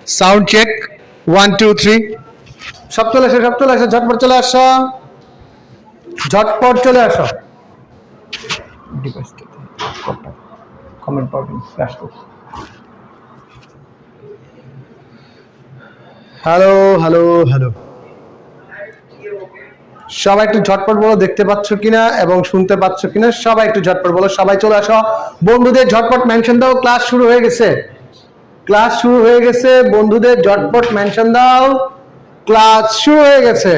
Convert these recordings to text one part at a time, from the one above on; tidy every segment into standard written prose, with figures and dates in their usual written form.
Sound check 1 2 3 সব চলে আসো ঝটপট চলে আসো কমেন্ট পাবেন হ্যালো হ্যালো হ্যালো সবাই একটু ঝটপট বলো দেখতে পাচ্ছ কিনা এবং শুনতে পাচ্ছ কিনা সবাই একটু ঝটপট বলো সবাই চলে আসো বন্ধুদের ঝটপট মেনশন দাও ক্লাস শুরু হয়ে গেছে বন্ধুদের ঝটপট মেনশন দাও ক্লাস শুরু হয়ে গেছে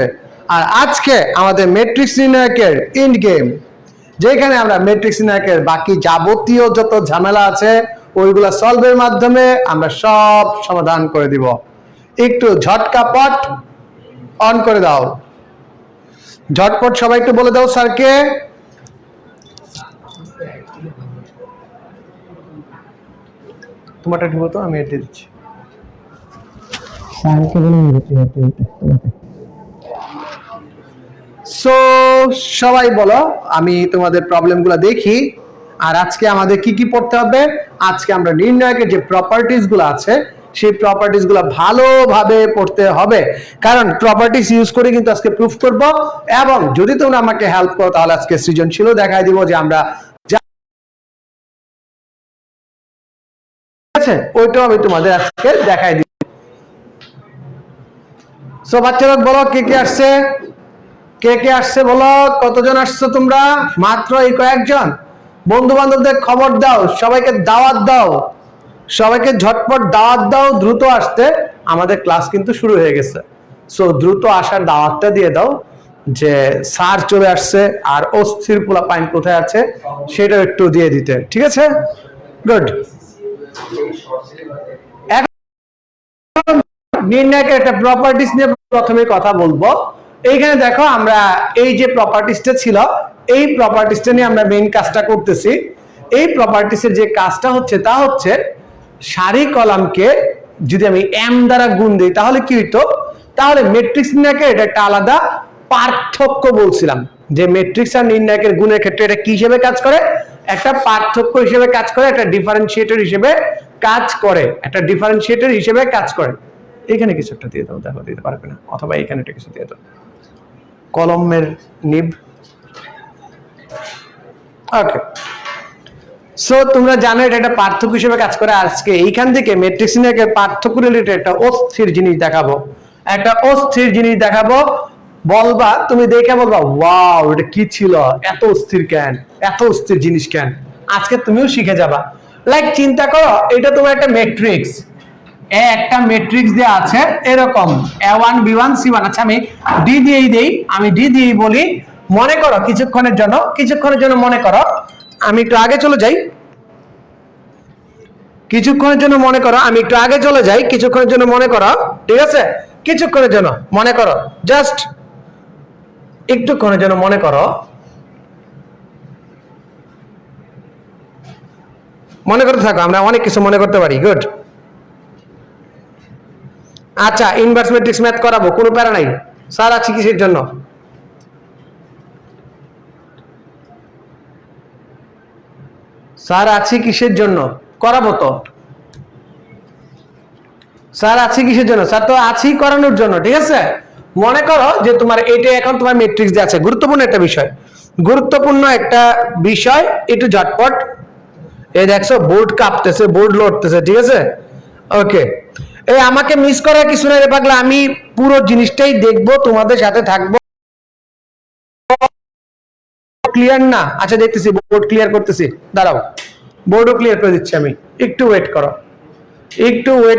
আর আজকে আমাদের ম্যাট্রিক্স নির্ণায়কের এন্ড গেম যেখানে আমরা ম্যাট্রিক্স নির্ণায়কের বাকি যাবতীয় যত ঝামেলা আছে ওইগুলা সলভের মাধ্যমে আমরা সব সমাধান করে দিব একটু ঝটকাপট অন করে দাও ঝটপট সবাই একটু বলে দাও স্যারকে তোমারটা ঠিক হতো আমি এটা দিচ্ছি স্যারকে বলে সো সবাই বলো আমি তোমাদের প্রবলেমগুলো দেখি আর আজকে আমাদের কি কি পড়তে হবে আজকে আমরা নির্ণায়কের যে প্রপার্টিজ গুলো আছে সেই প্রপার্টিজ গুলো ভালোভাবে পড়তে হবে কারণ প্রপার্টিজ ইউজ করে কিন্তু আজকে প্রুফ করব এবং যদি তোমরা আমাকে হেল্প করো তাহলে আজকে সৃজনশীলও দেখাই দিব যে আমরা আছে ওইটাও আমি তোমাদের আজকে দেখাই দিব সো বাচ্চারা বলো কে কে আসছে বলো কতজন আসছো তোমরা মাত্র এই কয়েকজন বন্ধু বান্ধবদের খবর দাও সবাইকে দাওয়াত দাও সবাইকে ঝটপট দাওয়াত দাও দ্রুত আসতে আমাদের ক্লাস কিন্তু শুরু হয়ে গেছে সো দ্রুত আসার দাওয়াতটা দিয়ে দাও যে স্যার চলে আসছে আর অস্থির পোলা পাইন কোথায় আছে সেটা একটু দিয়ে দিতে ঠিক আছে গুড নির্ণায়কের একটা প্রপার্টিস নিয়ে প্রথমে কথা বলবো এইখানে দেখো আমরা এই যে প্রপার্টিসটা ছিল এই প্রপার্টিসটা নিয়ে আমরা মেইন কাজটা করতেছি এই প্রপার্টিসের যে কাজটা হচ্ছে তা হচ্ছে সারি কলামকে যদি আমি m দ্বারা গুণ দিই তাহলে কি হইতো তাহলে ম্যাট্রিক্স নির্ণায়কের এটা একটা আলাদা পার্থক্য বলছিলাম যে ম্যাট্রিক্স আর নির্ণায়কের গুণের ক্ষেত্রে এটা কি হিসেবে কাজ করে একটা পার্থক্য হিসেবে কাজ করে একটা ডিফারেন্সিয়েটর হিসেবে কাজ করে এখানে কিছু একটা দিয়ে দাও দেখো দিতে পারবে না অথবা এখানে একটা কিছু দিয়ে দাও কলমের নিব ওকে সো তোমরা জানো এটা একটা পার্থক্য হিসেবে কাজ করে আজকে এইখান থেকে ম্যাট্রিক্স নির্ণায়কের পার্থক্য রিলেটেড একটা অস্থির জিনিস দেখাবো বলবা তুমি দেখে বলবা ওয়াও এটা কি ছিল এত অস্থির জিনিস কেন আজকে তুমিও শিখে যাবা লাইক চিন্তা করো এটা তোমার একটা ম্যাট্রিক্স একটা ম্যাট্রিক্স দেয়া আছে এরকম a1 b1 c1 আচ্ছা আমি ডি দিয়েই বলি মনে করো কিছুক্ষণের জন্য মনে করো আমি একটু আগে চলে যাই কিছুক্ষণের জন্য মনে করো ঠিক আছে কিছুক্ষণের জন্য মনে করো জাস্ট একটুক্ষণের জন্য মনে করো মনে করতে থাকো আমরা অনেক কিছু মনে করতে পারি গুড আচ্ছা ইনভার্স ম্যাট্রিক্স ম্যাথ করাবো কোনো প্যারা নাই স্যার আছে কিসের জন্য করাবো তো স্যার তো আছেই করানোর জন্য ঠিক আছে মনে করো যে তোমার এটা এখন তোমার ম্যাট্রিক্স দিয়ে আছে গুরুত্বপূর্ণ একটা বিষয় একটু ঝটপট এই দেখছো বোর্ড কাঁপতেছে বোর্ড লড়তেছে ঠিক আছে ওকে এই আমাকে মিস করার কিছু নাই রে পাগলা আমি পুরো জিনিসটাই দেখবো তোমাদের সাথে থাকবো ক্লিয়ার না আচ্ছা দেখতেছি বোর্ড ক্লিয়ার করতেছি দাঁড়াও বোর্ডও ক্লিয়ার করে দিচ্ছি আমি একটু ওয়েট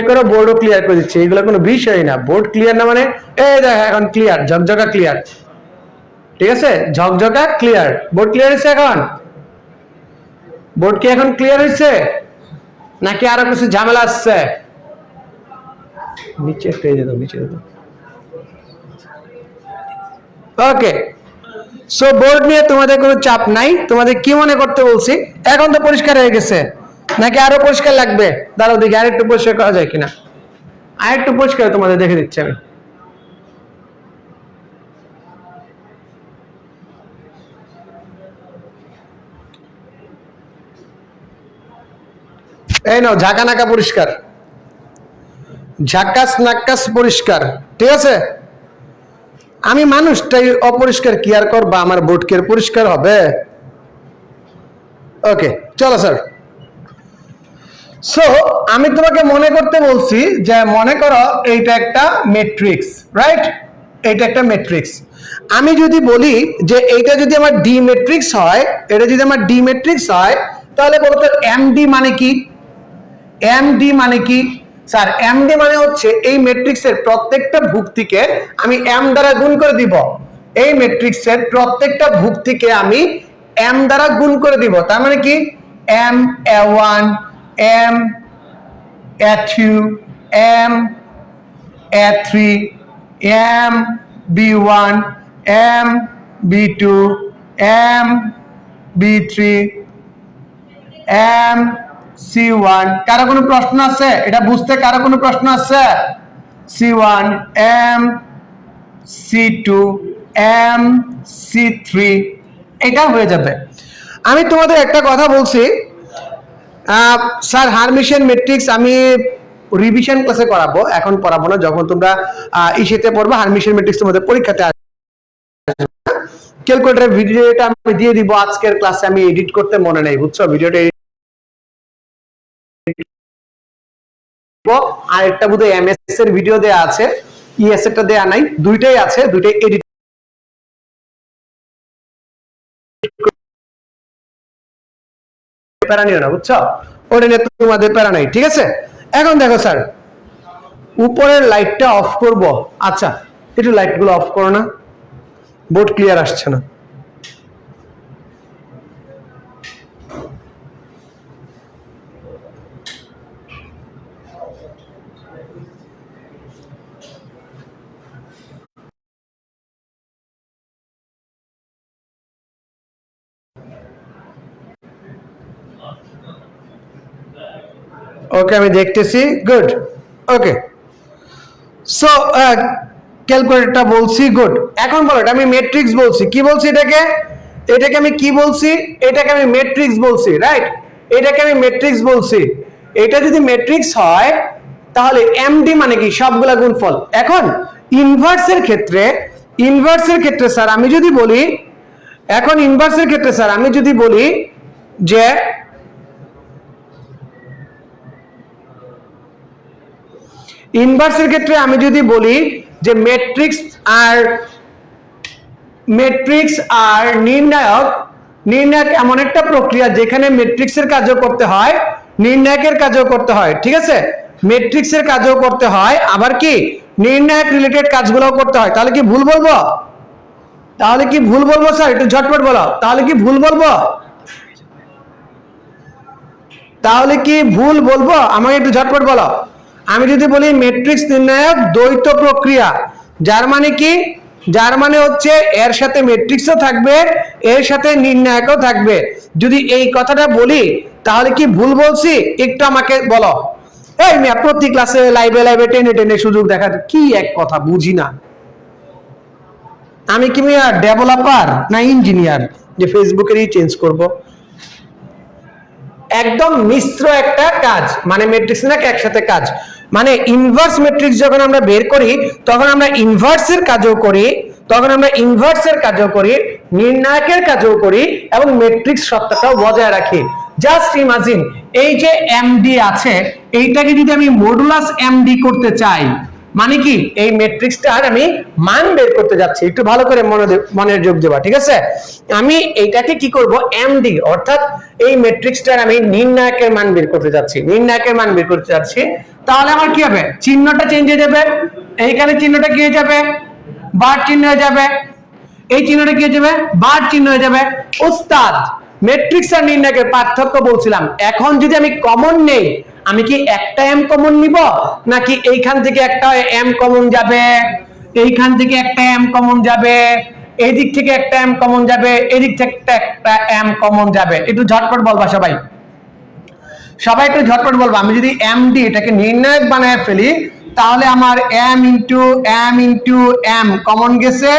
করো বোর্ডও ক্লিয়ার করে দিচ্ছি এগুলো কোনো বিষয় না বোর্ড ক্লিয়ার না মানে এই দেখ এখন ক্লিয়ার ঝকঝকা ক্লিয়ার ঠিক আছে ঝকঝকা ক্লিয়ার বোর্ড ক্লিয়ার হয়েছে এখন বোর্ড কি এখন ক্লিয়ার হয়েছে নাকি আরো কিছু ঝামেলা আসছে নিচে ওকে সো বোর্ড নিয়ে তোমাদের কোনো চাপ নাই তোমাদের কি মনে করতে বলছি এখন তো পরিষ্কার হয়ে গেছে নাকি আরো পরিষ্কার লাগবে দাঁড়াও দেখি আরেকটু পরিষ্কার করা যায় কিনা আরেকটু পরিষ্কার তোমাদের দেখে দিচ্ছি আমি এই নাও ঝাঁকা নাকা পরিষ্কার, ঝাকাস নাকাস পরিষ্কার, ঠিক আছে। আমি মানুষটাই অপরিষ্কার কি আর করবা, আমার বোর্ড কি আর পরিষ্কার হবে? ওকে চলো স্যার। সো আমি তোমাকে মনে করতে বলছি যে মনে করো এইটা একটা ম্যাট্রিক্স, রাইট? এইটা একটা ম্যাট্রিক্স। আমি যদি বলি যে এইটা যদি আমার ডি ম্যাট্রিক্স হয়, এটা যদি আমার ডি ম্যাট্রিক্স হয়, তাহলে বলতো এমডি মানে কি? এমডি মানে কি স্যার? এমডি মানে হচ্ছে এই ম্যাট্রিক্সের প্রত্যেকটা ভুক্তিকে আমি এম দ্বারা গুণ করে দিব। এই ম্যাট্রিক্সের প্রত্যেকটা ভুক্তিকে আমি এম দ্বারা গুণ করে দিব। তার মানে কি? M এ1, M এ2, M এ3, M B one, M B2, M বি3, M C1। কারো কোনো প্রশ্ন আছে? এটা বুঝতে কারো কোনো প্রশ্ন আছে? C1, M C2, M C3, এটা হয়ে যাবে। আমি তোমাদের একটা কথা বলছি স্যার, হারমিশিয়ান ম্যাট্রিক্স আমি রিভিশন ক্লাসে করাবো, এখন পড়াবো না। যখন তোমরা ইসেতে পড়বে হারমিশিয়ান ম্যাট্রিক্স তোমাদের পরীক্ষাতে আসবে। ক্যালকুলেটরের ভিডিওটা আমি দিয়ে দিব আজকের ক্লাসে, আমি এডিট করতে মনে নেই, বুঝছো? ভিডিওটা আর একটা বোধহয় এমএস এর ভিডিও দেয়া আছে, ইএস এরটা দেয়া নাই, দুইটাই আছে, দুইটাই এডিট প্যারা নিও না, বুঝছো? ওটা নিয়ে তোমাদের প্যারা নাই, ঠিক আছে। এখন দেখো স্যার, উপরের লাইটটা অফ করব। আচ্ছা একটু লাইট গুলো অফ করো না, বোর্ড ক্লিয়ার আসছে না। ওকে আমি দেখতেছি, গুড। ওকে সো ক্যালকুলেটরটা বলছি, গুড। এখন বলো, এটা আমি ম্যাট্রিক্স বলছি, কি বলছি এটাকে? এটাকে আমি কি বলছি? এটাকে আমি ম্যাট্রিক্স বলছি, রাইট? এটাকে আমি ম্যাট্রিক্স বলছি। এটা যদি ম্যাট্রিক্স হয় তাহলে এমডি মানে কি? সবগুলা গুণফল। এখন ইনভার্সের ক্ষেত্রে, ইনভার্সের ক্ষেত্রে স্যার আমি যদি বলি, এখন ইনভার্সের ক্ষেত্রে স্যার আমি যদি বলি যে ইনভার্সের ক্ষেত্রে আমি যদি বলি যে ম্যাট্রিক্স আর নির্ণায়ক, নির্ণায়ক এমন একটা প্রক্রিয়া যেখানে ম্যাট্রিক্সের কাজও করতে হয়, নির্ণায়কের কাজও করতে হয়, ঠিক আছে? ম্যাট্রিক্সের কাজও করতে হয়, আবার কি নির্ণায়ক রিলেটেড কাজগুলোও করতে হয়। তাহলে কি ভুল বলবো? তাহলে কি ভুল বলবো স্যার? একটু ঝটপট বলো, তাহলে কি ভুল বলবো? তাহলে কি ভুল বলবো? আমাকে একটু ঝটপট বলো। আমি যদি বলি ম্যাট্রিক্স নির্ণায়ক দ্বৈত প্রক্রিয়া, যার মানে কি? যার মানে হচ্ছে এর সাথে ম্যাট্রিক্সও থাকবে, এর সাথে নির্ণায়কও থাকবে। যদি এই কথাটা বলি তাহলে কি ভুল বলছি? একটু আমাকে বলো। এই মিয়া প্রতি ক্লাসে লাইভে লাইভে টেনে টেনে সুযোগ দেখার কি এক কথা বুঝি না। আমি কি মিয়া ডেভেলপার না ইঞ্জিনিয়ার যে ফেসবুকেরই চেঞ্জ করব? একদম মিশ্র একটা কাজ, মানে ম্যাট্রিক্স না একসাথে কাজ। মানে ইনভার্স ম্যাট্রিক্স যখন আমরা বের করি তখন আমরা ইনভার্সের কাজও করি, তখন আমরা ইনভার্সের কাজও করি, নির্ণায়কের কাজও করি এবং ম্যাট্রিক্স সত্তাটাও বজায় রাখি। জাস্ট ইমাজিন, এই যে এমডি আছে, এইটাকে যদি আমি মডুলাস এমডি করতে চাই, মানে কি এই ম্যাট্রিক্সটার আমি মান বের করতে যাচ্ছি, একটু ভালো করে মনোযোগ দেবা, ঠিক আছে? আমি এইটাকে কি করব? এমডি অর্থাৎ এই ম্যাট্রিক্সটার আমি নির্ণায়কের মান বের করতে যাচ্ছি, নির্ণায়কের মান বের করতে যাচ্ছি। তাহলে আমার কি হবে? চিহ্নটা চেঞ্জ হয়ে যাবে। এইখানে চিহ্নটা কি হয়ে যাবে? বার চিহ্ন হয়ে যাবে। এই চিহ্নটা কি হয়ে যাবে? বার চিহ্ন হয়ে যাবে। ওস্তাদ, ম্যাট্রিক্স আর নির্ণায়কের পার্থক্য বলছিলাম, এখন যদি আমি কমন নেই, আমি কি একটা এম কমন নিব, নাকি এইখান থেকে একটা এম কমন যাবে, এইখান থেকে একটা এম কমন যাবে, এই দিক থেকে একটা এম কমন যাবে, এই দিক থেকে একটা এম কমন যাবে? একটু ঝটপট বলবা সবাই, সবাই একটু ঝটপট বলবা। আমি যদি এমডি এটাকে নির্ণায়ক বানায় ফেলি তাহলে আমার এম ইন্টু এম কমন গেছে,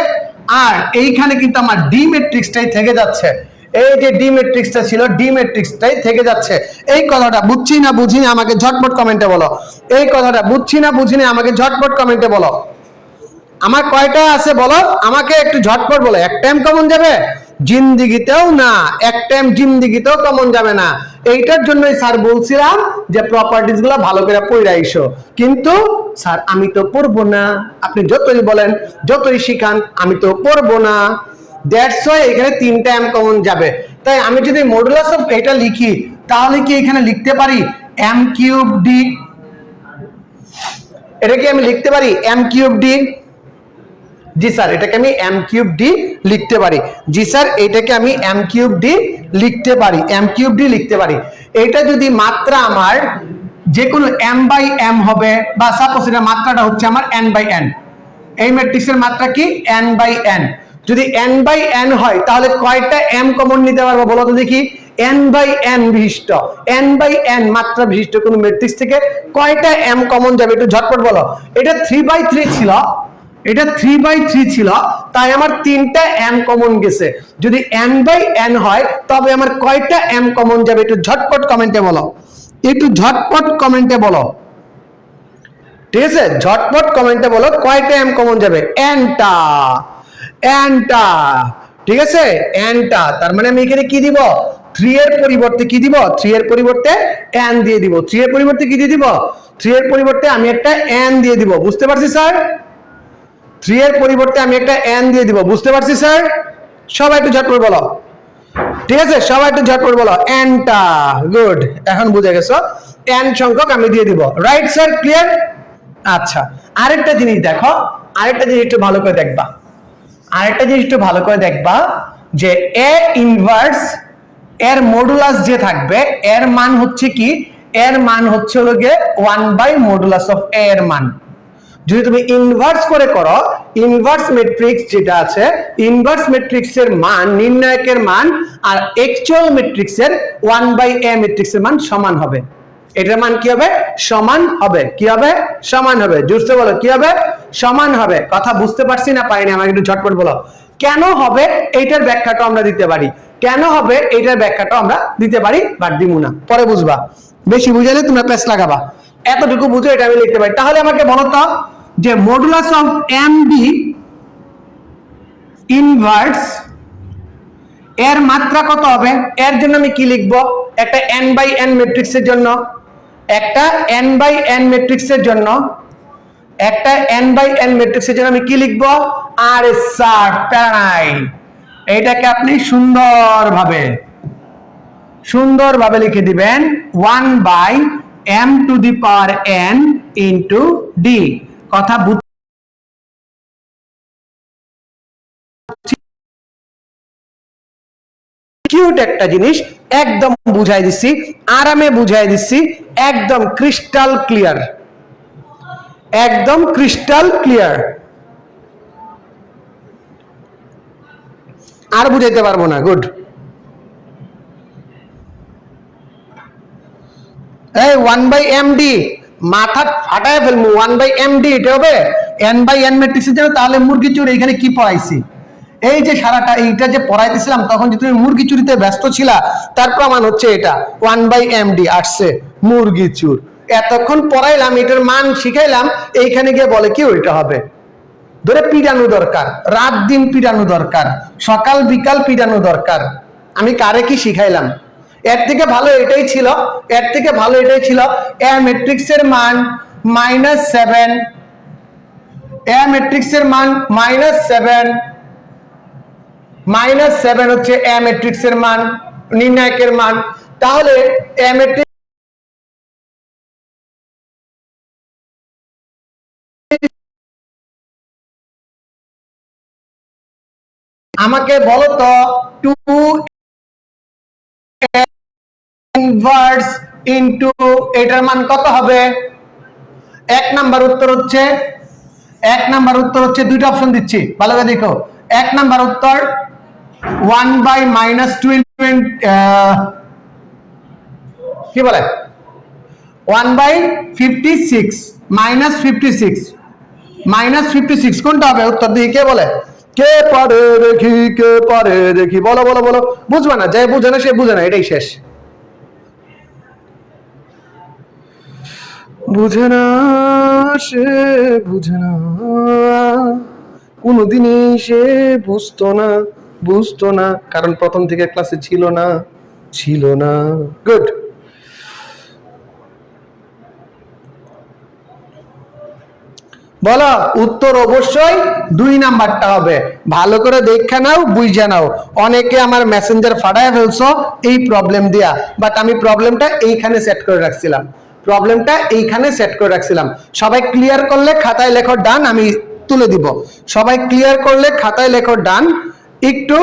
আর এইখানে কিন্তু আমার ডি ম্যাট্রিক্সটাই থেকে যাচ্ছে। এই যে ডি ম্যাট্রিক্সটা ছিল, ডি ম্যাট্রিক্সটাই থেকে যাচ্ছে। এই কথাটা বুঝছি না বুঝিনি আমাকে ঝটপট কমেন্টে বলো। এই কথাটা বুঝছি না বুঝিনি আমাকে ঝটপট কমেন্টে বলো। আমার কয়টা আছে বলো আমাকে একটু ঝটপট বলো। এক টাইম কমন যাবে? জিন্দিগিতেও না, এক টাইম জিন্দিগিতেও কমন যাবে না। এইটার জন্যই স্যার বলছিলাম যে প্রপার্টিজ গুলো ভালো করে পড়ে আইসো, কিন্তু স্যার আমি তো পড়বো না। আপনি যতই বলেন, যতই শিখান, আমি তো পড়বো না। দ্যাটস ওয়াই এখানে তিনটা এম কমন যাবে। তাই আমি যদি মডুলাস অফ এটা লিখি, তাহলে কি এখানে লিখতে পারি এম কিউব ডি? এটা কি আমি লিখতে পারি এম কিউব ডি? জি স্যার, এটাকে আমি এম কিউব ডি লিখতে পারি। জি স্যার, এটাকে আমি এম কিউব ডি লিখতে পারি, এম কিউব ডি লিখতে পারি। এটা যদি মাত্রা আমার যে কোনো এম বাই এম হবে, বা সাপোজ এটা মাত্রাটা হচ্ছে আমার এন বাই এন, এই ম্যাট্রিক্সের মাত্রা কি এন বাই এন। যদি এন বাই এন হয় তাহলে কয়টা এম কমন নিতে পারবো বলো তো দেখি? এন বাই এন বিশিষ্ট, এন বাই এন মাত্রা বিশিষ্ট কোন ম্যাট্রিক্স থেকে কয়টা এম কমন যাবে একটু ঝটপট বলো। এটা 3/3 ছিল, এটা 3/3 ছিল, তাই আমার তিনটা এম কমন গেছে। যদি এন বাই এন হয় তবে আমার কয়টা এম কমন যাবে একটু ঝটপট কমেন্টে বলো, একটু ঝটপট কমেন্টে বলো। ঠিক আছে, ঝটপট কমেন্টে বলো কয়টা এম কমন যাবে। এনটা, এনটা। ঠিক আছে, এনটা। তার মানে আমি এখানে কি দিব? 3 এর পরিবর্তে কি দিব? 3 এর পরিবর্তে এন দিয়ে দিব। 3 এর পরিবর্তে কি দিয়ে দিব? 3 এর পরিবর্তে আমি একটা এন দিয়ে দিব। বুঝতে পারছি স্যার? 3 এর পরিবর্তে আমি একটা এন দিয়ে দিব। বুঝতে পারছি স্যার? সবাই একটু ঝটপট বলো। ঠিক আছে, সবাই একটু ঝটপট বলো এনটা। গুড, এখন বুঝে গেছো। এন সংখ্যক আমি দিয়ে দিব। Right sir, clear? আচ্ছা, আরেকটা জিনিস দেখো, আরেকটা জিনিস একটু ভালো করে দেখবা, আরেকটা জিনিস একটু ভালো করে দেখবা যে এ ইনভার্স এর মডুলাস যে থাকবে, এর মান হচ্ছে কি? এর মান হচ্ছে হলো গিয়ে 1/মডুলাস অফ এ এর মান। যদি তুমি ইনভার্স করে করো, ইনভার্স ম্যাট্রিক্স যেটা আছে, ইনভার্স ম্যাট্রিক্সের মান, নির্ণায়কের মান আর অ্যাকচুয়াল ম্যাট্রিক্সের 1/a ম্যাট্রিক্সের মান সমান হবে। এটার মান কি হবে? সমান হবে। কি হবে? সমান হবে। জোরসে বলো, কি হবে? সমান হবে। কথা বুঝতে পারছি না পারিনি আমাকে একটু ঝটপট বলো। কেন হবে এইটার ব্যাখ্যাটা আমরা দিতে পারি, কেন হবে এইটার ব্যাখ্যাটা আমরা দিতে পারি, বাট দিমু না, পরে বুঝবা। বেশি বুঝালে তোমরা পেছ লাগাবা। এতটুকু বুঝো এটা আমি লিখতে পারি। তাহলে আমাকে বলো তো যে modulus of M B inverse এর মাত্রা কত হবে? এর জন্য আমি কি লিখবো? একটা এন বাই এন ম্যাট্রিক্সের জন্য, একটা এন বাই এন ম্যাট্রিক্সের জন্য, একটা এন বাই এন ম্যাট্রিক্সের জন্য আমি কি লিখবো? আর স্যার প্যারাই, এইটাকে আপনি সুন্দরভাবে লিখে দিবেন 1/m⁴n ইনটু ডি। কথা কিউট একটা জিনিস, একদম বুঝাই দিচ্ছি, আরামে বুঝাই দিচ্ছি, একদম ক্রিস্টাল ক্লিয়ার, একদম ক্রিস্টাল ক্লিয়ার। আর বুঝাইতে পারবো না। গুড। এই 1/md মাথা ফাটায় ফেলবো। 1/md এটা হবে n/n ম্যাট্রিক্সের জন্য। তাহলে মুরগি চুরি এখানে কি পড়াইছি? এই যে সারাটা এইটা যে পড়াইতেছিলাম তখন যে তুমি মুরগি চুরিতে ব্যস্ত ছিলা, তার প্রমাণ হচ্ছে এটা 1/md আসছে মুরগি চুর। এতক্ষণ পড়াইলাম, এটার মান শিখাইলাম, এইখানে গিয়ে বলে কি ওইটা হবে। ধরে পিটানো দরকার, রাত দিন পিটানো দরকার, সকাল বিকাল পিটানো দরকার। আমি কারে কি শিখাইলাম? এর থেকে ভালো এটাই ছিল, এর থেকে ভালো এটাই ছিল। এ ম্যাট্রিক্সের মান -7, এ ম্যাট্রিক্সের মান -7, -7 হচ্ছে এ ম্যাট্রিক্সের মান, নির্ণায়কের মান। তাহলে এ ম্যাট্রিক্স আমাকে বলো তো 2 ইনভার্স ইনটু এটার মান কত হবে? এক নাম্বার উত্তর হচ্ছে দুইটা অপশন দিচ্ছি, ভালো করে দেখো। এক নাম্বার উত্তর 1/-12 কি বলে 1/56 -56 কোনটা হবে উত্তর দিয়ে কে বলে? কে পারে দেখি, কে পারে দেখি, বলো বলো বলো। বুঝবা না, যে বুঝে না সে বুঝে না, এটাই শেষ। বুঝে না সে বুঝে না, কোনোদিনই সে বুঝতো না, কারণ প্রথম থেকে ক্লাসে ছিল না। গুড। বলো, উত্তর অবশ্যই 2 নাম্বারটা হবে। ভালো করে দেখে নাও, বুঝে নাও। অনেকে আমার মেসেঞ্জার ফাটায় ফেলছো এই প্রবলেম দিয়া, বাট আমি প্রবলেমটা এইখানে সেট করে রাখছিলাম। সবাই ক্লিয়ার করলে খাতায় লেখো ডান, আমি তুলে দিব। সবাই ক্লিয়ার করলে খাতায় লেখো ডান, একটু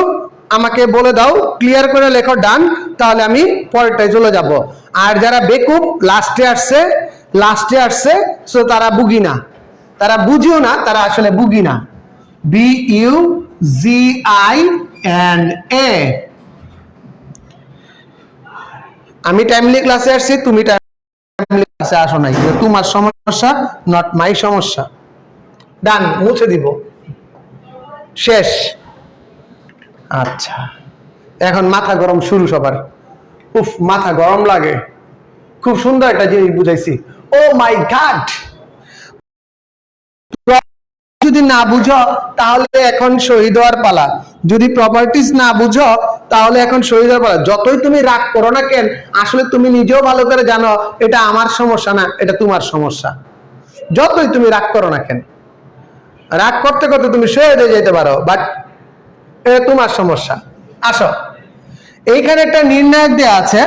আমাকে বলে দাও ক্লিয়ার করে লেখো ডান, তাহলে আমি পরেরটায় চলে যাব। আর যারা বেকুব লাস্টে আসছে সো তারা বুঝি না, তারা বুঝিও না, তারা আসলে বুঝি না। BUGINA। আমি টাইমলি ক্লাসে আসছি, তুমি টাইমলি ক্লাসে আসো নাই, তোমার সমস্যা, নট মাই সমস্যা। ডান, মুছে দিব, শেষ। আচ্ছা, এখন মাথা গরম শুরু সবার। উফ, মাথা গরম লাগে। খুব সুন্দর একটা জিনিস বুঝাইছি। ও মাই গড, যদি না বুঝো তাহলে এখন শহীদ হওয়ার পালা। যদি প্রপার্টিজ না বুঝো তাহলে এখন শহীদ হওয়ার পালা। যতই তুমি রাগ করো না কেন, আসলে তুমি নিজেও ভালো করে জানো এটা আমার সমস্যা না, এটা তোমার সমস্যা। যতই তুমি রাগ করো না কেন, রাগ করতে করতে তুমি শহীদ হয়ে যেতে পারো, বাট এটা তোমার সমস্যা। আসো, এইখানে একটা নির্ণায়ক দেয়া আছে।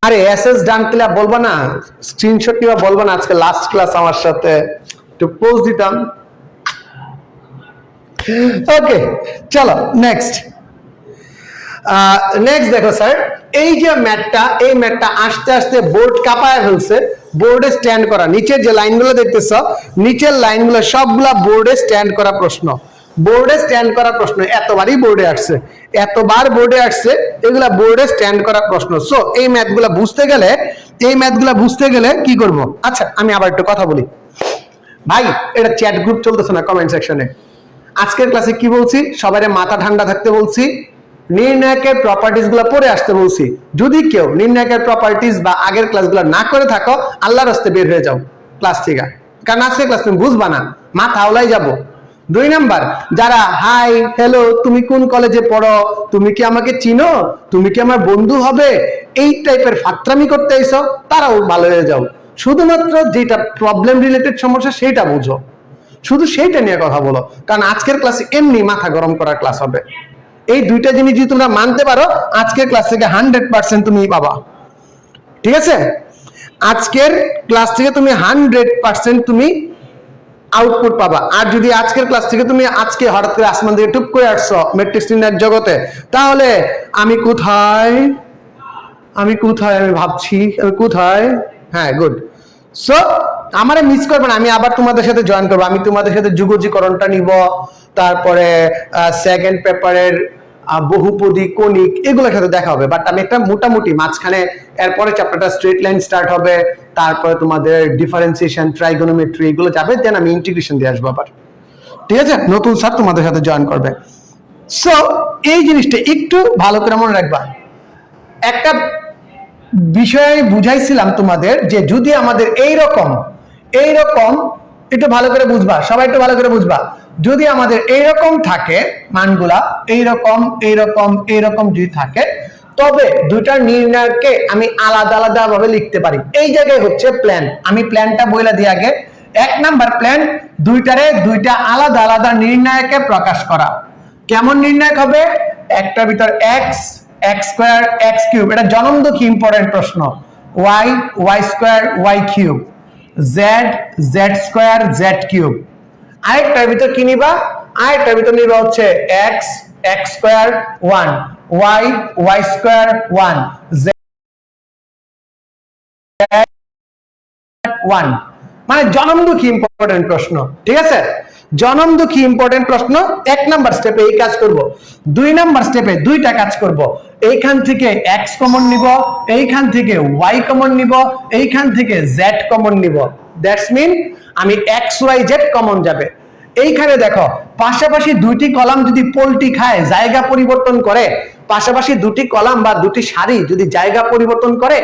আরে এসএস ডান ক্লিয়ার বলবো না, স্ক্রিনশট নিবা বলবো না, আজকে লাস্ট ক্লাস আমার সাথে একটু পোজ দিতাম। ওকে, চলো নেক্সট। দেখো স্যার, এই যে ম্যাটটা আস্তে আস্তে বোর্ড কাঁপায় ফেলছে। বোর্ডে স্ট্যান্ড করা, নিচের যে লাইনগুলো দেখতেছ, নিচের লাইনগুলো সবগুলা বোর্ডে স্ট্যান্ড করা প্রশ্ন। এতবার বোর্ডে আসছে, এগুলা বোর্ডে স্ট্যান্ড করা প্রশ্ন। সো এই ম্যাথগুলা বুঝতে গেলে কি করব? আচ্ছা, আমি আবার একটু কথা বলি। ভাই, এটা চ্যাট গ্রুপ চলতেছে না, কমেন্ট সেকশনে। আজকের ক্লাসে কি বলছি? সবাই মাথা ঠান্ডা থাকতে বলছি, নির্ণায়কের প্রপার্টিজ গুলো পড়ে আসতে বলছি। যদি কেউ নির্ণায়কের প্রপার্টিজ বা আগের ক্লাসগুলো না করে থাকো, আল্লাহর রাস্তায় বের হয়ে যাও ক্লাস থেকে, কারণ আজকের ক্লাস তুমি বুঝবা না, মাথা আওলাই যাবো। 2 নাম্বার, যারা হাই হ্যালো তুমি কোন কলেজে পড়ো, তুমি কি আমাকে চিনো, তুমি কি আমার বন্ধু হবে, এই টাইপের ফাত্রামি করতে এসো, তারাও ভালো হয়ে যাও। শুধুমাত্র যেটা প্রবলেম রিলেটেড সমস্যা সেইটা বুঝো, শুধু সেইটা নিয়ে কথা বলো, কারণ আজকের ক্লাসে এমনি মাথা গরম করার ক্লাস হবে। এই 2টা জিনিস যদি তোমরা মানতে পারো, আজকের ক্লাস থেকে 100% তুমি পাবা। ঠিক আছে? আজকের ক্লাস থেকে তুমি 100% তুমি আউটপুট পাবা। আর যদি আজকের ক্লাস থেকে তুমি আজকে হঠাৎ করে আসমান থেকে টুপ করে আসছো ম্যাট্রিক্স নির্ণয়ের জগতে, তাহলে আমি কোথায় আমি ভাবছি আমি কোথায়। হ্যাঁ, গুড। সো আমারে মিস করবে না, আমি আবার তোমাদের সাথে জয়েন করবো। আমি তোমাদের সাথে যুগজীকরণটা নিব, তারপরে সেকেন্ড পেপারের বহুপদী, কণিক, এগুলোর সাথে দেখা হবে। বাট আমি একটা মোটামুটি মাঝখানে এরপরে চ্যাপ্টারটা স্ট্রেট লাইন স্টার্ট হবে, তারপরে তোমাদের ডিফারেন্সিয়েশন, ট্রাইগোনোমেট্রি, এগুলো যাবে, দেন আমি ইন্টিগ্রেশন দিয়ে আসবো আবার। ঠিক আছে? নতুন স্যার তোমাদের সাথে জয়েন করবে। সো এই জিনিসটা একটু ভালো করে মনে রাখবা। একটা বিষয় বুঝাইছিলাম তোমাদের যে যদি আমাদের এইরকম একটু ভালো করে বুঝবা, সবাই একটু ভালো করে বুঝবা, যদি আমাদের এইরকম থাকে মানগুলা, এইরকম যদি থাকে, তবে দুইটা নির্ণায়ককে আমি আলাদা আলাদা ভাবে লিখতে পারি। এই জায়গায় হচ্ছে প্ল্যান। আমি প্ল্যানটা বইলা দিই আগে। 1 নাম্বার প্ল্যান, দুইটা আলাদা আলাদা নির্ণায়কে প্রকাশ করা। কেমন নির্ণায়ক হবে? একটার ভিতর x স্কয়ার x কিউব, এটা জনমদুখী ইম্পর্টেন্ট প্রশ্ন। y square y cube, z square z cube. আরেকটার ভিতর কি নিবা? আরেকটার ভিতর নিবা হচ্ছে x square 1, y square 1, z 1। মানে জনমদুখী ইম্পর্টেন্ট প্রশ্ন। ঠিক আছে? জনমদুখী ইম্পর্টেন্ট প্রশ্ন 1 নাম্বার স্টেপে এই কাজ করব। 2 নাম্বার স্টেপে দুইটা কাজ করব। এইখান থেকে x কমন নিব, এইখান থেকে y কমন নিব, এইখান থেকে z কমন নিব। দ্যাটস মিন আমি x y z কমন যাবে। এইখানে দেখো পাশাপাশি দুইটি কলাম যদি পল্টি খায়, জায়গা পরিবর্তন করে, পাশাপাশি দুটি কলাম বা দুটি সারি যদি জায়গা পরিবর্তন করে,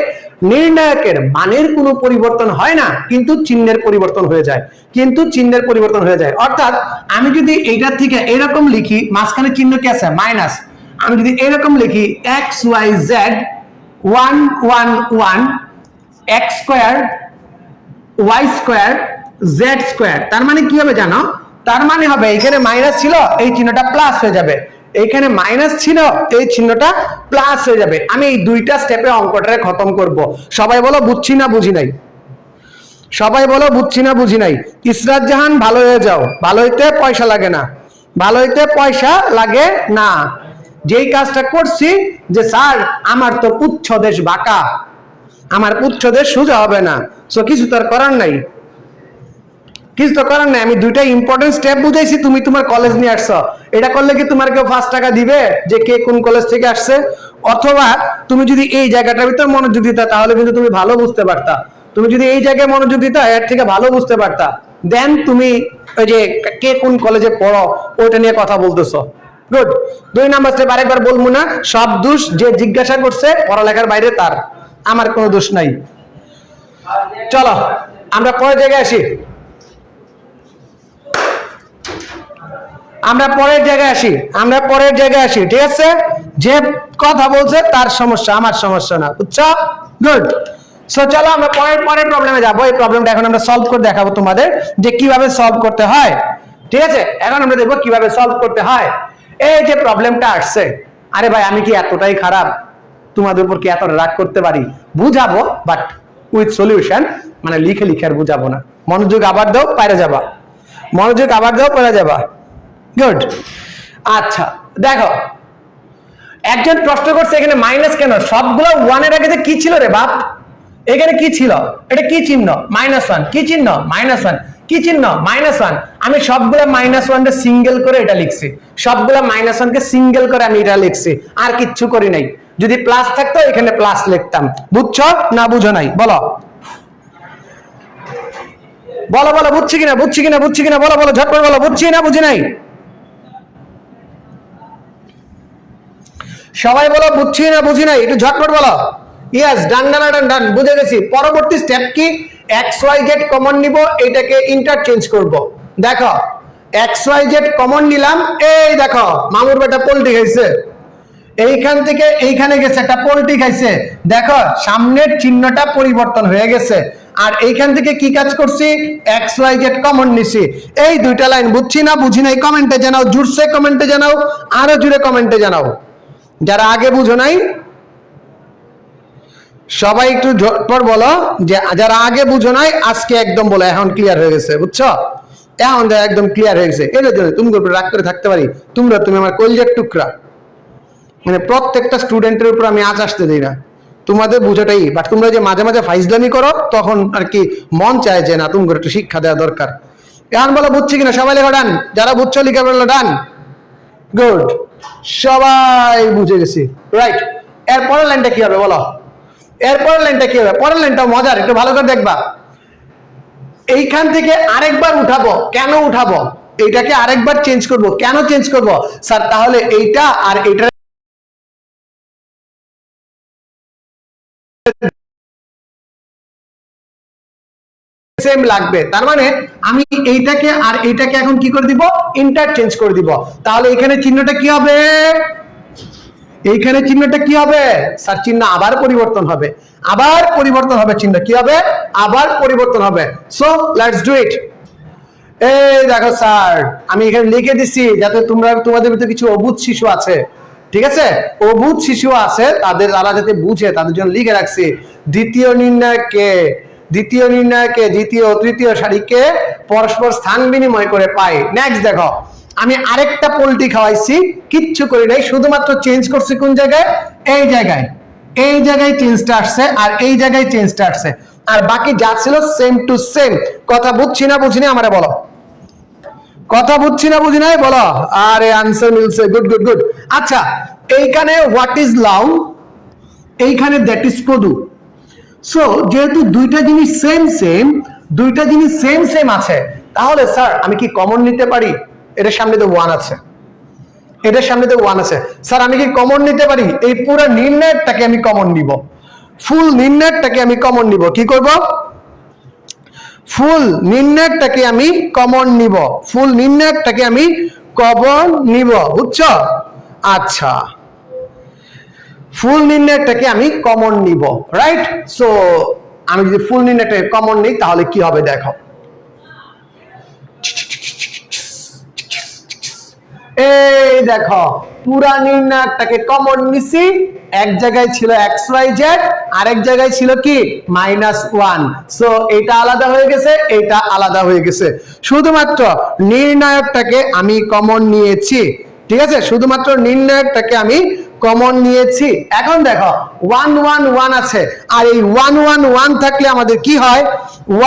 নির্ণায়কের মানের কোনো পরিবর্তন হয় না, কিন্তু চিহ্নের পরিবর্তন হয়ে যায়, কিন্তু চিহ্নের পরিবর্তন হয়ে যায়। অর্থাৎ আমি যদি এইটার থেকে এরকম লিখি, মাঝখানে চিহ্ন কি আছে? মাইনাস। আমি যদি এরকম লিখি x y z 1 1 1 x square y square z square, তার মানে কি হবে জানো? তার মানে হবে এখানে মাইনাস ছিল, এই চিহ্নটা প্লাস হয়ে যাবে, এইখানে মাইনাস ছিল, এই চিহ্নটা প্লাস হয়ে যাবে। আমি এই দুইটা স্টেপে অঙ্কটারে খতম করব। সবাই বলো বুঝছি না বুঝি নাই? সবাই বলো বুঝছি না বুঝি নাই? ইসরাত জাহান ভালো হয়ে যাও, ভালো হইতে পয়সা লাগে না, ভালো হইতে পয়সা লাগে না। যেই কাজটা করছি যে স্যার আমার তো পুচ্ছদেশ বাঁকা, আমার পুচ্ছদেশ সোজা হবে না, সো কিছু তো আর করার নাই, কিছু তো করার নাই। আমি দুইটা ইম্পর্টেন্ট স্টেপ বুঝাইছি, তুমি তোমার কলেজ নিয়ে আসছো। এটা করলে কি তোমার কেউ 5 টাকা দিবে যে কে কোন কলেজ থেকে আসছে? অথবা তুমি যদি এই জায়গাটার ভিতর মনোযোগ দিতা তাহলে কিন্তু তুমি ভালো বুঝতে পারতা। তুমি যদি এই জায়গায় মনোযোগ দিতা এর থেকে ভালো বুঝতে পারতা। দেন তুমি ওই যে কে কোন কলেজে পড়ো ওইটা নিয়ে কথা বলতেছো। গুড। 2 নাম্বার স্টেপ আরেকবার বলবো না, সব দোষ যে জিজ্ঞাসা করছে পড়ালেখার বাইরে তার, আমার কোনো দোষ নাই। চলো আমরা পরের জায়গায় আসি, আমরা পরের জায়গায় আসি, আমরা পরের জায়গায় আসি। ঠিক আছে, যে কথা বলছে তার সমস্যা, আমার সমস্যা না, বুঝছো? গুড। সো চলো আমরা পরের প্রবলেমে যাবো। এই প্রবলেমটা এখন আমরা সলভ করে দেখাবো তোমাদের যে কিভাবে সলভ করতে হয়। ঠিক আছে, এখন আমরা দেখবো কিভাবে সলভ করতে হয়। এই যে প্রবলেমটা আসছে, আরে ভাই আমি কি এতটাই খারাপ? তোমাদের উপর কি এতটা রাগ করতে পারি? বুঝাবো বাট উইথ সলিউশন, মানে লিখে লিখে আর বুঝাবো না। মনোযোগ আবার দাও, পারে যাবা, মনোযোগ আবার দাও, পারে যাবা। গুড। আচ্ছা দেখো, একজন প্রশ্ন করছে এখানে মাইনাস কেন? সবগুলো 1 এর আগে কি ছিল রে বাপ? এখানে কি ছিল? এটা কি চিহ্ন? -1। কি চিহ্ন? -1। কি চিহ্ন? -1। আমি সবগুলো -1 কে সিঙ্গেল করে এটা লিখছি, সবগুলো -1 কে সিঙ্গেল করে আমি এটা লিখছি, আর কিচ্ছু করি নাই। যদি প্লাস থাকতো এখানে প্লাস লিখতাম। বুঝছো না বুঝো নাই? বলো বলো বলো, বুঝছি কিনা বুঝছি কিনা বুঝছি কিনা? বলো বলো, ঝটপট বলো, বুঝছি না বুঝি নাই? সবাই বলো বুঝছি না বুঝি নাই, একটু ঝটপট বলো। ইয়েস, ডান ডান ডান ডান, বুঝে গেছি। পরবর্তী স্টেপ কি? এক্স ওয়াই জেড কমন নিব, এটাকে ইন্টারচেঞ্জ করব। দেখো এক্স ওয়াই জেড কমন নিলাম, এই দেখো মামুর বেটা পোল্টি খাইছে, এইখান থেকে এইখানে গেছে একটা পোল্টি খাইছে। দেখো সামনের চিহ্নটা পরিবর্তন হয়ে গেছে, আর এইখান থেকে কি কাজ করছি? এক্স ওয়াই জেড কমন নিছি। এই দুইটা লাইন বুঝছি না বুঝি নাই কমেন্টে জানাও, জুড়ছে কমেন্টে জানাও, আরো জুড়ে কমেন্টে জানাও। যারা আগে বুঝো নাই সবাই একটু ঝটপট বলো, যে যারা আগে বুঝো নাই আজকে একদম বলো এখন ক্লিয়ার হয়ে গেছে। বুঝছো? এখন একদম ক্লিয়ার হয়ে গেছে। এর জন্য তুমি রাগ করে থাকতে পারি? তুমি আমার কলজের টুকরা, মানে প্রত্যেকটা স্টুডেন্টের উপর আমি আঁচ আসতে দিই না, তোমাদের বুঝাটাই। বাট তোমরা যে মাঝে মাঝে ফাইজলামি করো তখন আর কি মন চায় যে না তুমি একটু শিক্ষা দেওয়া দরকার। এখন বলো বুঝছি কিনা? সবাই লেখো ডান, যারা বুঝছো লিখে বললো ডান। গুড, সবাই বুঝে গেছি। রাইট, এরপরের লাইনটা কি হবে বলো? এরপরের লাইনটা কি হবে? পরের লাইনটা মজার, একটু ভালো করে দেখবা। এইখান থেকে আরেকবার উঠাবো। কেন উঠাবো? এইটাকে আরেকবার চেঞ্জ করব। কেন চেঞ্জ করব স্যার? তাহলে এইটা আর এইটা সেম লাগবে, তার মানে আমি এইটাকে আর এইটাকে এখন কি করে দিব? ইন্টারচেঞ্জ করে দিব। তাহলে এখানে চিহ্নটা কি হবে? এইখানে চিহ্নটা কি হবে স্যার? চিহ্ন আবার পরিবর্তন হবে, আবার পরিবর্তন হবে, চিহ্ন কি হবে? আবার পরিবর্তন হবে। So let's do it. এই দেখো স্যার আমি এখানে লিখে দিছি যাতে তোমাদের ভিতরে কিছু অবুঝ শিশু আছে, ঠিক আছে? অবুঝ শিশু আছে, তারা যাতে বুঝে তাদের জন্য লিখে রাখছি দ্বিতীয় নির্ণয়কে দ্বিতীয় ও তৃতীয় সারিকে পরস্পর স্থান বিনিময় করে পাই। নেক্সট দেখো, আমি আরেকটা পোল্টি খাওয়াইছি, কিচ্ছু করি নাই, শুধুমাত্র চেঞ্জ করছি কোন জায়গায়? এই জায়গায় চেঞ্জটা আসছে, আর এই জায়গায় চেঞ্জটা আসছে, আর বাকি যা ছিল সেম টু সেম। কথা বুঝছি না বুঝিনি আমারে বলো, কথা বুঝছি না বুঝি নাই বলো। আরে আনসার মিলছে, গুড গুড গুড। আচ্ছা এইখানে হোয়াট ইজ লাউ, এইখানে দ্যাট ইজ কদু। সো যেহেতু দুইটা জিনিস সেম সেম, দুইটা জিনিস সেম সেম আছে, তাহলে স্যার আমি কি কমন নিতে পারি? এটার সামনে তো ওয়ান আছে, এটার সামনে তো ওয়ান আছে, স্যার আমি কি কমন নিতে পারি? এই পুরো নির্ণয়টাকে আমি কমন নিব, ফুল নির্ণয়টাকে আমি কমন নিব। কি করব? ফুল নির্ণয়টাকে আমি কমন নিব, ফুল নির্ণয়টাকে আমি কমন নিব, বুঝছো? আচ্ছা ফুল নির্ণয়টাকে আমি কমন নিব, রাইট? সো আমি যদি ফুল নির্ণয়টাকে কমন নিই তাহলে কি হবে দেখো। এই দেখো পুরা নির্ণয়টাকে কমন নিছি, এক জায়গায় ছিল XYZ, আরেক জায়গায় ছিল কি -1। সো এটা আলাদা হয়ে গেছে, এটা আলাদা হয়ে গেছে, শুধুমাত্র নির্ণায়কটাকে আমি কমন নিয়েছি। ঠিক আছে, শুধুমাত্র নির্ণায়কটাকে আমি কমন নিয়েছি। এখন দেখো 1 1 1 আছে, আর এই 1 1 1 থাকলে আমাদের কি হয়?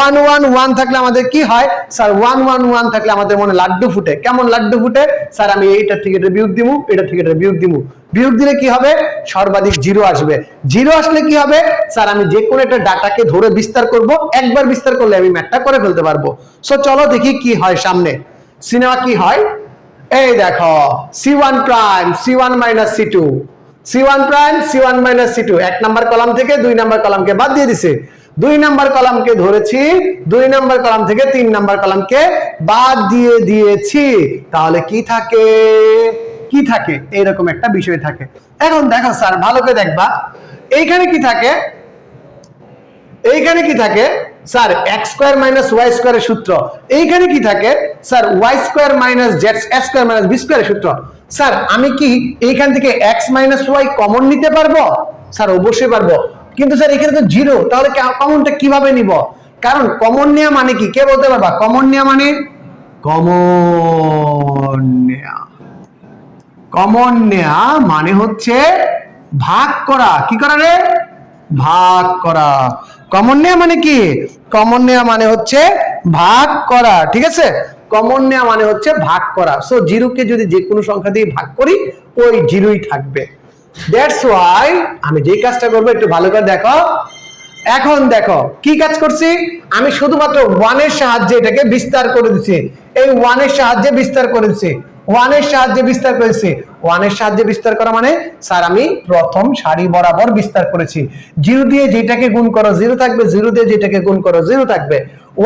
1 1 1 থাকলে আমাদের কি হয় স্যার? 1 1 1 থাকলে আমাদের মনে লাড্ডু ফুটে। কেমন লাড্ডু ফুটে স্যার? আমি এইটা থেকে এটা বিয়োগ দিমু, এটা থেকে এটা বিয়োগ দিমু, বিয়োগ দিলে কি হবে? সর্বাধিক 0 আসবে। 0 আসলে কি হবে স্যার? আমি যে কোনো একটা ডাটাকে ধরে বিস্তার করব, একবার বিস্তার করলে আমি ম্যাথটা করে ফেলতে পারবো। সো চলো দেখি কি হয় সামনে, সিনেমা কি হয়। এই দেখো C1 prime C1 minus C2, C1 prime C1 minus C2, এক নাম্বার কলাম থেকে 2 নাম্বার কলামকে বাদ দিয়ে দিছে, 2 নাম্বার কলামকে ধরেছি, 2 নাম্বার কলাম থেকে 3 নাম্বার কলামকে বাদ দিয়ে দিয়েছি, তাহলে কি থাকে? কি থাকে? এইরকম একটা বিষয় থাকে। এখন দেখো স্যার ভালো করে দেখবা, এইখানে কি থাকে? এইখানে কি থাকে sir? x square minus y স্কয়ারের সূত্র। এইখানে কি থাকে sir? y square minus z square minus b স্কয়ারের সূত্র। স্যার আমি কি এইখান থেকে x মাইনাস y কমন নিতে পারবো? স্যার অবশ্যই পারবো, কিন্তু স্যার এখানে তো 0, তাহলে কমনটা কিভাবে নিব? কারণ কমন নেওয়া মানে কি, কে বলতে পারবা? কমন নেওয়া মানে, কমন নেওয়া, কমন নেওয়া মানে হচ্ছে ভাগ করা। কি করা রে? ভাগ করা। কমন নেওয়া মানে কি? কমন নেওয়া মানে হচ্ছে ভাগ করা। ঠিক আছে, কমন নেওয়া মানে হচ্ছে ভাগ করা। সো 0 কে যদি যে কোনো সংখ্যা দিয়ে ভাগ করি ওই 0ই থাকবে। দ্যাটস ওয়াই আমি যে কাজটা করবো একটু ভালো করে দেখো। এখন দেখো কি কাজ করছি, আমি শুধুমাত্র 1 এর সাহায্যে এটাকে বিস্তার করে দিচ্ছি। এই 1 এর সাহায্যে বিস্তার করে দিচ্ছি, 1 এর সাহায্যে বিস্তার করেছি। 1 এর সাহায্যে বিস্তার করা মানে স্যার আমি প্রথম সারি বরাবর বিস্তার করেছি। 0 দিয়ে যেটাকে গুণ করো 0 থাকবে, 0 দিয়ে যেটাকে গুণ করো 0 থাকবে।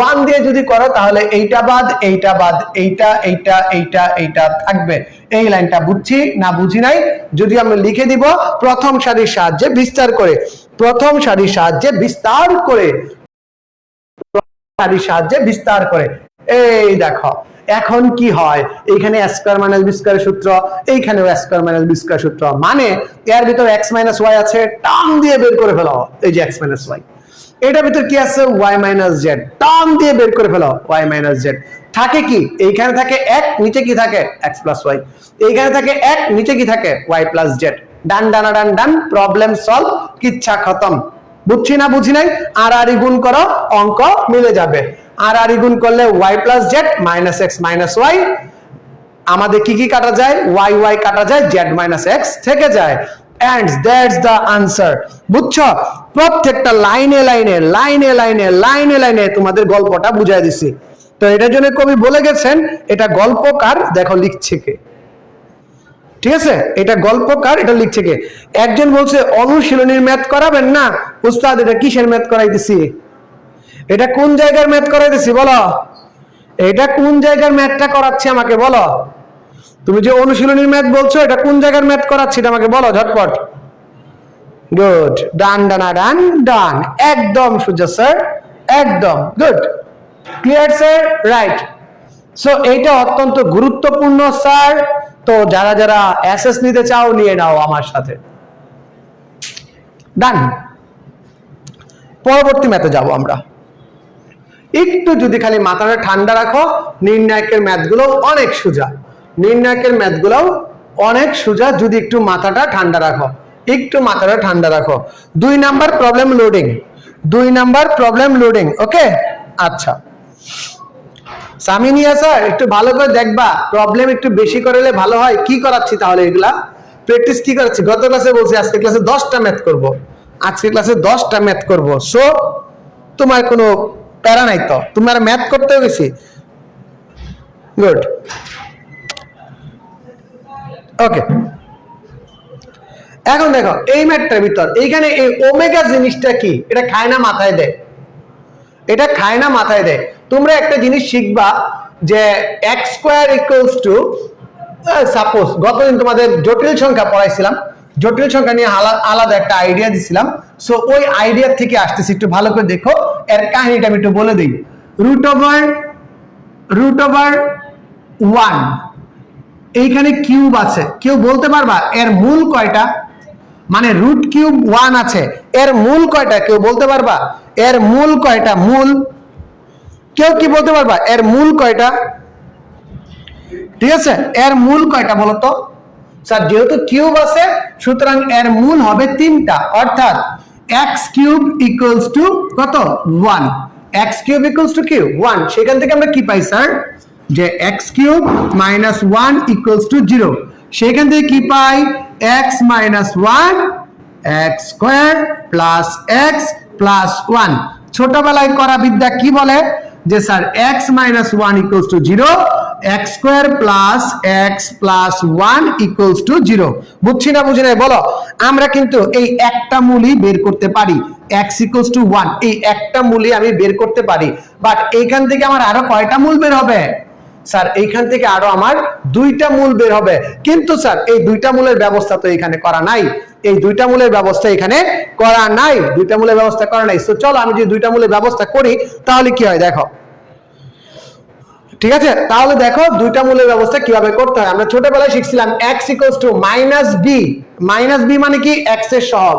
1 দিয়ে যদি করো তাহলে এইটা বাদ, এইটা বাদ, এইটা এইটা এইটা এইটা থাকবে। এই লাইনটা বুঝছি না বুঝি নাই? যদি আমি লিখে দিব প্রথম সারির সাহায্যে বিস্তার করে, প্রথম সারির সাহায্যে বিস্তার করে, সারির সাহায্যে বিস্তার করে। এই দেখো এখন কি হয়, এইখানে a স্কয়ার মাইনাস b স্কয়ারের সূত্র, এইখানেও a square minus b square সূত্র, মানে এর ভিতর x মাইনাস y আছে, টান দিয়ে বের করে ফেলো। এই যে x মাইনাস y, এটার ভিতর কি আছে? y মাইনাস z, টান দিয়ে বের করে ফেলো y মাইনাস z। থাকে কি? এইখানে থাকে 1, নিচে কি থাকে? x plus y। এইখানে থাকে 1, নিচে কি থাকে? y plus z। ডান ডান ডান ডান, প্রবলেম সলভ, কিচ্ছা খতম। বুঝছি না বুঝি নাই? আর আর গুণ করো, অঙ্ক মিলে যাবে। আর আর গুণ করলে y plus z minus x minus y, আমাদের কি কি কাটা যায়? y y কাটা যায়, z মাইনাস x থেকে যায়। and that's the answer। বুঝছো? প্রত্যেকটা লাইনে লাইনে লাইনে লাইনে লাইনে লাইনে তোমাদের গল্পটা বুঝাই দিছি। তো এটার জন্য কবি বলে গেছেন এটা গল্পকার, দেখো লিখছে কে। ঠিক আছে, এটা গল্পকার, এটা লিখছে কে। একজন বলছে অনুশীলনীর ম্যাথ করাবেন না উস্তাদ, এটা কিসের ম্যাথ করাইতেছি? এটা কোন জায়গার ম্যাথ করাইতেছি বলো? এটা কোন জায়গার ম্যাথটা করাচ্ছি আমাকে বলো? তুমি যে অনুশীলনীর ম্যাথ বলছো, এটা কোন জায়গার ম্যাথ করাচ্ছি এটা আমাকে বলো ঝটপট। গুড, ডান ডান ডান ডান, একদম সোজা স্যার, একদম good, clear sir, right. So এইটা অত্যন্ত গুরুত্বপূর্ণ স্যার। তো যারা যারা এসএস নিতে চাও নিয়ে নাও আমার সাথে। ডান, পরবর্তী ম্যাথে যাব আমরা। একটু যদি খালি মাথাটা ঠান্ডা রাখো, নির্ণায়কের ম্যাথগুলো অনেক সোজা, নির্ণায়কের ম্যাথগুলো অনেক সোজা, যদি একটু মাথাটা ঠান্ডা রাখো, একটু মাথাটা ঠান্ডা রাখো। 2 number problem loading, 2 number problem loading. Okay, আচ্ছা সামিনিয়া স্যার একটু ভালো করে দেখবা, প্রবলেম একটু বেশি করলে ভালো হয়। কি করাচ্ছি তাহলে এগুলা প্র্যাকটিস কি করাচ্ছি? গত ক্লাসে বলছি আজকে ক্লাসে 10টা ম্যাথ করব, আজকে ক্লাসে 10টা ম্যাথ করব। সো তোমার কোনো প্যারা নাই তো, তোমার ম্যাথ করতে গেছি। গুড, ওকে। এখন দেখো এই ম্যাথটার ভিতর এইখানে এই ওমেগা জিনিসটা কি, এটা খায় না মাথায় দেয়, এটা খায় না মাথায় দেয়। তোমরা একটা জিনিস শিখবা যে x square equals to, suppose গতদিন তোমাদের জটিল সংখ্যা পড়াইছিলাম, জটিল সংখ্যা নিয়ে আলাদা একটা আইডিয়া দিছিলাম। সো ওই আইডিয়া থেকে আসতেছি, একটু ভালো করে দেখো। এর কাহিনীটা আমি একটু বলে দিই। রুট ওভার 1, এইখানে কিউব আছে, কেউ বলতে পারবা এর মূল কয়টা? মানে রুট কিউব 1 আছে, এর মূল কয়টা কেউ বলতে পারবা? এর মূল কয়টা? মূল কেউ কি বলতে পারবা এর মূল কয়টা? ঠিক আছে, এর মূল কয়টা বলো তো স্যার? যেহেতু কিউব আছে সুতরাং এর মূল হবে 3টা, অর্থাৎ x কিউব ইকুয়ালস টু কত? 1। x কিউব ইকুয়ালস টু কি? 1। সেখান থেকে আমরা কি পাই স্যার? যে x cube minus 1 equals to 0। সেখান থেকে কি পাই? x minus 1 x square plus x plus 1। ছোটবেলায় করা বিদ্যা কি বলে? যে sir x minus 1 equals to 0, x square plus x plus 1 equals to 0। বুঝছি না বুঝি না বলো? আমরা কিন্তু এই একটা মূলই বের করতে পারি, x ইকুয়ালস টু 1, এই একটা মূলই আমি বের করতে পারি। বাট এইখান থেকে আমার আরো কয়টা মূল বের হবে? স্যার এইখান থেকে আরো আমার 2টা মূল বের হবে। কিন্তু স্যার এই 2টা মূলের ব্যবস্থা তো এখানে করা নাই, এই 2টা মূলের ব্যবস্থা এখানে করা নাই, 2টা মূলের ব্যবস্থা করা নাই। সো চলো আমি যদি 2টা মূলের ব্যবস্থা করি তাহলে কি হয় দেখো। ঠিক আছে, তাহলে দেখো 2টা মূলের ব্যবস্থা কিভাবে করতে হয়। আমরা ছোটবেলায় শিখছিলাম x equals to minus B. Minus B মানে কি? x এর সহগ,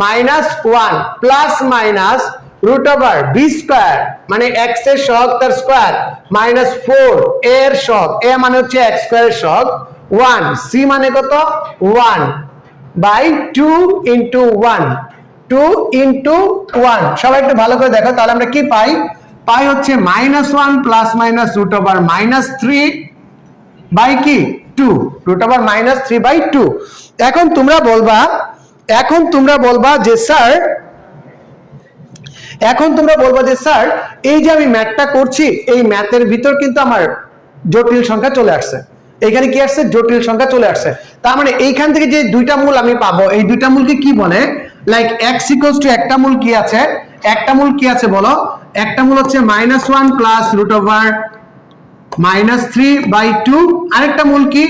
minus 1 plus minus root over B square মানে x এর সহগ তার স্কয়ার, মাইনাস 4 এর সহগ, a মানে হচ্ছে x স্কয়ারের সহগ, 1 c মানে কত? 1 বাই 2 ইনটু 1, 2 ইনটু 1। সবাই একটু ভালো করে দেখো, তাহলে আমরা কি পাই? পাই হচ্ছে minus 1 plus minus root over minus 3 by কি? 2, রুট ওভার মাইনাস 3 বাই 2। এখন তোমরা বলবা যে স্যার, এই যে আমি ম্যাথটা করছি এই ম্যাথের ভিতর কিন্তু আমার জটিল সংখ্যা চলে আসছে। এখানে কি আসছে? জটিল সংখ্যা চলে আসছে। তার মানে এইখান থেকে যে 2টা মূল আমি পাবো, এই 2টা মূলকে কি বলে? লাইক x ইকুয়ালস টু একটা মূল কি আছে? একটা মূল কি আছে বলো? একটা মূল হচ্ছে minus 1 plus root over minus 3 by 2। আরেকটা মূল কি?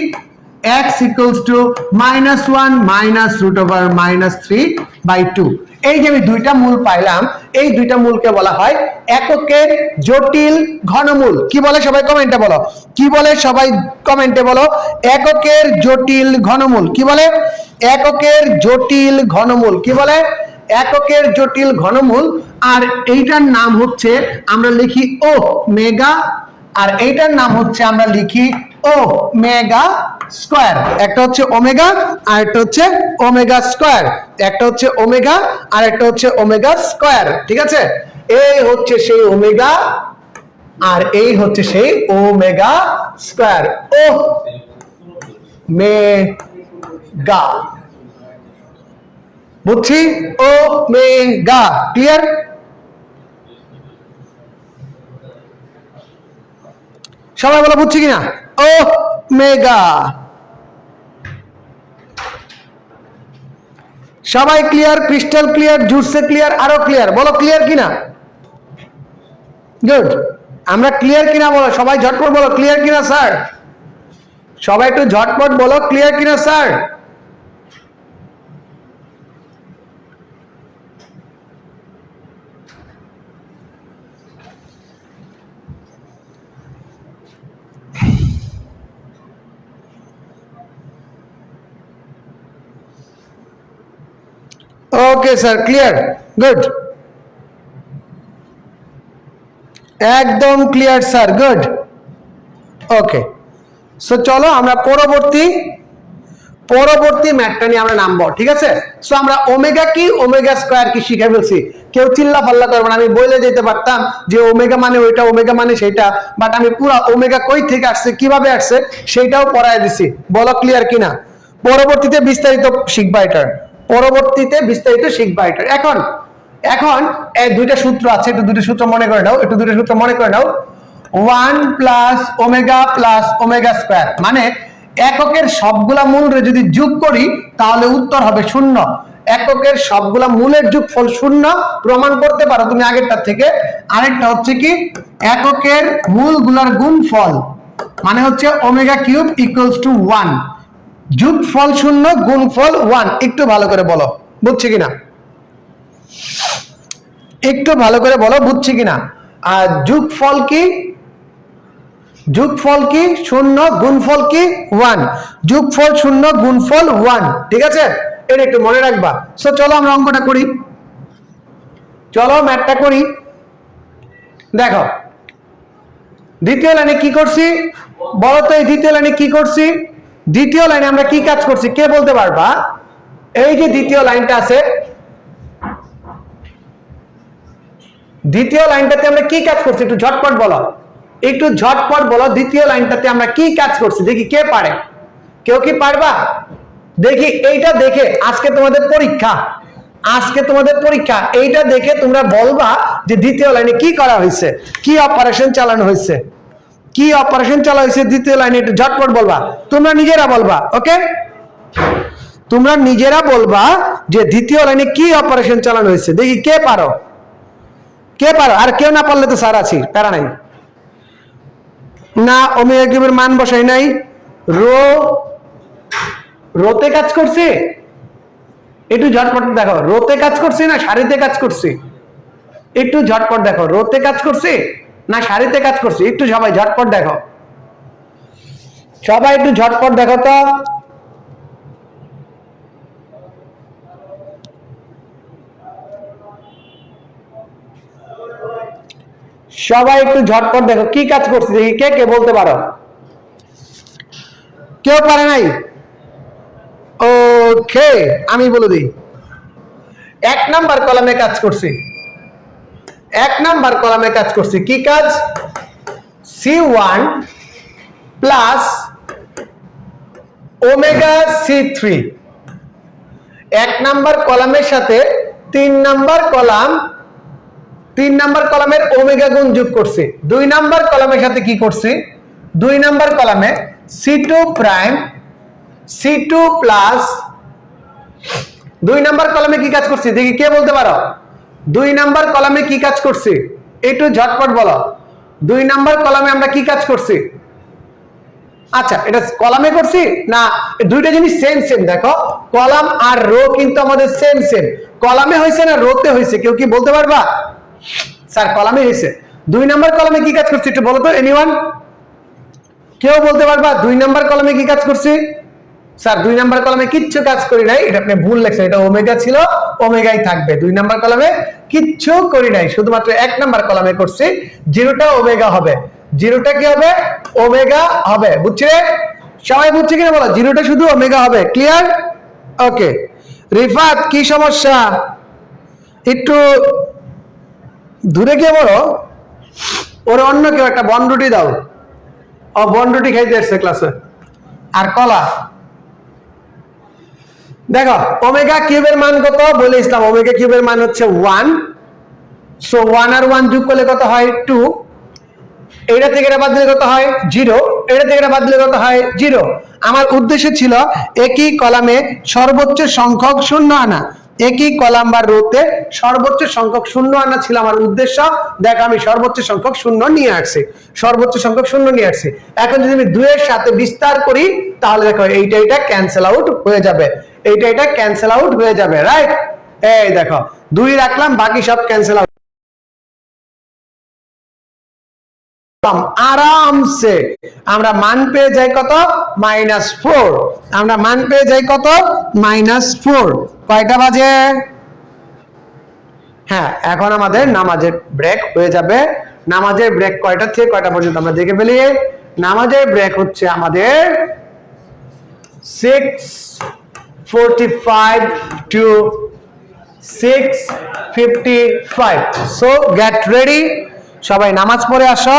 x equals to minus 1 minus root over minus 3 by 2। এই যে আমি 2টা মূল পাইলাম, এই 2টা মূলকে বলা হয় এককের জটিল ঘনমূল। কি বলে সবাই কমেন্টে বলো? কি বলে সবাই কমেন্টে বলো? এককের জটিল ঘনমূল। কি বলে? এককের জটিল ঘনমূল। কি বলে? এককের জটিল ঘনমূল। আর এইটার নাম হচ্ছে আমরা লিখি ও মেগা, আর এইটার নাম হচ্ছে আমরা লিখি ও মেগা স্কয়ার। একটা হচ্ছে ওমেগা আর একটা হচ্ছে ওমেগা স্কয়ার, একটা হচ্ছে ওমেগা আর একটা হচ্ছে ওমেগা স্কয়ার। ঠিক আছে, এই হচ্ছে সেই ওমেগা আর এই হচ্ছে সেই ওমেগা স্কয়ার। ও মেগা, বুঝছি? Omega, clear? সবাই বলো বুঝছি কিনা? ও মেগা, সবাই ক্লিয়ার? Crystal clear? জুটসে ক্লিয়ার? আরো ক্লিয়ার? বলো ক্লিয়ার কিনা? গুড, আমরা ক্লিয়ার কিনা বলো? সবাই ঝটপট বলো ক্লিয়ার কিনা স্যার? সবাই একটু ঝটপট বলো ক্লিয়ার কিনা sir? Okay sir, clear, good, একদম ক্লিয়ার স্যার, গুড, ওকে। সো চলো আমরা পরবর্তী ম্যাথটা নিয়ে আমরা নামবো, ঠিক আছে? সো আমরা ওমেগা কি ওমেগা স্কয়ার কি শিখে ফেলছি, কেউ চিল্লা পাল্লা করবে না। আমি বলে যেতে পারতাম যে ওমেগা মানে ওইটা, ওমেগা মানে সেটা, বাট আমি পুরো ওমেগা কই থেকে আসছে, কিভাবে আসছে সেটাও পড়ায় দিছি। বলো ক্লিয়ার কিনা? পরবর্তীতে বিস্তারিত শিখবা এটা, পরবর্তীতে বিস্তারিত শিখবা এটা। এখন এখন এই দুইটা সূত্র আছে, একটু দুইটা সূত্র মনে করে নাও, একটু দুইটা সূত্র মনে করে নাও। 1 প্লাস ওমেগা স্কয়ার মানে এককের সবগুলা মূলরে যদি যোগ করি তাহলে উত্তর হবে 0। এককের সবগুলা মূলের যোগফল 0 প্রমাণ করতে পারো তুমি আগেরটা থেকে। আরেকটা হচ্ছে কি, এককের মূলগুলার গুণফল মানে হচ্ছে ওমেগা কিউব ইকুয়ালস টু 1, যোগফল 0 গুণফল 1। একটু ভালো করে বলো বুঝছি কিনা, একটু ভালো করে বলো বুঝছি কিনা। আর যোগফল কি, যোগফল কি 0 গুণফল কি 1, যোগফল 0 গুণফল 1, ঠিক আছে? এটা একটু মনে রাখবা। সো চলো আমরা অঙ্কটা করি, চলো ম্যাথটা করি। দেখো দ্বিতীয় লাইনে কি করছি বলো তো, এই দ্বিতীয় লাইনে কি করছি? দ্বিতীয় লাইনে আমরা কি কাজ করছি কে বলতে পারবা? এই যে দ্বিতীয় লাইনটা আছে, দ্বিতীয় লাইনটাতে আমরা কি কাজ করছি একটু ঝটপট বলো, একটু ঝটপট বলো। দ্বিতীয় লাইনটাতে আমরা কি কাজ করছি দেখি, কে পারে? কেউ কি পারবা? দেখি এইটা দেখে, আজকে তোমাদের পরীক্ষা, আজকে তোমাদের পরীক্ষা, এইটা দেখে তোমরা বলবা যে দ্বিতীয় লাইনে কি করা হয়েছে, কি অপারেশন চালানো হয়েছে, কি অপারেশন চালানো হয়েছে দ্বিতীয় লাইনে, একটু ঝটপট বলবা। তোমরা নিজেরা বলবা, ওকে? তোমরা নিজেরা বলবা যে দ্বিতীয় লাইনে কি অপারেশন চালানো হয়েছে। দেখি কে পারো, কে পারো? আর কেউ না পারলে তো স্যার আছি, প্যারা নাই। না ওমেগা কিউবের মান বসাই নাই, রোতে কাজ করছে, একটু ঝটপট দেখো। রোতে কাজ করছে না সারিতে কাজ করছে? একটু ঝটপট দেখো, রোতে কাজ করছে না সারিতে কাজ করছে? একটু সবাই ঝটপট দেখো, সবাই একটু ঝটপট দেখো তো। সবাই একটু ঝটপট দেখো কি কাজ করছে দেখি, কে কে বলতে পারো? কেউ পারে নাই? ওকে আমি বলে দিই, 1 নাম্বার কলামে কাজ করছি, 1 নাম্বার কলামে কাজ করছি। কি কাজ? C1 plus omega C3, 1 number কলামের সাথে 3 নাম্বার কলাম, 3 নাম্বার কলামের ওমেগা গুণ যোগ করছি। 2 নাম্বার কলামের সাথে কি করছি? 2 নাম্বার কলামে C2 prime C2 plus, 2 number কলামে কি কাজ করছি দেখি কে বলতে পারো? 2 নাম্বার কলামে কি কাজ করছি একটু ঝটপট বলো। 2 নাম্বার কলামে আমরা কি কাজ করছি? আচ্ছা এটা কলামে করছি না, দুইটা জিনিস সেম সেম। দেখো কলাম আর রো কিন্তু আমাদের সেম সেম। কলামে হয়েছে না রোতে হয়েছে কেউ কি বলতে পারবা? স্যার কলামে হয়েছে। 2 নাম্বার কলামে কি কাজ করছি একটু বলো তো এনিওয়ান, কেউ বলতে পারবা 2 নাম্বার কলামে কি কাজ করছি? স্যার 2 নাম্বার কলামে কিচ্ছু কাজ করি নাই, এটা আপনি ভুল লিখছেন, এটা ওমেগা ছিল ওমেগাই থাকবে। 2 নাম্বার কলামে কিচ্ছু করি নাই, শুধুমাত্র 1 নাম্বার কলামে করছি। জিরোটা ওমেগা হবে, জিরোটা কি হবে? ওমেগা হবে। বুঝছে সবাই? বুঝছে কিনা বলো? জিরোটা শুধু ওমেগা হবে। ক্লিয়ার? ওকে। রিফাত কি সমস্যা? একটু দূরে গিয়ে বলো, ওর অন্য কেউ একটা বনরুটি দাও। ও বনরুটি খাইতে এসছে ক্লাসে, আর কলা। দেখো ওমেগা কিউবের মান কত বলে ইসলাম, ওমেগা কিউবের মান হচ্ছে 1। সো 1 আর 1 যোগ করলে কত হয়? 2। এটা থেকে এটা বাদ দিলে কত হয়? 0। এটা থেকে এটা বাদ দিলে কত হয়? 0। আমার উদ্দেশ্য ছিল একই কলামে সর্বোচ্চ সংখ্যক শূন্য আনা, একই কলাম বা রোতে সর্বোচ্চ সংখ্যক শূন্য আনা ছিল আমার উদ্দেশ্য। দেখো আমি সর্বোচ্চ সংখ্যক শূন্য নিয়ে আসছি, সর্বোচ্চ সংখ্যক শূন্য নিয়ে আসছি। এখন যদি আমি 2 এর সাথে বিস্তার করি তাহলে দেখো এইটা এটা ক্যান্সেল আউট হয়ে যাবে, এইটা এটা ক্যান্সেল আউট হয়ে যাবে, রাইট? এই দেখো 2 রাখলাম, বাকি সব ক্যান্সেল আউট। আরামসে আমরা মান পেয়ে যাই কত? -4। আমরা মান পেয়ে যাই কত? -4। কয়টা বাজে? হ্যাঁ এখন আমাদের নামাজের ব্রেক হয়ে যাবে। নামাজের ব্রেক কয়টা থেকে কয়টা পর্যন্ত আমরা দেখে ফেলি। নামাজের ব্রেক হচ্ছে আমাদের 6:45 to 6:55. So get ready. সবাই নামাজ পড়ে আসো।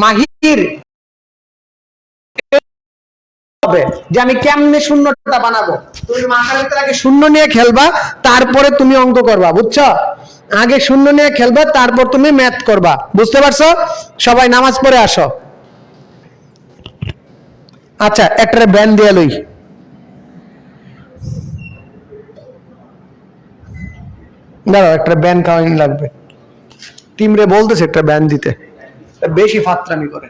মাহির হবে যে আমি কেমনে শূন্যটা বানাবো, তুমি মাথার ভিতরে আগে শূন্য নিয়ে খেলবা, তারপরে তুমি অঙ্ক করবা, বুঝছো? আগে শূন্য নিয়ে খেলবা, তারপর তুমি ম্যাথ করবা, বুঝতে পারছো? সবাই নামাজ পড়ে আসো। আচ্ছা, একটা ব্যান দিয়ে লই। দাঁড়াও, একটা ব্যান খাওয়াইন লাগবে। টিমরে বলতেছে একটা ব্যান দিতে, বেশি ফাত্রামি করে।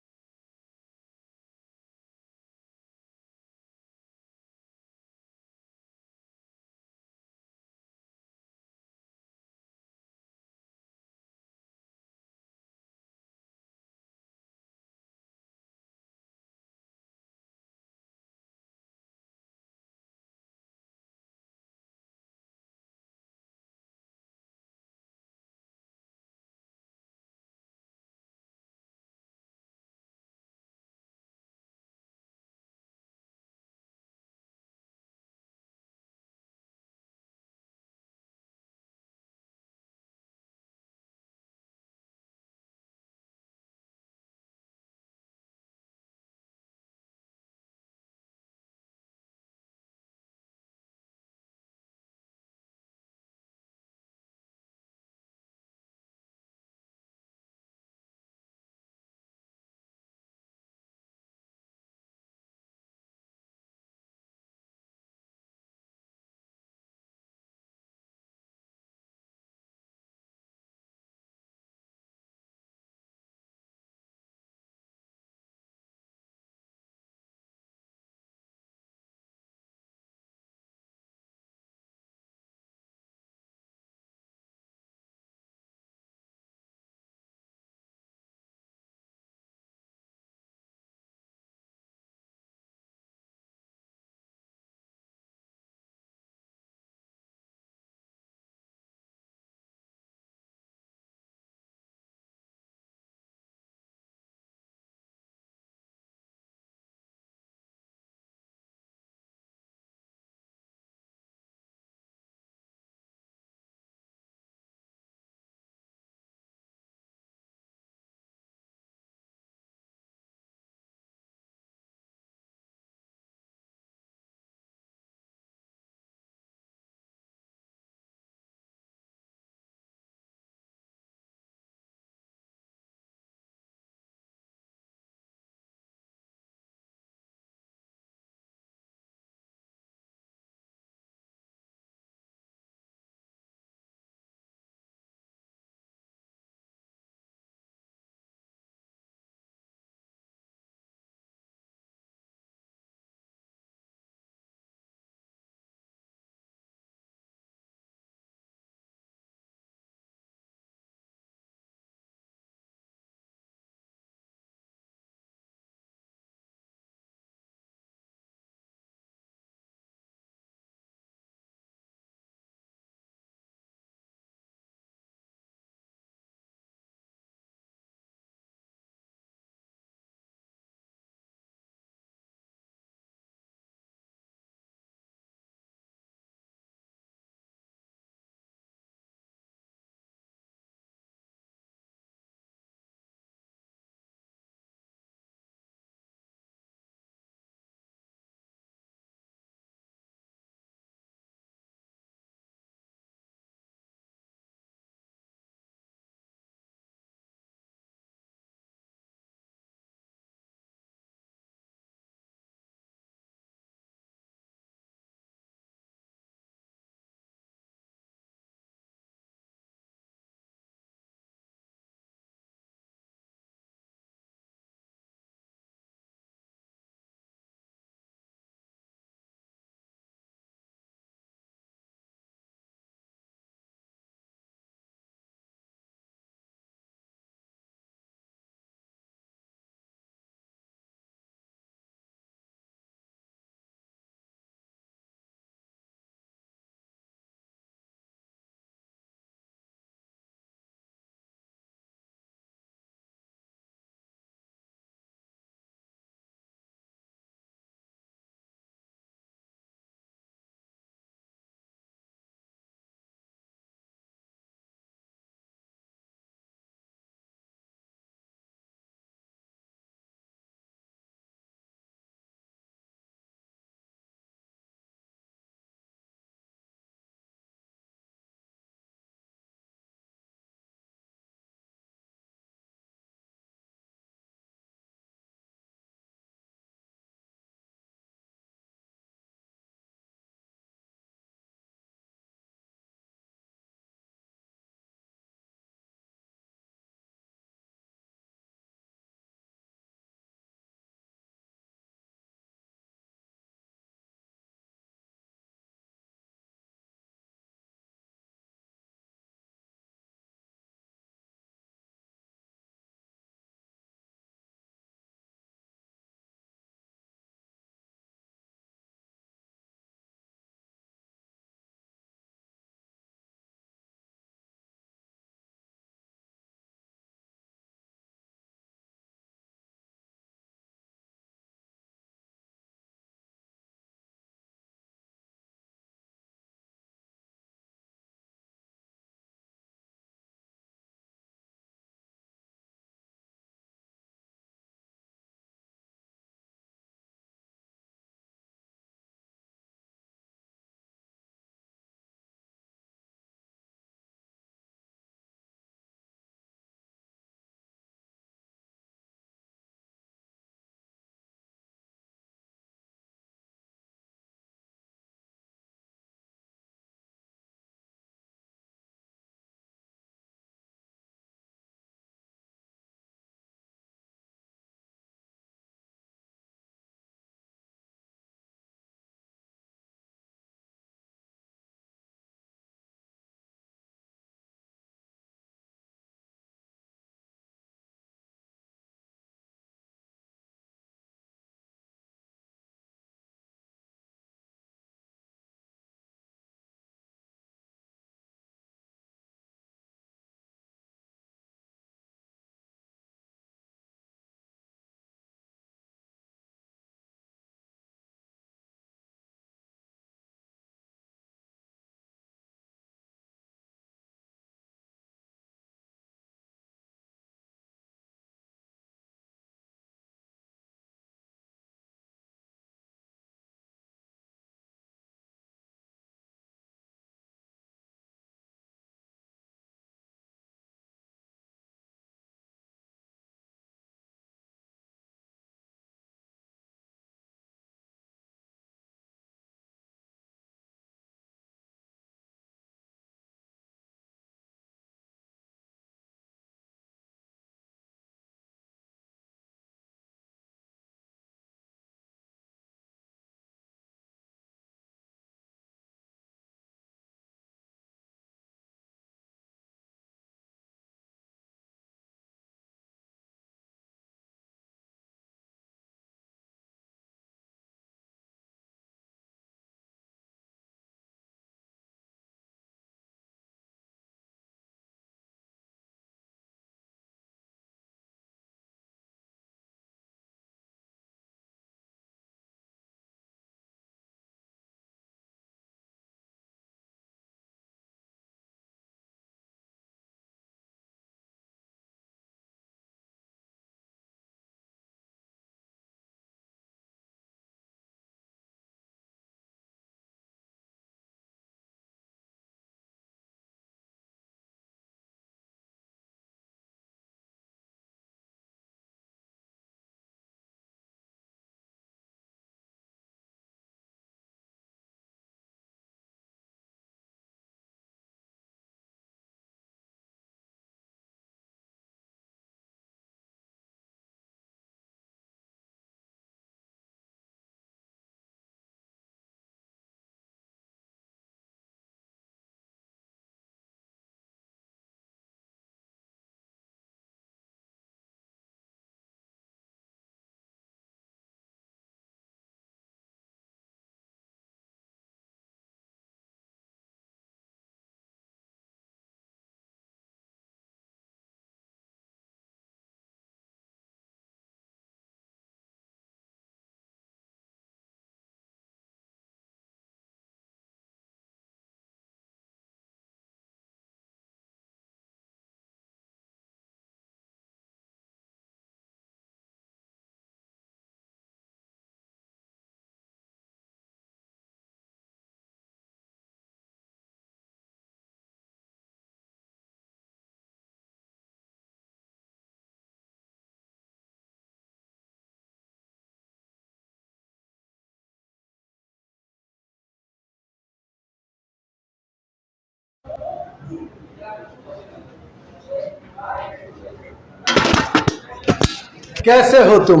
कैसे हो तुम?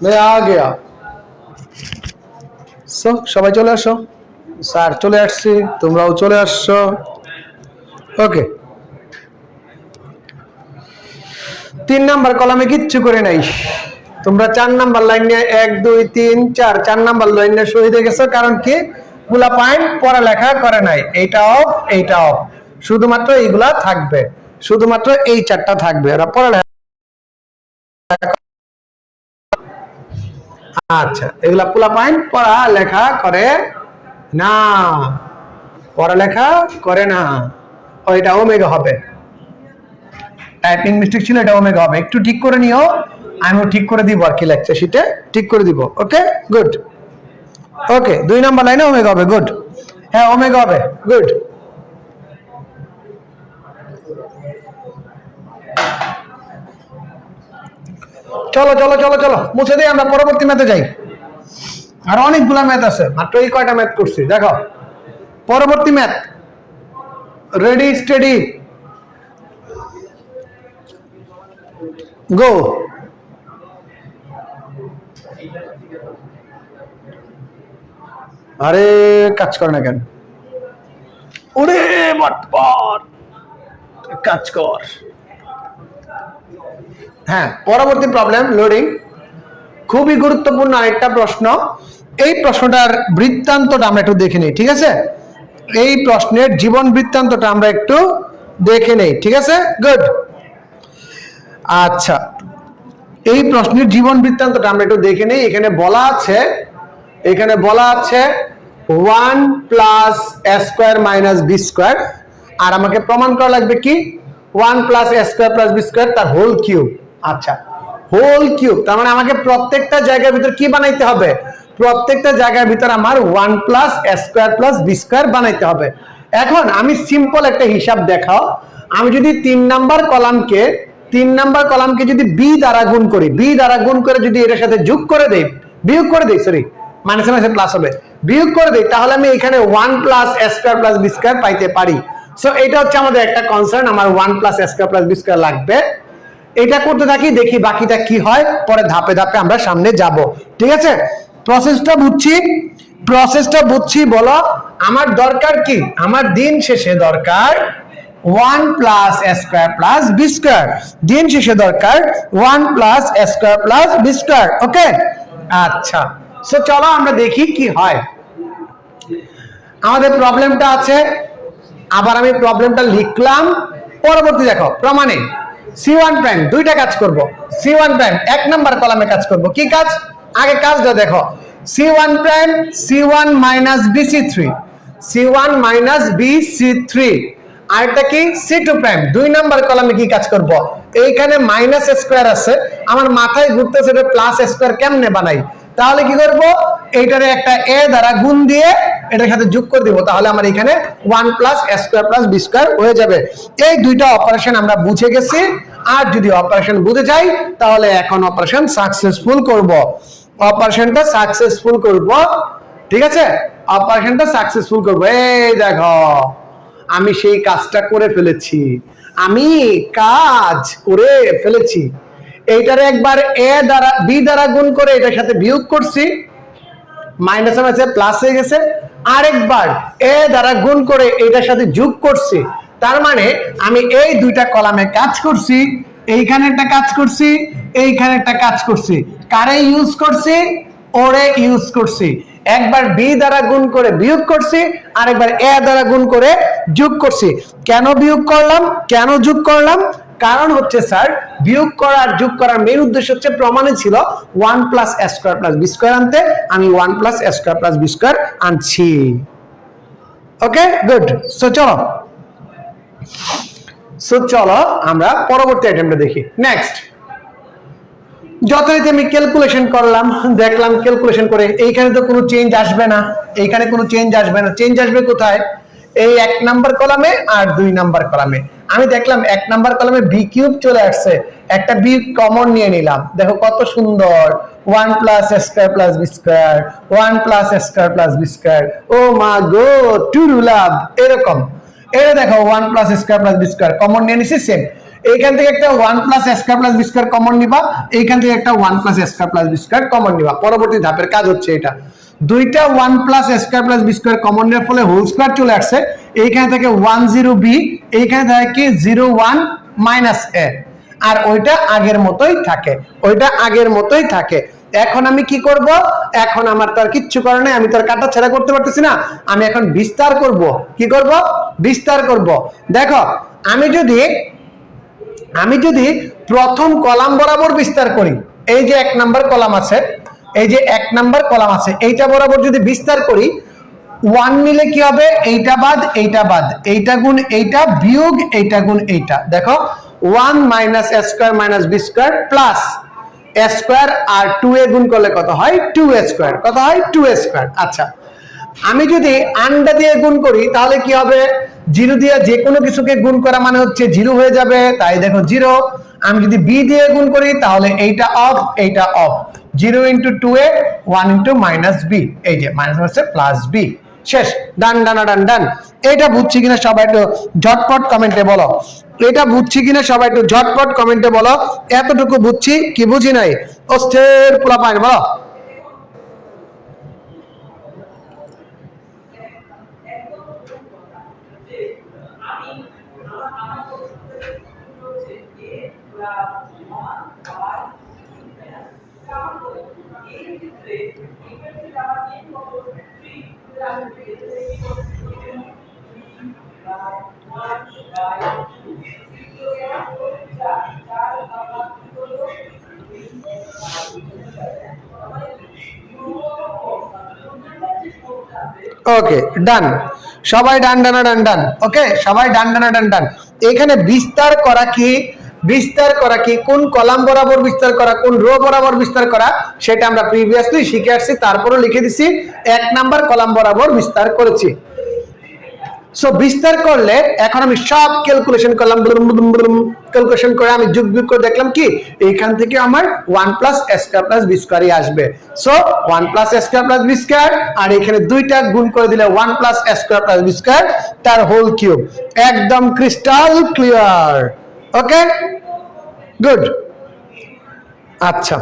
मैं आ गया। সো সবাই চলে আসো। স্যার চলে আসছি, তোমরাও চলে আসছো। ওকে, 3 নাম্বার কলামে কিচ্ছু করে নাই। তোমরা 4 নাম্বার লাইনে 1 2 3 4 4 নাম্বার লাইনে শহীদ হয়ে গেছো। কারণ কি? গুলা পয়েন্ট পড়ালেখা করে নাই। এইটা অফ, এইটা অফ, শুধুমাত্র এইগুলা থাকবে, শুধুমাত্র এই 4টা থাকবে। এরা পড়ালেখা, আচ্ছা এগুলা পোলা পয়েন্ট পড়ালেখা করে না, পড়ালেখা করে না। ওইটা ওমেগা হবে, টাইপিং মিস্টেক ছিল, এটা ওমেগা হবে। একটু ঠিক করে নিও, আমিও ঠিক করে দিব আর কি, লেকচার শিটে ঠিক করে দিব। Okay good. ওকে 2 নাম্বার লাইনে ওমেগা হবে। গুড, হ্যাঁ ওমেগা হবে। গুড, চলো চলো চলো চলো মুছে দিই, আমরা পরবর্তী ম্যাথে যাই। আর অনেকগুলা ম্যাথ আছে, মাত্র এই কয়টা ম্যাথ করছি। দেখো পরবর্তী ম্যাথ, রেডি স্টেডি গো। আরে কাজ করে না কেন? ওরে বাটপার, কাজ কর। হ্যাঁ পরবর্তী প্রবলেম, লোডিং। খুবই গুরুত্বপূর্ণ আরেকটা প্রশ্ন। এই প্রশ্নটার বৃত্তান্তটা আমরা একটু দেখে নিই, ঠিক আছে? এই প্রশ্নের জীবন বৃত্তান্তটা আমরা একটু দেখে নেই, ঠিক আছে? গুড। আচ্ছা এই প্রশ্নের জীবন বৃত্তান্তটা আমরা একটু দেখে নেই। এখানে বলা আছে, এখানে বলা আছে 1 plus A square minus B square, আর আমাকে প্রমাণ করা লাগবে কি 1 plus A square plus B square তার হোল কিউব। আচ্ছা হোল কিউব, তার মানে আমাকে প্রত্যেকটা জায়গার ভিতর কি বানাইতে হবে? প্রত্যেকটা জায়গার ভিতর আমার 1 plus A square plus B square বানাইতে হবে। এখন আমি সিম্পল একটা হিসাব দেখাও। আমি যদি 3 নাম্বার কলামকে যদি বি দ্বারা গুণ করি, বি দ্বারা গুণ করে যদি এটার সাথে যোগ করে দেই, বিয়োগ করে দেই, সরি মাইনাসে মাইনাসে প্লাস হবে, বিয়োগ করে দেই, তাহলে আমি এখানে 1 plus A square plus B square পাইতে পারি। সো এটা হচ্ছে আমাদের একটা কনসার্ন, আমার 1 plus A square plus B square লাগবে। এটা করতে থাকি, দেখি বাকিটা কি হয়, পরে ধাপে ধাপে আমরা সামনে যাব, ঠিক আছে? প্রসেসটা বুঝছি। বলো আমার দরকার কি? আমার দিন শেষে দরকার 1 plus A square plus B square, দিন শেষে দরকার 1 plus A square plus B square. ওকে আচ্ছা, সো চলো আমরা দেখি কি হয়। আমাদের প্রবলেমটা আছে, আবার আমি প্রবলেমটা লিখলাম। পরবর্তী দেখো প্রমাণে C1 প্রাইম দুইটা কাজ করব। C1 প্রাইম 1 নাম্বার কলামে কাজ করব। কি কাজ? আগে কাজটা দেখো। C1 prime C1 minus BC3, C1 minus BC3। আরেকটা কি C2 প্রাইম 2 নাম্বার কলামে কি কাজ করব? এইখানে মাইনাস স্কোয়ার আছে, আমার মাথায় ঘুরতেছে এটা প্লাস স্কোয়ার কেমনে বানাই। তাহলে কি করব? এইটারে একটা এ দ্বারা গুণ দিয়ে এটার সাথে যোগ করে দিব, তাহলে আমার এখানে 1 plus A square plus B square হয়ে যাবে। এই দুইটা অপারেশন আমরা বুঝে গেছি। আর যদি অপারেশন বুঝে যাই তাহলে এখন অপারেশন সাকসেসফুল করব, অপারেশনটা সাকসেসফুল করব, ঠিক আছে? অপারেশনটা সাকসেসফুল করব। এই দেখো আমি সেই কাজটা করে ফেলেছি, এইটারে একবার এ দ্বারা বি দ্বারা গুণ করে এটার সাথে বিয়োগ করছি, মাইনাস মাইনাসে প্লাস হয়ে গেছে। আরেকবার এ দ্বারা গুণ করে এটার সাথে যোগ করছি, তার মানে আমি এই দুইটা কলামে কাজ করছি, এইখানে একটা কাজ করছি, এইখানে একটা কাজ করছি। কারে ইউজ করছি? ওরে ইউজ করছি। একবার বি দ্বারা গুণ করে বিয়োগ করছি, আরেকবার এ দ্বারা গুণ করে যোগ করছি। কেন বিয়োগ করলাম, কেন যোগ করলাম? কারণ হচ্ছে স্যার বিয়োগ করা আর যোগ করার মেইন উদ্দেশ্য হচ্ছে প্রমাণে ছিল 1 plus A square plus B square আনতে, আমি 1 plus A square plus B square আনছি। Okay good. সো চলো আমরা পরবর্তী আইটেমটা দেখি। নেক্সট, যথারীতি আমি ক্যালকুলেশন করলাম, দেখলাম ক্যালকুলেশন করে এইখানে তো কোনো চেঞ্জ আসবে না, এইখানে কোনো চেঞ্জ আসবে না। চেঞ্জ আসবে কোথায়? এই 1 নাম্বার কলামে আর 2 নাম্বার কলামে। আমি দেখলাম 1 নাম্বার কলামে বি কিউব চলে আসছে, একটা বি কমন নিয়ে নিলাম। দেখো কত সুন্দর, 1 plus A square plus B square, 1 plus A square plus B square. ও মা গো, টু রুলাভ এরকম। এটা দেখো 1 plus A square plus B square common নিয়ে নিছি, সেম। এইখান থেকে একটা 1 plus A square plus B square common নিবা, এইখান থেকে একটা 1 plus A square plus B square common নিবা। পরবর্তী ধাপের কাজ হচ্ছে এটা, দুইটা 1 plus A square plus B square common নেওয়ার ফলে হোল স্কয়ার চলে আসছে, এইখানে থেকে 1 0 বি, এইখানে থাকে কি 0 1 মাইনাস এ, আর ওইটা আগের মতোই থাকে, ওইটা আগের মতোই থাকে। এখন আমি কি করব, এখন আমার তো আর কিচ্ছু করার নাই, আমি তো আর কাটা ছেঁড়া করতে পারতেছি না, আমি এখন বিস্তার করব। কি করব? বিস্তার করব। দেখো আমি যদি প্রথম কলাম বরাবর বিস্তার করি, এই যে 1 নাম্বার কলাম আছে, এই যে 1 নাম্বার কলাম আছে, এইটা বরাবর যদি বিস্তার করি, 1 নিলে কি হবে, এইটা বাদ এইটা বাদ, এইটা গুণ এইটা বিয়োগ এইটা গুণ এইটা। দেখো 1 minus A square minus B square plus A square আর 2a গুণ করলে কত হয়, 2a স্কয়ার। কত হয়? 2a square. আচ্ছা, আমি যদি আন্ডা দিয়ে গুণ করি তাহলে কি হবে, 0 দিয়ে যে কোনো কিছুকে গুণ করা মানে হচ্ছে 0 হয়ে যাবে, তাই দেখো 0। আমি যদি b দিয়ে গুণ করি তাহলে এইটা অফ এইটা of, 0 into 2a 1 into minus b, এই যে মাইনাস হচ্ছে প্লাস b। শেষ, ডান ডান ডান ডান। এটা বুঝছি কিনা সবাই একটু ঝটপট কমেন্টে বলো, এটা বুঝছি কিনা সবাই একটু ঝটপট কমেন্টে বলো, এতটুকু বুঝছি কি বুঝি নাই, অস্থির পোলা পায় বলো। ওকে, ডান, সবাই ডান ডান ডান ডান। ওকে, সবাই ডান ডান ডান ডান। এখানে বিস্তার করা কি, বিস্তার করা কি, কোন কলাম বরাবর বিস্তার করা, কোন রো বরাবর বিস্তার করা, সেটা আমরা প্রিভিয়াসলি শিখে আসছি, তারপরে লিখে দিছি 1 নাম্বার কলাম বরাবর বিস্তার করেছি। সো বিস্তার করলে এখন আমি সব ক্যালকুলেশন করলাম, ক্যালকুলেশন করে আমি যোগ বিয়োগ করে দেখলাম কি এইখান থেকে আমার 1 plus A square plus B স্কয়ারই আসবে। So 1 plus A square plus B square, আর এখানে দুইটা গুণ করে দিলে 1 plus A square plus B square তার হোল কিউব, একদম ক্রিস্টাল ক্লিয়ার। ওকে, গুড। আচ্ছা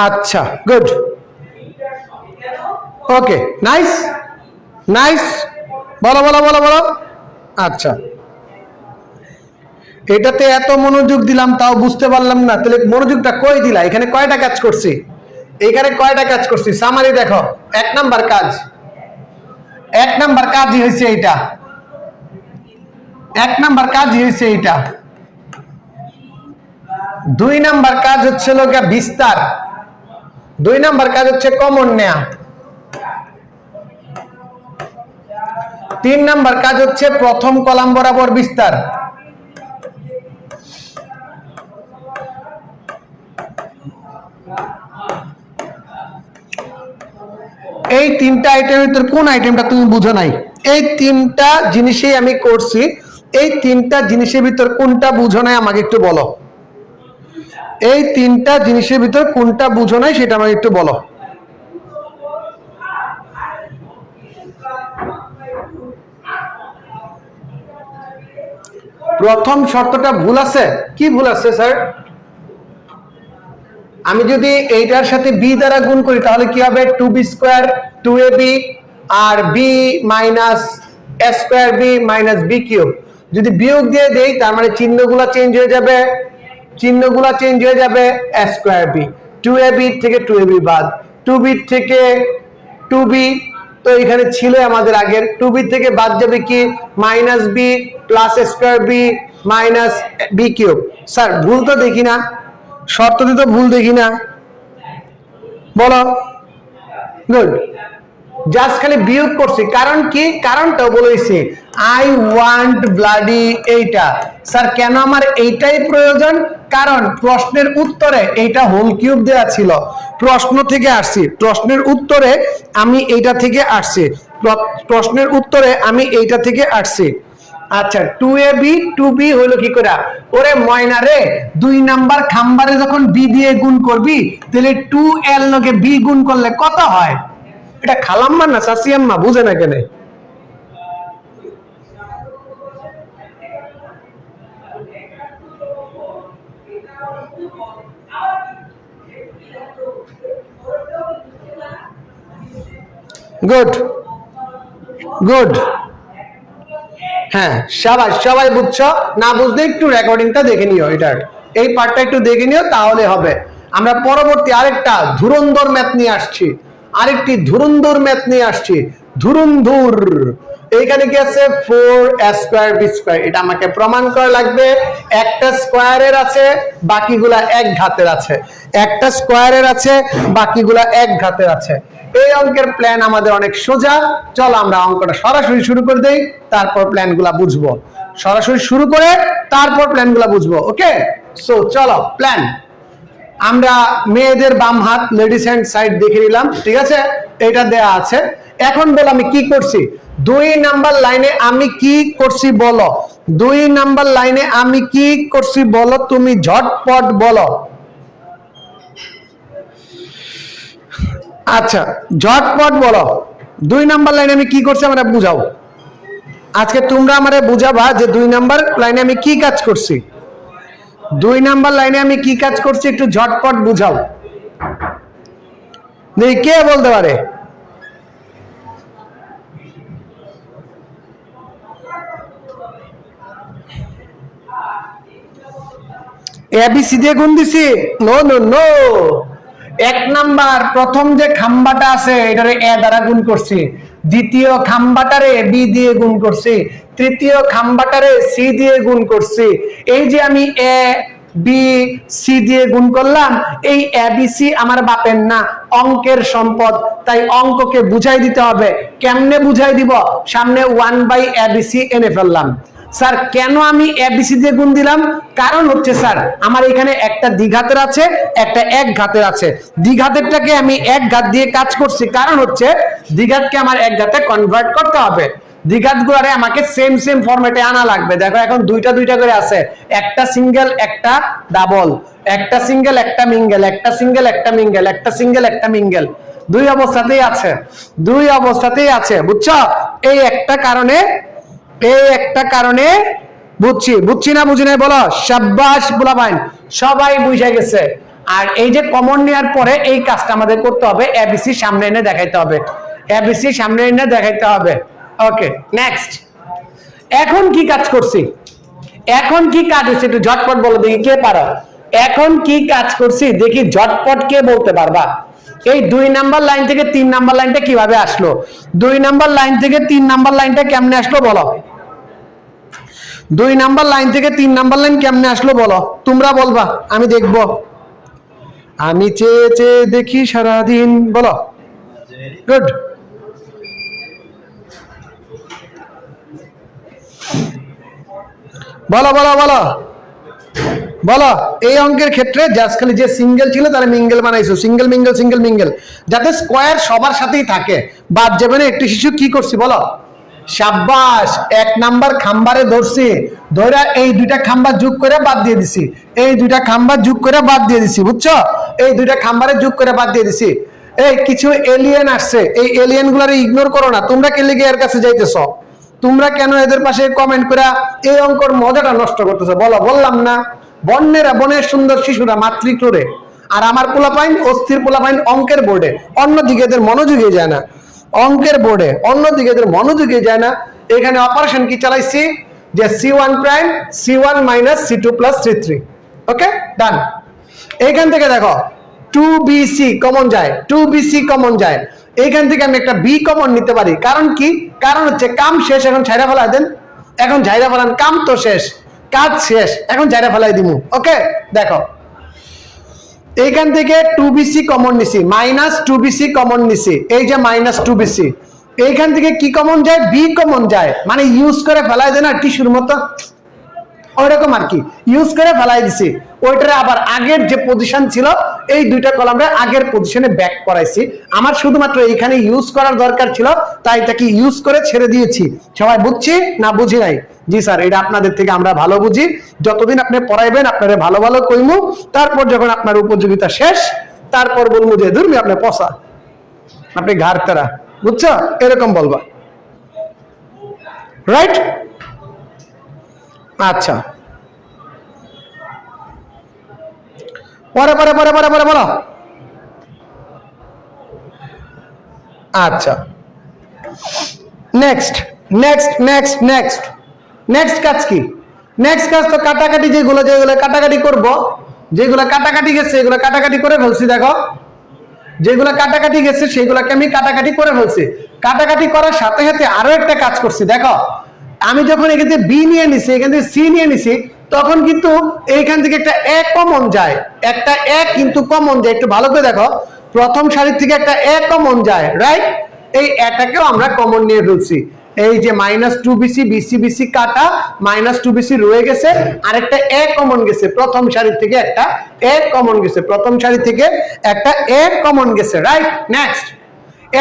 আচ্ছা, গুড। ওকে, নাইস নাইস, বলো বলো বলো বলো। আচ্ছা, এটাতে এত মনোযোগ দিলাম তাও বুঝতে পারলাম না, তাহলে মনোযোগটা কই দিলা? এখানে কয়টা কাজ করছি, এখানে কয়টা কাজ করছি, সামারি দেখো। 1 নাম্বার কাজ, 1 নাম্বার কাজই হয়েছে এইটা, 1 নাম্বার কাজই হয়েছে এইটা। 2 নাম্বার কাজ হচ্ছে লোকা বিস্তার, 2 নাম্বার কাজ হচ্ছে কমন নেয়া। 3 নাম্বার কাজ হচ্ছে প্রথম কলাম বরাবর বিস্তার। এই 3টা আইটেমের ভিতর কোন আইটেমটা তুমি বুঝো নাই? এই 3টা জিনিসই আমি করছি, এই 3টা জিনিসের ভিতর কোনটা বুঝো নাই আমাকে একটু বলো। এই 3টা জিনিসের ভিতর কোনটা বুঝো নাই সেটা আমাকে একটু বলো। প্রথম শর্তটা ভুল আছে, কি ভুল আছে স্যার? আমি যদি এইটার সাথে বি দ্বারা গুণ করি তাহলে কি হবে, 2b স্কয়ার 2ab আর b minus a square b minus b cube. যদি বিয়োগ দিয়ে দেই তার মানে চিহ্নগুলো চেঞ্জ হয়ে যাবে, চিহ্নগুলো চেঞ্জ হয়ে যাবে, a স্কয়ার b, 2ab থেকে 2ab বাদ, 2b থেকে 2b, তো এখানে ছিল আমাদের আগের 2b থেকে বাদ যাবে কি minus b plus a square b minus b cube. Sir ভুল তো দেখি না, শর্ততে তো ভুল দেখি না, বলো। গুড, জাস্ট খালি বিয়োগ করছি, কারণ কি, কারণটাও বলেছি, আই ওয়ান্ট ব্লাডি এইটা। স্যার কেন আমার এইটাই প্রয়োজন? কারণ প্রশ্নের উত্তরে এইটা হোল কিউব দেয়া ছিল, প্রশ্ন থেকে আসছি, প্রশ্নের উত্তরে আমি এইটা থেকে আসছি, প্রশ্নের উত্তরে আমি এইটা থেকে আসছি। আচ্ছা, 2ab 2b হইলো কি করে? ওরে ময়না রে, 2 নাম্বার খাম্বারে যখন b দিয়ে গুণ করবি তাহলে 2l লগে b গুণ করলে কত হয়? এটা খালাম্মা না চাচিয়াম্মা, বুঝে না কেন? গুড গুড, হ্যাঁ সবাই সবাই বুঝছো, না বুঝলে একটু রেকর্ডিংটা দেখে নিও, এটার এই পার্টটা একটু দেখে নিও, তাহলে হবে। আমরা পরবর্তী আরেকটা ধুরন্ধর ম্যাথ নিয়ে আসছি, আরেকটি ধুরন্ধর ম্যাথ নিয়ে আসছি, ধুরন্ধর। এইখানে কি আছে 4a স্কয়ার b স্কয়ার, এটা আমাকে প্রমাণ করা লাগবে। একটা স্কয়ারের আছে, বাকিগুলা এক ঘাতের আছে, একটা স্কয়ারের আছে, বাকিগুলা এক ঘাতের আছে। এই অঙ্কের প্ল্যান আমাদের অনেক সোজা। চলো আমরা অঙ্কটা সরাসরি শুরু করে দেই, তারপর প্ল্যানগুলা বুঝবো। সরাসরি শুরু করে তারপর প্ল্যানগুলা বুঝবো। ওকে, সো চলো প্ল্যান। আমরা মেয়েদের বাম হাত, লেডিস হ্যান্ড সাইড দেখে নিলাম, ঠিক আছে, এটা দেয়া আছে। এখন বলো আমি কি করছি, 2 নাম্বার লাইনে আমি কি করছি বলো, 2 নাম্বার লাইনে আমি কি করছি বলো, তুমি ঝটপট বলো। আচ্ছা ঝটপট বলো, 2 নাম্বার লাইনে আমি কি করছি আমরা বুঝাও। আজকে তোমরা আমারে বুঝাবা যে 2 নাম্বার লাইনে আমি কি কাজ করছি, 2 নাম্বার লাইনে আমি কি কাজ করছি, একটু ঝটপট বুঝাও। দেখি কে বলতে পারে। এবিসি দিয়ে গুণ দিছি? নো নো নো, 1 নাম্বার প্রথম যে খাম্বাটা আছে এটারে এ দ্বারা গুণ করছি, দ্বিতীয় খাম্বাটারে বি দিয়ে গুণ করছি, তৃতীয় খাম্বাটারে সি দিয়ে গুণ করছি। এই যে আমি এ বি সি দিয়ে গুণ করলাম, এই এবিসি আমার বাপের না, অঙ্কের সম্পদ, তাই অঙ্ককে বুঝাই দিতে হবে। কেমনে বুঝাই দিব, সামনে 1/abc এনে ফেললাম। স্যার কেন আমি এবিসি দিয়ে গুণ দিলাম, কারণ হচ্ছে স্যার আমার এখানে একটা দ্বিঘাতের আছে, একটা এক ঘাতের আছে। দ্বিঘাতেরটাকে আমি এক ঘাত দিয়ে কাজ করছি, কারণ হচ্ছে দ্বিঘাতকে আমার এক ঘাতে কনভার্ট করতে হবে। দ্বিঘাতগুলোরে আমাকে সেম সেম ফরম্যাটে আনা লাগবে। দেখো এখন দুইটা দুইটা করে আছে, একটা সিঙ্গেল একটা ডাবল, একটা সিঙ্গেল একটা মিঙ্গেল, একটা সিঙ্গেল একটা মিঙ্গেল, একটা সিঙ্গেল একটা মিঙ্গেল, দুই অবস্থাতেই আছে, দুই অবস্থাতেই আছে, বুঝছো? এই একটা কারণে, এই একটা কারণে বুঝছি, বুঝছি না বুঝি নাই বলো, শাবাশ পোলাপাইন, সবাই বুঝে গেছে। আর এই যে কমন নেওয়ার পরে এই কাজটা আমাদের করতে হবে, এবিসি সামনে এনে দেখাইতে হবে, এবিসি সামনে এনে দেখাইতে হবে। ওকে নেক্সট, এখন কি কাজ করছি, এখন কি কাজ হচ্ছে একটু ঝটপট বলো দেখি কে পারো। এখন কি কাজ করছি দেখি ঝটপট কে বলতে পারবা। এই 2 নাম্বার লাইন থেকে 3 নাম্বার লাইনটা কিভাবে আসলো, 2 নাম্বার লাইন থেকে 3 নাম্বার লাইনটা কেমনে আসলো বলো, 2 নাম্বার লাইন থেকে 3 নাম্বার লাইন কেমনে আসলো বলো, তোমরা বলবা আমি দেখব, আমি চেয়ে চেয়ে দেখি সারাদিন, বলো। গুড, বলো বলো বলো বলো। এই অঙ্কের ক্ষেত্রে জাস্ট খালি যে সিঙ্গেল ছিল তাহলে মিঙ্গেল বানাইছো, সিঙ্গেল মিঙ্গেল সিঙ্গেল মিঙ্গেল, যাতে স্কয়ার সবার সাথেই থাকে, বাদ যাবে না। একটি শিশু কি করছি বলো, শাবাশ, 1 নাম্বার খাম্বারে ধরছি, ধরা এই দুইটা খাম্বা যোগ করে বাদ দিয়ে দিছি, এই দুইটা খাম্বা যোগ করে বাদ দিয়ে দিছি, বুঝছো? এই দুইটা খাম্বারে যোগ করে বাদ দিয়ে দিছি। এই কিছু এলিয়েন আসছে, এই এলিয়েন গুলারে ইগনোর করো না, তোমরা কে লিগে এর কাছে যাইতেছো, তোমরা কেন এদের পাশে কমেন্ট করে এই অঙ্কর মজাটা নষ্ট করতেছো বলো। বললাম না, বন্যেরা বনের সুন্দর শিশুরা মাতৃক্রোড়ে, আর আমার পোলাপাইন অস্থির পোলাপাইন অঙ্কের বোর্ডে, অন্যদিকে এদের মনোযোগী যায় না, অঙ্কের বোর্ডে অন্যদিকে এদের মনোযোগী যায় না। এখানে অপারেশন কি চালাইছি, যে C1 prime C1 minus C2 plus C3। ওকে ডান। এইখান থেকে দেখো 2BC কমন যায়, 2BC কমন যায়, এইখান থেকে আমি একটা বি কমন নিতে পারি। কারণ কি, কারণ হচ্ছে কাম শেষ, এখন ছাইরা ফেলাই দেন, এখন ঝাইরা ফেলান, কাম তো শেষ, কাজ শেষ, এখন ঝাইরা ফেলাই দিমু। ওকে দেখো এইখান থেকে 2BC কমন নিছি, মাইনাস 2BC কমন নিছি, এই যে মাইনাস 2BC, এইখান থেকে কি কমন যায়, বি কমন যায়, মানে ইউজ করে ফেলাই দেন আর টিস্যুর মতো, ওইরকম আর কি, ইউজ করে ফেলাই দিছি। ওইটারে আবার আগের যে পজিশন ছিল এই দুইটা কলামরে আগের পজিশনে ব্যাক করাইছি, আমার শুধুমাত্র এইখানে ইউজ করার দরকার ছিল, তাই তাকে ইউজ করে ছেড়ে দিয়েছি। সবাই বুঝছি না বুঝি নাই? জি স্যার, এটা আপনাদের থেকে আমরা ভালো বুঝি, যতদিন আপনি পড়াইবেন আপনারে ভালো ভালো কইমু, তারপর যখন আপনার উপযোগিতা শেষ তারপর বলবো যে ধর্মী আপনি পচা, আপনি ঘাড় তারা, বুঝছো, এরকম বলবা, রাইট? আচ্ছা পরে পরে পরে পরে পরে বলো। আচ্ছা, next next next next next কাজ কি? নেক্সট কাজ তো কাটাকাটি, যেগুলো যেগুলো কাটাকাটি করব, যেগুলো কাটাকাটি গেছে এগুলো কাটাকাটি করে ফেলছি। দেখো, যেগুলো কাটাকাটি গেছে সেগুলোকে আমি কাটাকাটি করে ফেলছি। কাটাকাটি করার সাথে সাথে আরো একটা কাজ করছি। দেখো, আমি যখন এখান থেকে বি নিয়ে নিছি, এখান থেকে সি নিয়ে নিছি, তখন কিন্তু এইখান থেকে একটা এক কমন যায়, একটা এক কিন্তু কমন যায়। একটু ভালো করে দেখো, প্রথম সারি থেকে একটা এক কমন যায়, রাইট? এই এটাকেও আমরা কমন নিয়ে ফেলছি। এই যে -2bc, বিসি বিসি কাটা, -2bc রয়ে গেছে, আর একটা এক কমন গেছে। প্রথম সারি থেকে একটা এক কমন গেছে, প্রথম সারি থেকে একটা এক কমন গেছে, রাইট? নেক্সট,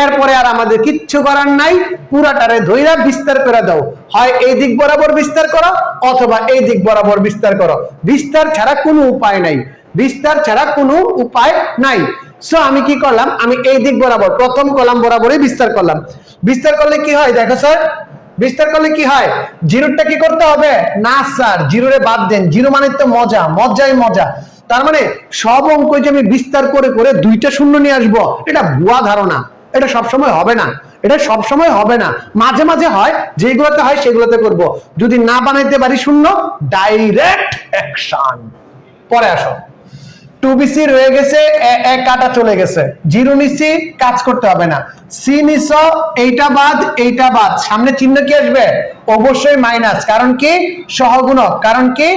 এরপরে আর আমাদের কিচ্ছু করার নাই, পুরাটারে ধইরা বিস্তার করে দাও। হয় এই দিক বরাবর বিস্তার করো অথবা এই দিক বরাবর বিস্তার করো। বিস্তার ছাড়া কোনো উপায় নাই, বিস্তার ছাড়া কোনো উপায় নাই। সো আমি কি করলাম, আমি এই দিক বরাবর প্রথম কলাম বরাবরই বিস্তার করলাম। বিস্তার করলে কি হয় দেখো স্যার, বিস্তার করলে কি হয়? জিরোটা কি করতে হবে না স্যার, জিরোরে বাদ দেন। জিরো মানে তো মজা, মজাই মজা। তার মানে সব অঙ্ক যে আমি বিস্তার করে করে দুইটা শূন্য নিয়ে আসবো, এটা ভুয়া ধারণা। এটা সবসময় হবে না, এটা সবসময় হবে না, মাঝে মাঝে হয়। যেগুলোতে হয় সেগুলোতে করব। যদি না বানাইতে পারি শূন্য, ডাইরেক্ট অ্যাকশন। পরে আসো, 2bc রয়ে গেছে, এক কাটা চলে গেছে, জিরো নিছি, কাজ করতে হবে না। সি নিছ, এইটা বাদ এইটা বাদ, সামনে চিহ্ন কি আসবে? অবশ্যই মাইনাস। কারণ কি? সহগুণক। কারণ কি?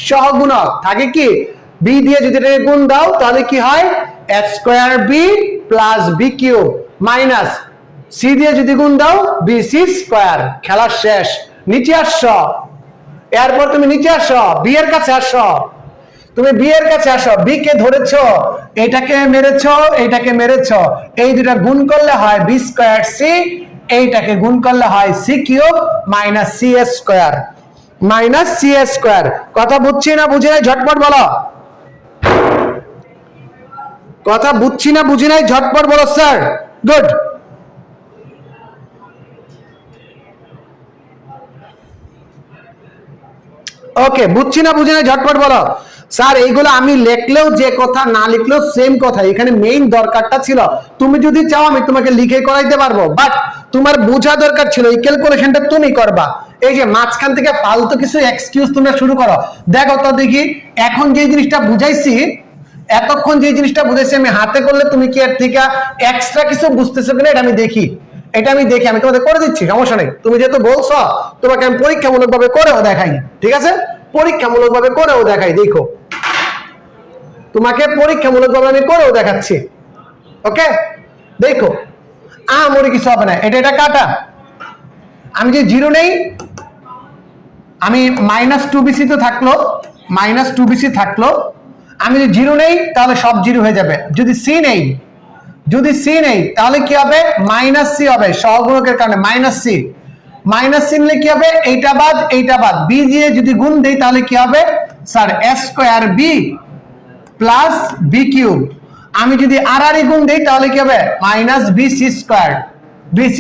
সহগুণক। থাকে কি? বি দিয়ে যদি এটাকে গুণ দাও তাহলে কি হয়? a² b + b³ minus C দিয়ে যদি গুণ দাও bc²। খেলা শেষ। নিচে আসছো, এরপর তুমি নিচে আসো, বি এর কাছে আসো, তুমি বি এর কাছে আসো। বি কে ধরেছো, এটাকে মেরেছো, এটাকে মেরেছো, এই দুটা গুণ করলে হয় b²c, এইটাকে গুণ করলে হয় c³ - cs²। কথা বুঝছি না বুঝি নাই ঝটপট বলো। কথা বুঝছি না বুঝি নাই ঝটপট বলো স্যার। গুড। ওকে, বুঝছি না বুঝি নাই ঝটপট বলো। স্যার এইগুলো আমি লিখলেও যে কথা, না লিখলেও সেম কথা। এখানে মেইন দরকারটা ছিল, তুমি যদি চাও আমি তোমাকে লিখে করাইতে পারবো, বাট তোমার বোঝা দরকার ছিল। এই ক্যালকুলেশনটা তুমি করবা। এই যে মাঝখান থেকে ফালতু কিছু এক্সকিউজ তোমরা শুরু করো। দেখো তো দেখি, এখন যে জিনিসটা বুঝাইছি, এতক্ষণ যে জিনিসটা বুঝাইছি আমি হাতে করলে তুমি কি এর থেকে এক্সট্রা কিছু বুঝতেছো কিনা এটা আমি দেখি। এটা আমি দেখি, আমি তোমাদের করে দিচ্ছি, সমস্যা নেই। তুমি যেহেতু বলছো, তোমাকে আমি পরীক্ষামূলক ভাবে করেও দেখাই। ঠিক আছে, পরীক্ষামূলক ভাবে করেও দেখাই। দেখো, তোমাকে পরীক্ষামূলক ভাবে আমি করেও দেখাচ্ছি। ওকে, দেখো, মরে কিছু হবে না। এটা এটা কাটা, আমি যে জিরো নেই, আমি -2bc তো থাকলো, -2bc থাকলো। আমি যদি জিরো নেই তাহলে সব জিরো হয়ে যাবে। যদি সি নেই, যদি সি নেই তাহলে কি হবে? -c হবে, সহগুণকের কারণে -c। -c নিলে কি হবে? এইটা বাদ এইটা বাদ, বি দিয়ে যদি গুণ দেই তাহলে কি হবে স্যার? a²b + b³ আমি যদি আর গুণ দেই তাহলে কি হবে? -bc²। bc²।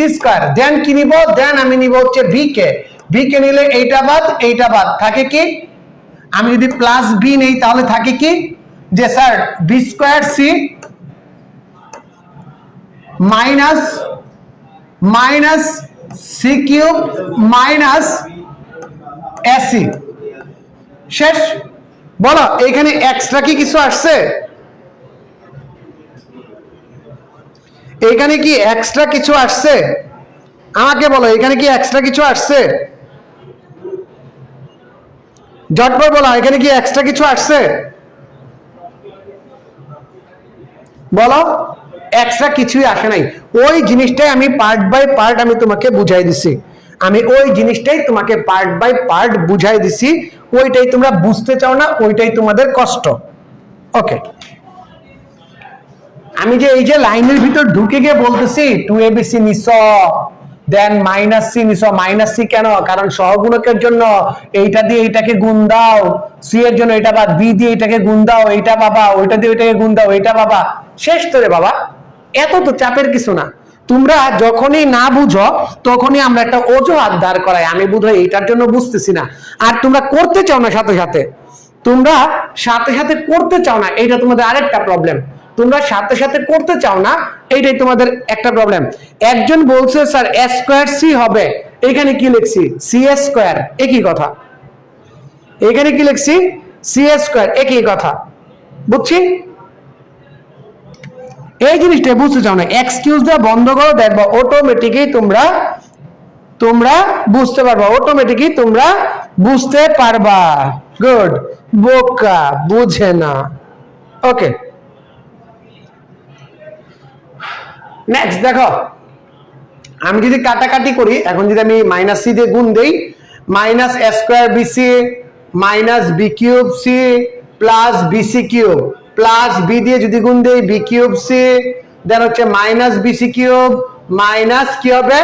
দেন কি নিব? দেন আমি নিব হচ্ছে b কে। b কে নিলে এইটা বাদ এইটা বাদ, থাকে কি? আমি যদি +b নেই তাহলে থাকে কি? যে স্যার b²c - c³ - ac। শেষ। বলো, এখানে এক্সট্রা কি কিছু আসছে? এখানে কি এক্সট্রা কিছু আসছে? আমাকে বলো, এখানে কি এক্সট্রা কিছু আসছে? ঝটপট বলো, এখানে কি এক্সট্রা কিছু আসছে? বলো, এক্সট্রা কিছুই আসে নাই। ওই জিনিসটাই আমি পার্ট বাই পার্ট আমি তোমাকে বুঝাই দিছি। আমি ওই জিনিসটাই তোমাকে পার্ট বাই পার্ট বুঝাই দিছি। ওইটাই তোমরা বুঝতে চাও না, ওইটাই তোমাদের কষ্ট। ওকে, আমি যে এই যে লাইনের ভিতর ঢুকে গিয়ে বলতেছি 2abc নিছ, দেন -c নিছ। -c কেন? কারণ সহগুণকের জন্য এইটা দিয়ে এইটাকে গুণ দাও, সি এর জন্য এটা বাদ, বি দিয়ে এটাকে গুণ দাও, এইটা বাবা, ওইটা দিয়ে ওইটাকে গুণ দাও, এইটা বাবা। শেষ তো রে বাবা, এত তো চাপের কিছু না। তোমরা যখনই না বুঝো তখনই আমরা একটা অজুহাত দাঁড় করাই, আমি বোধহয় এইটার জন্য বুঝতেছি না, আর তোমরা করতে চাও না সাথে সাথে। তোমরা সাথে সাথে করতে চাও না, এটা তোমাদের আরেকটা প্রবলেম। তোমরা সাথে সাথে করতে চাও না, এইটাই তোমাদের একটা প্রবলেম। একজন বলছে স্যার a স্কয়ার c হবে, এখানে কি লিখছি c স্কয়ার, একই কথা। এখানে কি লিখছি c স্কয়ার, একই কথা। বুঝছি? এই জিনিসটা বুঝতে চাও না, এক্সকিউজ দেওয়া বন্ধ করো, দেখবা অটোমেটিকই তোমরা বুঝতে পারবা, অটোমেটিকই তোমরা বুঝতে পারবা। গুড। বোকা বুঝে না। ওকে, নেক্সট দেখো, আমি যদি কাটাকাটি করি, এখন যদি আমি মাইনাস সি দিয়ে গুণ দেই, minus A square BC minus B cube C plus BC cube plus B দিয়ে যদি গুণ দেই বি কিউব সি, দেন হচ্ছে মাইনাস বিসি কিউব মাইনাস কি হবে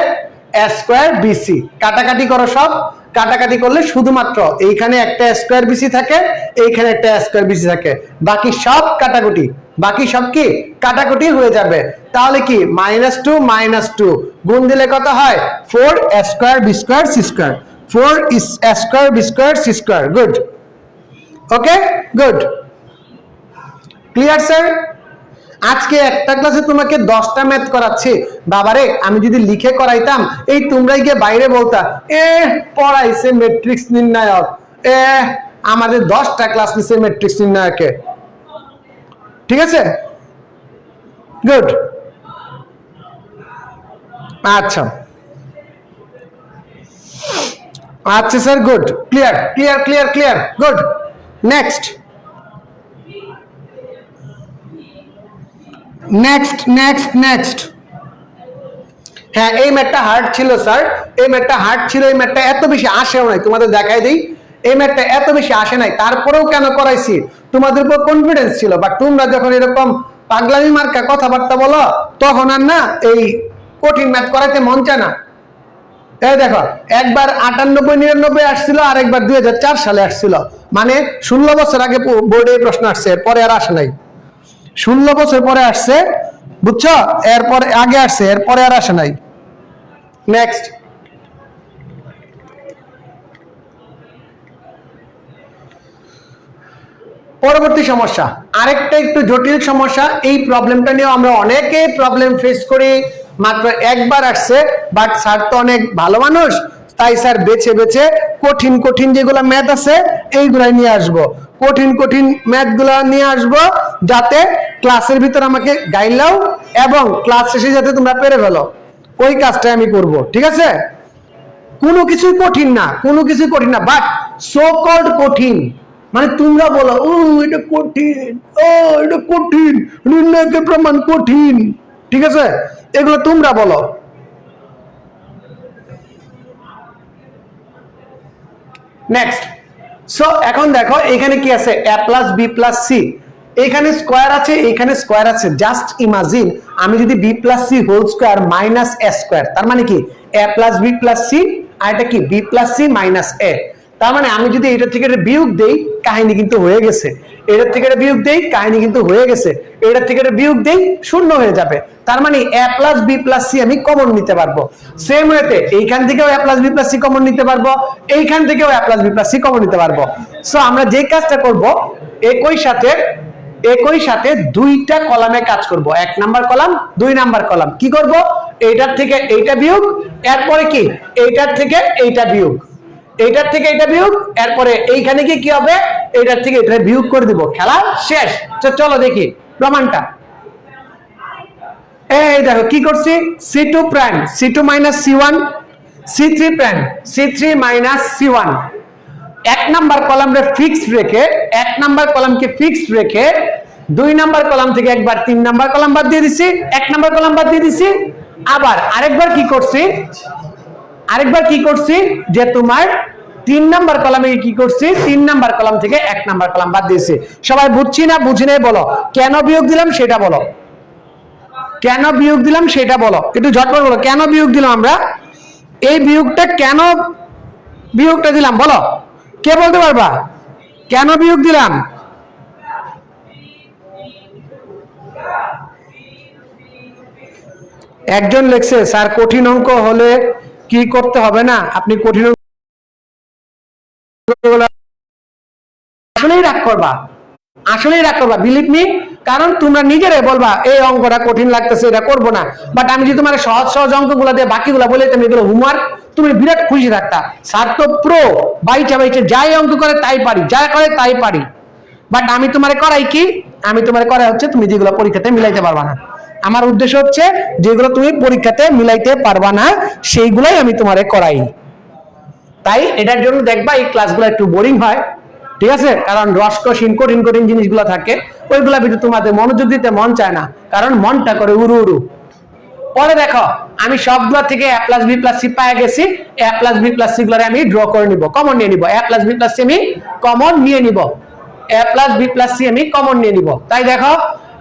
এ স্কয়ার বিসি। কাটাকাটি করো সব, কাটাকাটি করলে শুধুমাত্র এইখানে একটা স্কয়ার বিসি থাকে, এইখানে একটা স্কয়ার বিসি থাকে, বাকি সব কাটাকুটি, বাকি সব কি কাটাকুটি হয়ে যাবে। তাহলে কি -2 গুণ দিলে কত হয় 4 a square B square C square, 4 is a square B square C square. Good. Okay, good, clear sir? আজকে একটা ক্লাসে তোমাকে 10টা ম্যাথ করাচ্ছি, বাবারে আমি যদি লিখে করাইতাম এই তোমরাই গিয়ে বাইরে বলতা পড়াইছে ম্যাট্রিক্স নির্ণায়ক, আমাদের 10টা ক্লাস নিছে ম্যাট্রিক্স নির্ণায়কে। ঠিক আছে, গুড। আচ্ছা আচ্ছা sir, good, clear clear clear clear, good. Next next next next হ্যাঁ, এই ম্যাথটা হার্ড ছিল স্যার, এই ম্যাথটা হার্ড ছিল, এই ম্যাথটা এত বেশি আসেও নাই, তোমাদের দেখাই দিই, এই ম্যাথটা এত বেশি আসে নাই, তারপরেও কেন করাইছি, তোমাদের উপর কনফিডেন্স ছিল। বাট তোমরা যখন এরকম পাগলামি মার্কা কথাবার্তা বলো, তখন আর না এই কঠিন ম্যাথ করাইতে মন চায় না। এই দেখো, একবার 98-99 আসছিল, আর একবার 2004 সালে আসছিল, মানে 16 বছর আগে বোর্ডে প্রশ্ন আসছে, পরে আর আসে নাই। 16 বছর পরে আসছে, বুঝছো, এরপরে আগে আসছে, এরপরে আর আসে নাই। নেক্সট, পরবর্তী সমস্যা, আরেকটা একটু জটিল সমস্যা। এই প্রবলেমটা নিয়ে আমরা অনেকে প্রবলেম ফেস করি, মাত্র একবার আসছে, বাট স্যার তো অনেক ভালো মানুষ, তাই স্যার বেছে বেছে কঠিন কঠিন যেগুলো ম্যাথ আছে এইগুলাই নিয়ে আসবো, কঠিন কঠিন ম্যাথ গুলা নিয়ে আসবো, যাতে ক্লাসের ভিতর আমাকে গাইলাও এবং ক্লাস শেষে যাতে তোমরা পেরে ফেলো, ওই কাজটাই আমি করব। ঠিক আছে? কোনো কিছুই কঠিন না, কোনো কিছুই কঠিন না, বাট সো কল্ড কঠিন, মানে তোমরা বলো ও এটা কঠিন, ও এটা কঠিন, নির্ণয়কের প্রমাণ কঠিন। ঠিক আছে, এগুলো তোমরা বলো। নেক্সট, সো এখন দেখো এখানে কি আছে, a plus B plus C, এখানে স্কোয়ার আছে, এখানে স্কোয়ার আছে, জাস্ট ইমাজিন আমি যদি B plus C whole square minus A square, তার মানে কি A plus B plus C, আর এটা কি B plus C minus A, তার মানে আমি যদি এটা থেকে এটা বিয়োগ দেই, কাহিনী কিন্তু হয়ে গেছে, এটার থেকে এটা বিয়োগ দেই, কাহিনী কিন্তু হয়ে গেছে, এটার থেকে এটা বিয়োগ দেই, শূন্য হয়ে যাবে, তার মানে a plus B plus C আমি কমন নিতে পারবো। সেম ওয়েতে এইখান থেকেও a plus B plus C common নিতে পারবো, এইখান থেকেও a plus B plus C common নিতে পারবো। সো আমরা যে কাজটা করব, একই সাথে দুইটা কলামে কাজ করব, 1 নাম্বার কলাম 2 নাম্বার কলাম, কি করব, এইটার থেকে এইটা বিয়োগ, এরপরে কি এইটার থেকে এইটা বিয়োগ, এইটার থেকে এটা বিয়োগ, এরপরে এইখানে কি হবে, এইটার থেকে এটা বিয়োগ করে দিব, খেলা শেষ। চলো দেখি প্রমাণটা। এই দেখো কি করছি, C2 prime C2 minus C1, C3 prime C3 minus C1, 1 number কলামে ফিক্সড রেখে, 1 নাম্বার কলামকে ফিক্সড রেখে 2 নাম্বার কলাম থেকে একবার 3 নাম্বার কলাম বাদ দিয়ে দিছি, 1 নাম্বার কলাম বাদ দিয়ে দিছি, আবার আরেকবার কি করছি যে তোমার 3 নাম্বার কলামে কি করছি, 3 নাম্বার কলাম থেকে 1 নাম্বার কলাম বাদ দিয়েছি। সবাই বুঝছি না বুঝি নাই বলো, কেন বিয়োগ দিলাম সেটা বলো, কেন বিয়োগ দিলাম সেটা বলো, একটু ঝটপট বলো, কেন বিয়োগ দিলাম আমরা, এই বিয়োগটা কেন বিয়োগটা দিলাম বলো, কে বলতে পারবা কেন বিয়োগ দিলাম? একজন লিখছে স্যার কঠিন অঙ্ক হলে কি করতে হবে না, আপনি কঠিন অঙ্ক আসলেই রাগ করবা, আসলেই রাগ করবা, বিলিভ মি। কারণ তোমরা নিজেরাই বলবা এই অঙ্কটা কঠিন লাগতেছে, এটা করবো না। বাট আমি যদি তোমার সহজ সহজ অঙ্কগুলো দিয়ে বাকিগুলো বলে তুমি এগুলো হোমওয়ার্ক, তুমি বিরাট খুশি থাকতা। স্যার তো প্রো, বাইচা বাইচা যাই অঙ্ক করে তাই পারি, যা করে তাই পারি। বাট আমি তোমার করাই কি, আমি তোমার করা হচ্ছে তুমি যেগুলো পরীক্ষাতে মিলাইতে পারবা না। আমার উদ্দেশ্য হচ্ছে যেগুলো তুমি পরীক্ষাতে মিলাইতে পারবা না সেইগুলাই আমি তোমারে করাই। তাই এটার জন্য দেখবা এই ক্লাসগুলো একটু বোরিং হয়, ঠিক আছে? কারণ রসকসীন কঠিন কঠিন জিনিসগুলো থাকে, ওইগুলা ভিতরে তোমাদের মনোযোগ দিতে মন চায় না, কারণ মনটা করে উড়ু উড়ু। পরে দেখো আমি সবগুলো থেকে a plus B plus C পায়ে গেছি, a plus B plus C গুলো আমি ড্র করে নিব, কমন নিয়ে নিব। a plus B plus C আমি কমন নিয়ে নিব, a plus B plus C আমি কমন নিয়ে নিব। তাই দেখো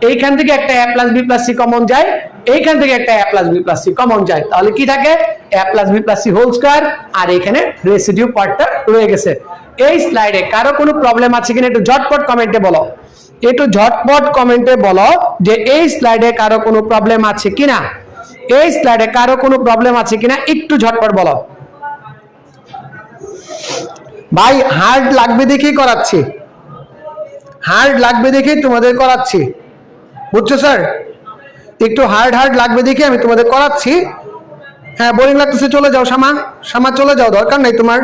এইখান থেকে একটা a plus B plus C common যায়, এইখান থেকে একটা a plus B plus C common যায়, তাহলে কি থাকে a plus B plus C whole square, আর এখানে রেসিডিউ পার্টটা রয়ে গেছে। এই স্লাইডে কারো কোনো প্রবলেম আছে কিনা একটু ঝটপট কমেন্টে বলো, একটু ঝটপট কমেন্টে বলো যে এই স্লাইডে কারো কোনো প্রবলেম আছে কিনা, এই স্লাইডে কারো কোনো প্রবলেম আছে কিনা একটু ঝটপট বলো। ভাই হার্ড লাগবে দেখেই করাচ্ছি, হার্ড লাগবে দেখেই তোমাদের করাচ্ছি, বুঝছো স্যার? একটু হার্ড হার্ড লাগবে দেখে আমি তোমাদের করাচ্ছি। হ্যাঁ বোরিং লাগতেছে চলে যাও, শামা শামা চলে যাও, দরকার নাই তোমার।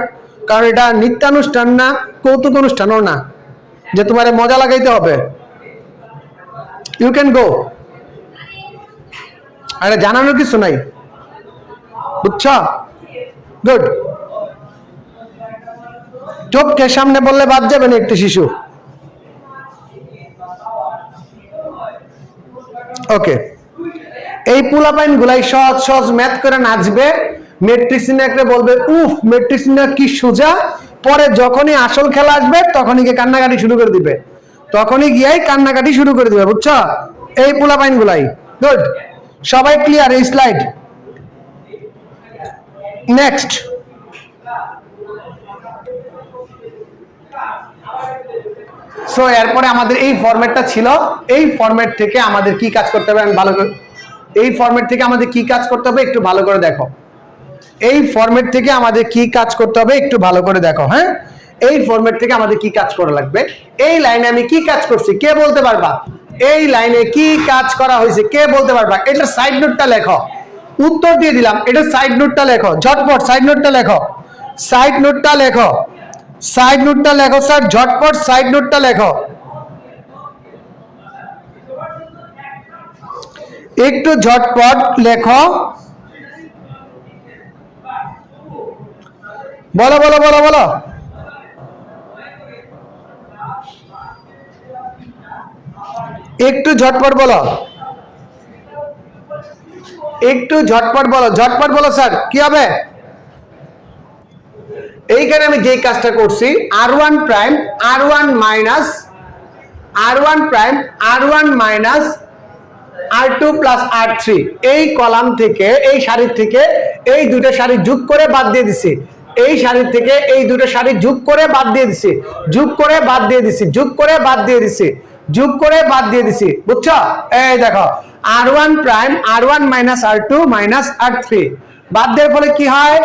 কারণ এটা নিত্যানুষ্ঠান না, কৌতুক অনুষ্ঠানও না যে তোমার মজা লাগাইতে হবে। ইউ ক্যান গো, আরে জানানোর কিছু নাই, বুঝছো? গুড। চোখকে সামনে বললে বাদ যাবে না একটু শিশু। ওকে, এই পোলাপাইন গুলাই সহজ সহজ ম্যাথ করে নাচবে, ম্যাট্রিক্স নিয়ে বলবে উফ ম্যাট্রিক্স নিয়ে কি সোজা। পরে যখনই আসল খেলা আসবে তখনই গিয়ে কান্নাকাটি শুরু করে দিবে, তখনই গিয়ে কান্নাকাটি শুরু করে দিবে, বুঝছো? এই পোলাপাইন গুলাই। গুড, সবাই ক্লিয়ার এই স্লাইড? নেক্সট। সো এরপরে আমাদের এই ফরম্যাটটা ছিল, এই ফরম্যাট থেকে আমাদের কি কাজ করতে হবে আমি ভালো করে, এই ফরম্যাট থেকে আমাদের কি কাজ করতে হবে একটু ভালো করে দেখো, এই ফরম্যাট থেকে আমাদের কি কাজ করতে হবে একটু ভালো করে দেখো। হ্যাঁ, এই ফরম্যাট থেকে আমাদের কি কাজ করা লাগবে, এই লাইনে আমি কি কাজ করছি কে বলতে পারবা? এই লাইনে কি কাজ করা হয়েছে কে বলতে পারবা? এটা সাইড নোটটা লেখো, উত্তর দিয়ে দিলাম, এটা সাইড নোটটা লেখো ঝটপট, সাইড নোটটা লেখো, সাইড নোটটা লেখো, সাইড নোটটা লেখো স্যার, ঝটপট সাইড নোটটা লেখো, একটু ঝটপট লেখো। বলো বলো বলো বলো, একটু ঝটপট বলো, একটু ঝটপট বলো, ঝটপট বলো স্যার কি হবে? এইখানে আমি যেই কাজটা করছি r1 prime r1 minus r1 prime r1 minus r2 plus r3, এই কলাম থেকে এই সারি থেকে এই দুটো সারি যোগ করে বাদ দিয়ে দিছি, এই সারি থেকে এই দুটো সারি যোগ করে বাদ দিয়ে দিছি, যোগ করে বাদ দিয়ে দিছি, যোগ করে বাদ দিয়ে দিছি, যোগ করে বাদ দিয়ে দিছি, বুঝছো? এই দেখো r1 prime r1 minus r2 minus r3, বাদ দেওয়ার ফলে কি হয়?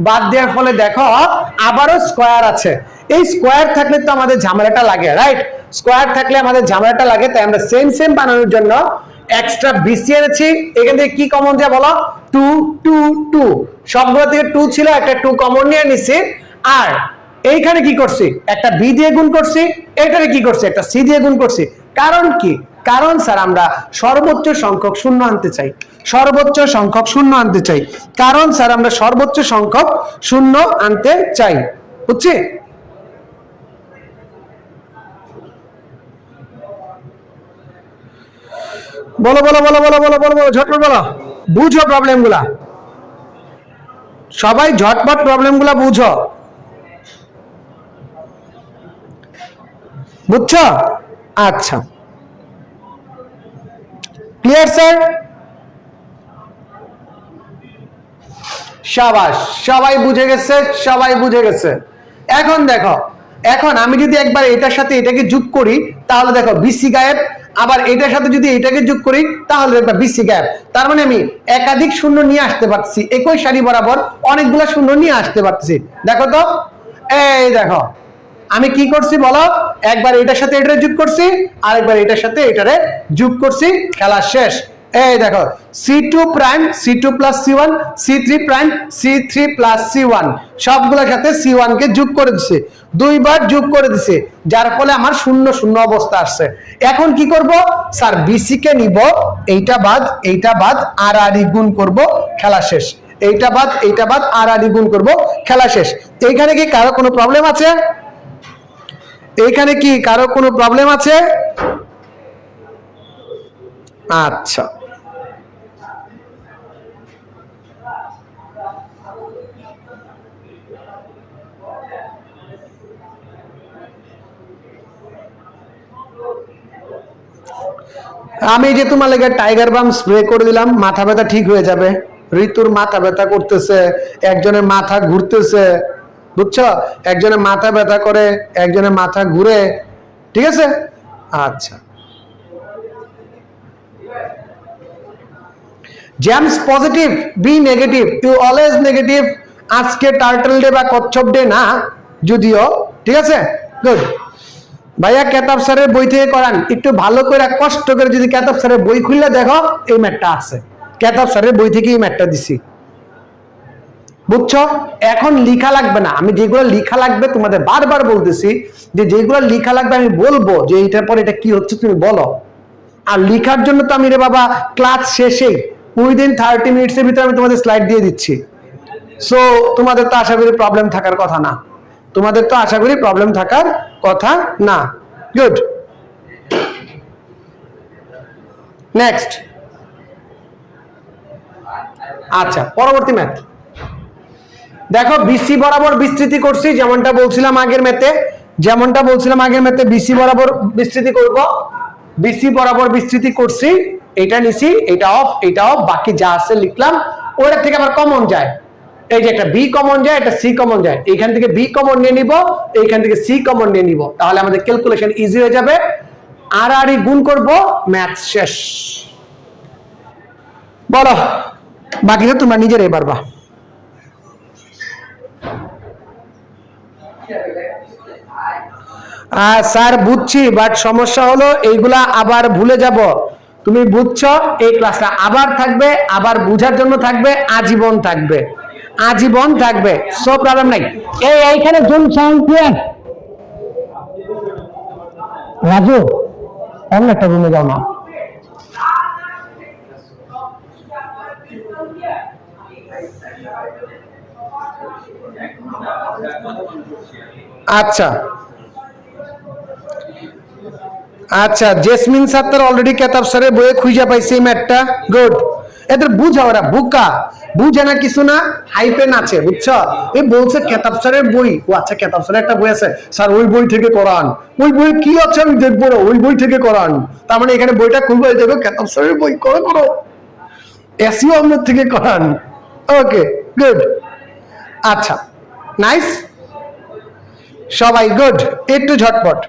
বাদ দেওয়ার ফলে দেখো আবারও স্কয়ার আছে, এই স্কয়ার থাকলে তো আমাদের ঝামেলাটা লাগে, রাইট? স্কয়ার থাকলে আমাদের ঝামেলাটা লাগে, তাই আমরা সেম সেম বানানোর জন্য এক্সট্রা বিসি এনেছি। এখান থেকে কি কমন যায় বলো? 2 2 2, সবগুলো থেকে 2 ছিল, একটা 2 কমন নিয়ে নিছি। আর এইখানে কি করছি? একটা বি দিয়ে গুণ করছি, এখানে কি করছি? একটা সি দিয়ে গুণ করছি। কারণ কি? কারণ স্যার আমরা সর্বোচ্চ সংখ্যক শূন্য আনতে চাই, সর্বোচ্চ সংখ্যক শূন্য আনতে চাই, কারণ স্যার আমরা সর্বোচ্চ সংখ্যক শূন্য আনতে চাই, বুঝছি? বলো বলো বলো বলো বলো বলো বলো, ঝটপট বলো, বুঝো প্রবলেম গুলা, সবাই ঝটপট প্রবলেম গুলা বুঝো, বুঝছো? আচ্ছা ক্লিয়ার স্যার? শাবাশ, সবাই বুঝে গেছে, সবাই বুঝে গেছে। এখন দেখো, এখন আমি যদি একবার এটার সাথে এটাকে যোগ করি তাহলে দেখো বিসি গায়েব, আবার এটার সাথে যদি এটাকে যোগ করি তাহলে দেখবা বিসি গায়েব। তার মানে আমি একাধিক শূন্য নিয়ে আসতে পারছি, একই সারি বরাবর অনেকগুলো শূন্য নিয়ে আসতে পারছি। দেখো তো, এই দেখো আমি কি করছি বলো? একবার এটার সাথে এটারে যোগ করছি, আরেকবার এটার সাথে এটারে যোগ করছি, খেলা শেষ। এই দেখো C2 prime C2 plus C1, C3 prime C3 plus C1, সবগুলোর সাথে C1 কে যোগ করে দিছে, দুইবার যোগ করে দিছে, যার ফলে আমার শূন্য শূন্য অবস্থা আসছে। এখন কি করব স্যার, BC কে নিব, এইটা বাদ আর গুণ করব, খেলা শেষ। এইটা বাদ আর গুণ করব, খেলা শেষ। এইখানে কি কারো কোনো প্রবলেম আছে? এইখানে কি কারো কোনো প্রবলেম আছে? আচ্ছা, আমি যে তোমার লেগে টাইগার বাম স্প্রে করে দিলাম, মাথা ব্যথা ঠিক হয়ে যাবে। ঋতুর মাথা ব্যথা করতেছে, একজনের মাথা ঘুরতেছে, বুঝছো? একজনের মাথা ব্যথা করে, একজনের মাথা ঘুরে, ঠিক আছে? আচ্ছা, James positive, B negative, you always negative. আজকে টার্টল ডে বা কচ্ছপ ডে না যদিও, ঠিক আছে? গুড। ভাইয়া কেতাব স্যারের বই থেকে করান, একটু ভালো করে কষ্ট করে যদি কেতাব স্যারের বই খুললে দেখো এই ম্যাটটা আছে, কেতাব স্যারের বই থেকে এই ম্যাটটা দিছি, বুঝছো? এখন লিখা লাগবে না, আমি যেগুলো লিখা লাগবে তোমাদের বারবার বলতেছি, যে যেগুলো লিখা লাগবে আমি বলবো যে এইটার পর এটা কি হচ্ছে তুমি বলো। আর লিখার জন্য তো আমি রে বাবা ক্লাস শেষেই উইদিন 30 মিনিটসের ভিতরে আমি তোমাদের স্লাইড দিয়ে দিচ্ছি। সো তোমাদের তো আশা করি প্রবলেম থাকার কথা না, তোমাদের তো আশা করি প্রবলেম থাকার কথা না। Good, next. আচ্ছা, পরবর্তী ম্যাথ দেখো, বিসি বরাবর বিস্তৃতি করছি, যেমনটা বলছিলাম আগের ম্যাথে বিসি বরাবর বিস্তৃতি করব। বিসি বরাবর বিস্তৃতি করছি, এটা নিছি, এটা অফ, বাকি যা আছে লিখলাম। ওটা থেকে আবার কমন যায়, এই যে একটা বি কমন যায়, একটা সি কমন যায়, এইখান থেকে বি কমন নিয়ে নিব, এইখান থেকে সি কমন নিয়ে নিব, তাহলে আমাদের ক্যালকুলেশন ইজি হয়ে যাবে। আর গুণ করব, ম্যাথ শেষ। বলো, বাকিটা তোমরা নিজেরাই পারবা। স্যার বুঝছি, বাট সমস্যা হলো এইগুলা আবার ভুলে যাব। তুমি বুঝছো, এই ক্লাসটা আবার থাকবে, আবার বুঝার জন্য থাকবে, আজীবন থাকবে, সো প্রবলেম নাই। এইখানে জুম সাউন্ড ক্লিয়ার? রাজু, অন্য একটা রুমে যাও না। আচ্ছা আচ্ছা, জেসমিন স্যার অলরেডি কেতাব স্যারের বইয়ে খুঁজে পাইছে এই ম্যাথটা। গুড। এদের বুঝা, ওরা বুকা, বুঝে না কিছু না, হাইপেন আছে, বুঝছো? এই বলছে কেতাব স্যারের বই, ও আচ্ছা কেতাব স্যারের একটা বই আছে স্যার, ওই বই থেকে করান। ওই বই কি আছে আমি দেখবো না, ওই বই থেকে করান। তার মানে এখানে বইটা খুলবো, দেখো কেতাব স্যারের বই, করো এসিও আপনার থেকে করান। Okay, good. আচ্ছা, নাইস, সবাই গুড, একটু ঝটপট।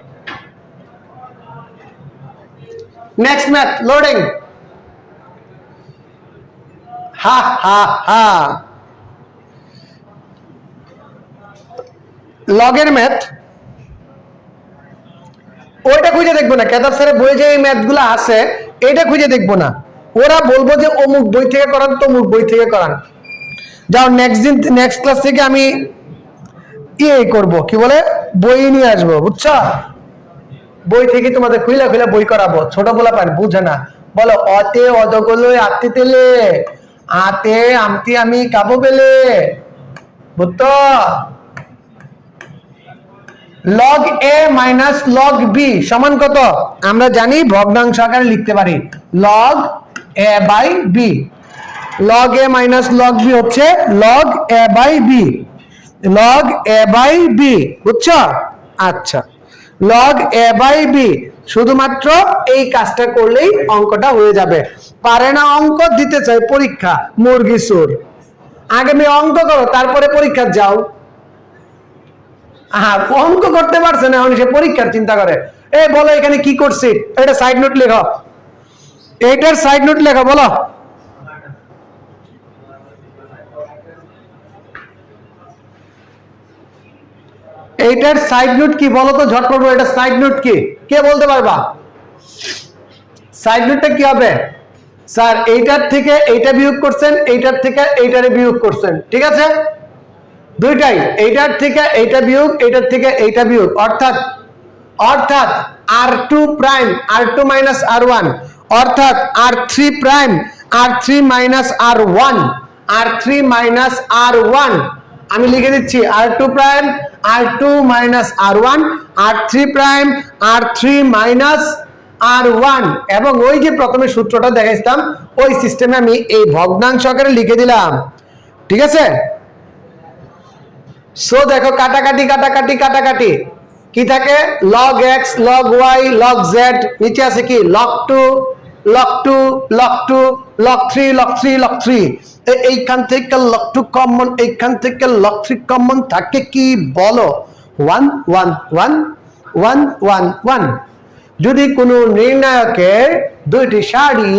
Next math loading. হা হা হা, লগের ম্যাথ, ওইটা খুঁজে দেখবো না, কেতাব স্যারের বই যে ম্যাথ গুলো আছে এটা খুঁজে দেখবো না। ওরা বলবো যে অমুক বই থেকে করান, তমুক বই থেকে করান। যাও নেক্সট ক্লাস থেকে আমি করব, কি বলে, বই নিয়ে আসবো, বুঝছো? বই থেকে তোমাদের খুইলা খুইলা বই করাবো। ছোট বলা পান বুঝে না, বলো অতে অদগুলো আত্মি তেলে, আতে আমতি আমি কাবো পেলে, বুঝতো? Log A minus log B সমান কত? আমরা জানি ভগ্নাংশ আকারে লিখতে পারি, log A by B. Log A minus log B হচ্ছে log A by B, log A by B, বুঝছো? আচ্ছা, লগ এ বাই বি, শুধুমাত্র এই কাজটা করলেই অঙ্কটা হয়ে যাবে। পারে না অঙ্ক দিতে চাই পরীক্ষা, মুরগি সুর। আগে আমি অঙ্ক করো, তারপরে পরীক্ষা যাও। অঙ্ক করতে পারছে না, সে পরীক্ষার চিন্তা করে। বলো এখানে কি করছি, এটা সাইড নোট লেখো, এইটার সাইড নোট লেখো, বলো। এইটার সাইড নোট কি বলো তো ঝটপট বলো, এটা সাইড নোট কি কে বলতে পারবা? সাইড নোটটা কি হবে? স্যার এইটার থেকে এইটা বিয়োগ করছেন, এইটার থেকে এইটারে বিয়োগ করছেন, ঠিক আছে? দুইটাই, এইটার থেকে এইটা বিয়োগ, এইটার থেকে এইটা বিয়োগ, অর্থাৎ r2 prime r2 minus r1, অর্থাৎ r3 prime r3 minus r1, r3 minus r1, আমি লিখে দিচ্ছি r2 prime r2 minus r1, r3 prime r3 minus r1, এবং ওই যে প্রথমে সূত্রটা দেখাইছিলাম ওই সিস্টেমে আমি এই ভগ্নাংশ আকারে লিখে দিলাম, ঠিক আছে? সো দেখো কাটাকাটি কাটাকাটি কাটাকাটি কি থাকে, log x log y log z, নিচে আছে কি log 2 log 2 log 2 log 3 log 3 log 3, এইখান থেকে log 2 কমন, এইখান থেকে log 3 কমন, থাকে কি বলো? 1 1 1 1 1 1। যদি কোনো নির্ণায়কের দুইটি সারি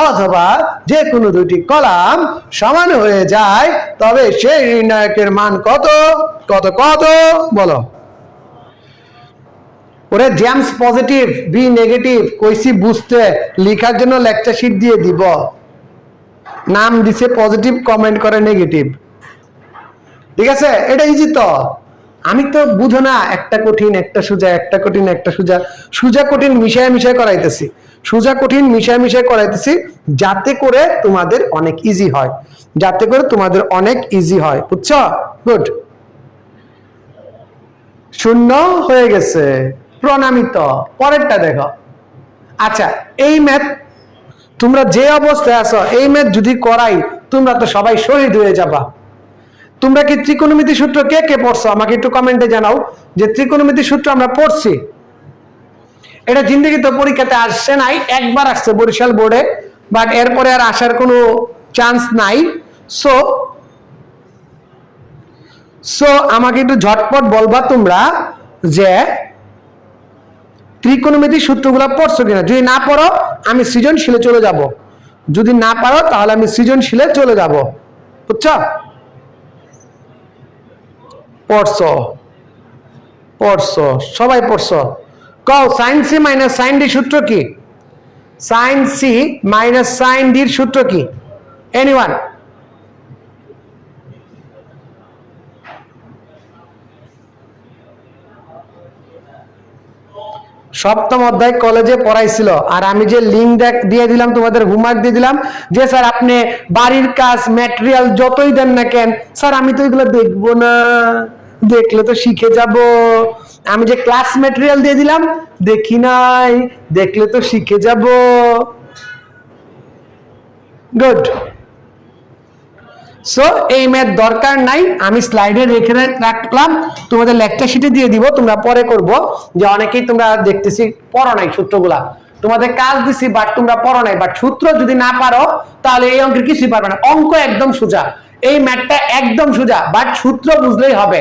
অথবা যে কোনো দুইটি কলাম সমান হয়ে যায় তবে সেই নির্ণায়কের মান কত কত কত বলো? ওরে জেমস পজিটিভ বি নেগেটিভ কইছি বুঝতে, লেখার জন্য লেকচার শিট দিয়ে দিব, নাম দিছে পজিটিভ, কমেন্ট করে নেগেটিভ, ঠিক আছে? এটা ইজি তো, আমি তো বুঝো না একটা কঠিন একটা সোজা, একটা কঠিন একটা সোজা, সোজা কঠিন মিশায় মিশায় করাইতেছি, সোজা কঠিন মিশায় মিশায় করাইতেছি যাতে করে তোমাদের অনেক ইজি হয়, যাতে করে তোমাদের অনেক ইজি হয়, বুঝছো? গুড, শূন্য হয়ে গেছে, প্রণামিত। পরেরটা দেখো। আচ্ছা এই ম্যাথ তোমরা যে অবস্থায় আছো এই ম্যাথ যদি করাই তোমরা তো সবাই শহীদ হয়ে যাবা। তোমরা কি ত্রিকোণমিতি সূত্র কে কে পড়ছো আমাকে একটু কমেন্টে জানাও যে ত্রিকোণমিতি সূত্র আমরা পড়ছি। এটা জিন্দেগিতে পরীক্ষাতে আসছে নাই, একবার আসছে বরিশাল বোর্ডে, বাট এরপরে আর আসার কোনো চান্স নাই। সো আমাকে একটু ঝটপট বলবা তোমরা যে ত্রিকোণমিতি সূত্রগুলো পড়ছো কিনা। যদি না পড়ো আমি সৃজনশীলে চলে যাব, যদি না পারো তাহলে আমি সৃজনশীলে চলে যাব, বুঝছো? পড়ছো পড়ছো সবাই পড়ছো। কও sine C minus sine D সূত্র কি? সাইন সি মাইনাস সাইন ডির সূত্র কি? এনিওয়ান? সপ্তম অধ্যায় কলেজে পড়াইছিল, আর আমি যে লিঙ্ক দিয়ে দিলাম তোমাদের হোমওয়ার্ক দিয়ে দিলাম যে স্যার আপনি বাড়ির কাজ ম্যাটেরিয়াল যতই দেন না কেন স্যার আমি তো এগুলো দেখবো না, দেখলে তো শিখে যাব। আমি যে ক্লাস ম্যাটেরিয়াল দিয়ে দিলাম দেখি নাই, দেখলে তো শিখে যাব। গুড। সো এই ম্যাথ দরকার নাই, আমি স্লাইডে রেখে রাখলাম, তোমাদের লেকচার শিটে দিয়ে দিব, তোমরা পরে করবো। যে অনেকেই তোমরা দেখতেছি পড়ো নাই সূত্রগুলা, তোমাদের কাজ দিছি বাট তোমরা পড়ো নাই, বাট সূত্র যদি না পারো তাহলে এই অঙ্কের কিছুই পারবে না। অঙ্ক একদম সোজা, এই ম্যাথটা একদম সোজা, বাট সূত্র বুঝলেই হবে,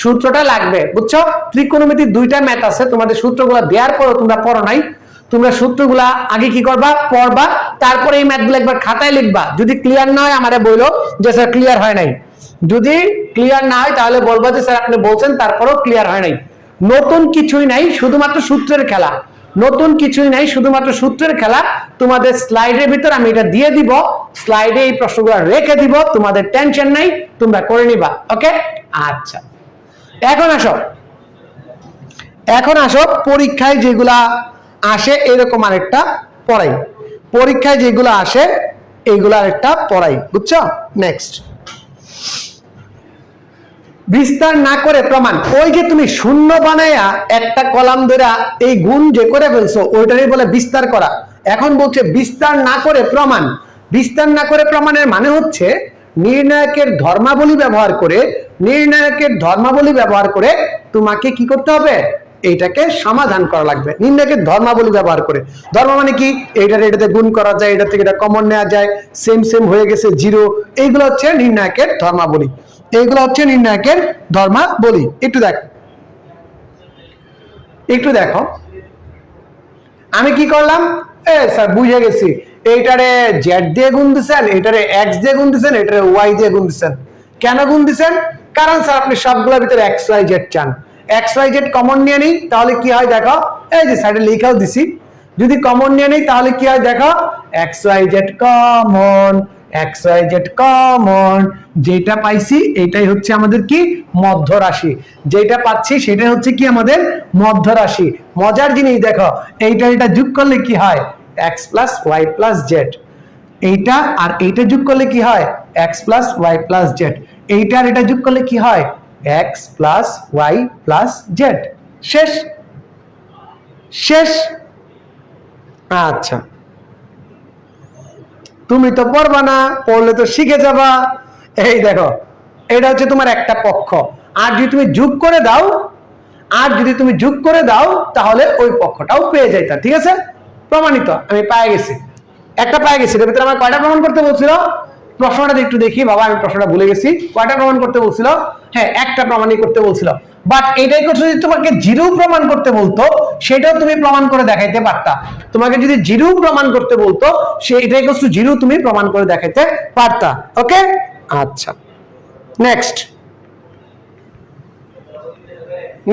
সূত্রটা লাগবে, বুঝছো? ত্রিকোণমিতির দুইটা ম্যাথ আছে, তোমাদের সূত্রগুলা দেওয়ার পরও তোমরা পড়ো নাই, তোমরা সূত্রগুলা আগে কি করবা পড়বা, তারপরে এই ম্যাথগুলো একবার খাতায় লিখবা। যদি ক্লিয়ার না হয় আমারে বললো যে স্যার ক্লিয়ার হয় নাই, যদি ক্লিয়ার না হয় তাহলে বলবা যে স্যার আপনি বলছেন তারপরেও ক্লিয়ার হয় নাই। নতুন কিছুই নাই, শুধুমাত্র সূত্রের খেলা, নতুন কিছুই নাই, শুধুমাত্র সূত্রের খেলা। তোমাদের স্লাইডের ভিতর আমি এটা দিয়ে দিব, স্লাইডে এই প্রশ্নগুলো রেখে দিব, তোমাদের টেনশন নাই, তোমরা করে নিবা। ওকে আচ্ছা, এখন আসো পরীক্ষায় যেগুলা আসে এরকম আরেকটা পড়াই, পরীক্ষায় যেগুলো আসে এইগুলো আরেকটা পড়াই, বুঝছো? নেক্সট, বিস্তার না করে প্রমাণ। ওই যে তুমি শূন্য বানায়া একটা কলাম ধরে এই গুণ যে করে ফেলছো ওইটারই বলে বিস্তার করা। এখন বলছে বিস্তার না করে প্রমাণ। বিস্তার না করে প্রমাণের মানে হচ্ছে নির্ণায়কের ধর্মাবলী ব্যবহার করে, নির্ণায়কের ধর্মাবলী ব্যবহার করে তোমাকে কি করতে হবে, এইটাকে সমাধান করা লাগবে নির্ণায়কের ধর্মাবলী ব্যবহার করে। ধর্ম মানে কি, এইটার এটাতে গুণ করা যায়, এটা থেকে এটা কমন নেওয়া যায়, সেম সেম হয়ে গেছে জিরো, এইগুলো হচ্ছে নির্ণায়কের ধর্মাবলী, এইগুলো হচ্ছে নির্ণায়কের ধর্মাবলী। একটু দেখো আমি কি করলাম, স্যার বুঝে গেছি, এইটারে জেড দিয়ে গুণ দিচ্ছেন, এইটারে এক্স দিয়ে গুণ দিচ্ছেন, এইটারে ওয়াই দিয়ে গুণ দিচ্ছেন। কেন গুণ দিচ্ছেন? কারণ স্যার আপনি সবগুলোর ভিতরে এক্স ওয়াই জেড চান, এক্স ওয়াই জেড কমন নিয়ে নিই তাহলে কি হয় দেখো, এই যে সাইডে লেখাও দিছি, যদি কমন নিয়ে নিই তাহলে কি হয় দেখো, X Y Z common, X Y Z common, যেটা পাইছি এটাই হচ্ছে আমাদের কি মধ্য রাশি, যেটা পাচ্ছি সেটাই হচ্ছে কি আমাদের মধ্য রাশি। মজার জিনিস দেখো, এইটা এটা যোগ করলে কি হয়, X plus Y plus Z, এইটা আর এইটা যোগ করলে কি হয়, X plus Y plus Z, এইটা আর এটা যোগ করলে কি হয়, X plus Y plus Z. শেষ শেষ। আচ্ছা, তুমি তো পড়বা না, পড়লে তো শিখে যাবা। এই দেখো, এটা হচ্ছে তোমার একটা পক্ষ, আর যদি তুমি যোগ করে দাও, আর যদি তুমি যোগ করে দাও তাহলে ওই পক্ষটাও পেয়ে যাইতা। ঠিক আছে, প্রমাণিত, আমি পেয়ে গেছি, একটা পেয়ে গেছি। এর ভিতরে আমার কয়টা প্রমাণ করতে বলছিল, প্রশ্নটা একটু দেখি বাবা, আমি প্রশ্নটা ভুলে গেছি, কয়টা প্রমাণ করতে বলছিল, হ্যাঁ একটা প্রমাণই করতে বলছিল। বাট এটাই করছো, যদি তোমাকে জিরো প্রমাণ করতে বলতো সেটাও তুমি প্রমাণ করে দেখাইতে পারতা। তোমাকে যদি জিরো প্রমাণ করতে বলতো সেটাই করছো জিরো তুমি প্রমাণ করে দেখাইতে পারতা। ওকে, আচ্ছা নেক্সট।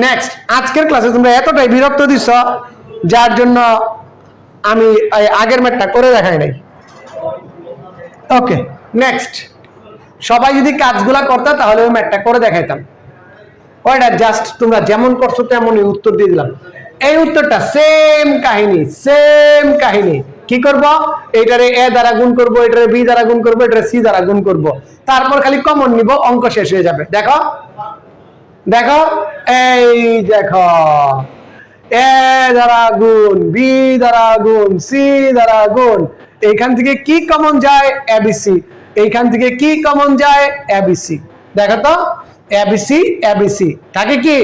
নেক্সট, আজকের ক্লাসে তোমরা এতটাই বিরক্ত দিচ্ছ যার জন্য আমি আগের ম্যাথটা করে দেখাই নাই। ওকে নেক্সট, সবাই যদি কাজগুলা করতা তাহলে ওই ম্যাথটা করে দেখাইতাম। ওইটা জাস্ট তোমরা যেমন করছো তেমনই উত্তর দিয়ে দিলাম। এই উত্তরটা সেম কাহিনী, সেম কাহিনী। কি করব, এইটারে এ দ্বারা গুণ করব, এটারে বি দ্বারা গুণ করব, এটারে সি দ্বারা গুণ করব, তারপর খালি কমন নিব, অঙ্ক শেষ হয়ে যাবে। দেখো দেখো, এই দেখো, এ দ্বারা গুণ, বি দ্বারা গুণ, সি দ্বারা গুণ, এইখান থেকে কি কমন যায়, এবিসি, এইখান থেকে কি কমন যায়, এবিসি। দেখো তো, এবিসি এবিসি থাকে কি,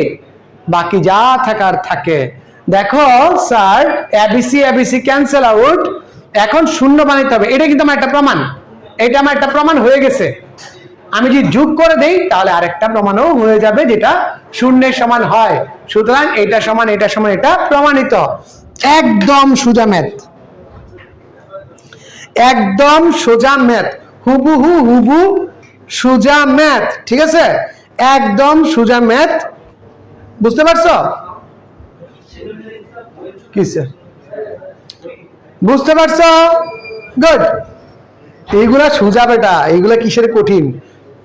বাকি যা থাকার থাকে। দেখো sir, ABC ABC cancel out, এখন শূন্য বানাইতে হবে। এটা কিন্তু আমার একটা প্রমাণ, এটা আমার একটা প্রমাণ হয়ে গেছে। আমি যদি যোগ করে দেই তাহলে আরেকটা প্রমাণও হয়ে যাবে, যেটা শূন্যের সমান হয়। সুতরাং এটা সমান এটা সমান, এটা প্রমাণিত। একদম সোজা ম্যাথ, একদম সোজা ম্যাথ, হুবহু হুবু সোজা ম্যাথ। ঠিক আছে, একদম সোজা ম্যাথ, বুঝতে পারছো? কি স্যার, বুঝতে পারছো? গুড। এইগুলা সোজা বেটা, এইগুলা কিসের কঠিন,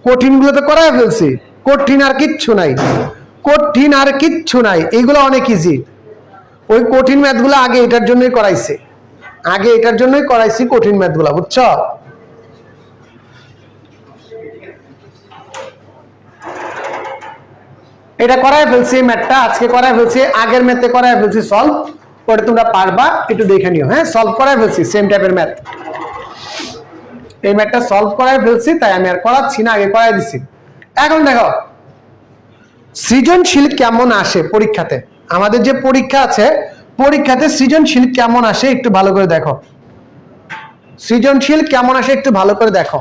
কঠিন গুলো তো করাই ফেলছি, কঠিন আর কিচ্ছু নাই, কঠিন আর কিচ্ছু নাই, এইগুলো অনেক ইজি। ওই কঠিন ম্যাথ গুলো আগে এটার জন্যই করাইছে, আগে এটার জন্যই করাইছি কঠিন ম্যাথ গুলা, বুঝছো? এটা করাই ফেলছি, ম্যাথটা আজকে করাই ফেলছি, আগের ম্যাথে করাই ফেলছি সলভ, পরে তোমরা পারবা, একটু দেখে নিও। হ্যাঁ, সলভ করাই ফেলছি সেম টাইপের ম্যাথ, এই ম্যাথটা সলভ করাই ফেলছি, তাই আমি আর করাচ্ছি না, আগে করাই দিছি। এখন দেখো সৃজনশীল কেমন আসে পরীক্ষাতে, আমাদের যে পরীক্ষা আছে পরীক্ষাতে সৃজনশীল কেমন আসে একটু ভালো করে দেখো, সৃজনশীল কেমন আসে একটু ভালো করে দেখো।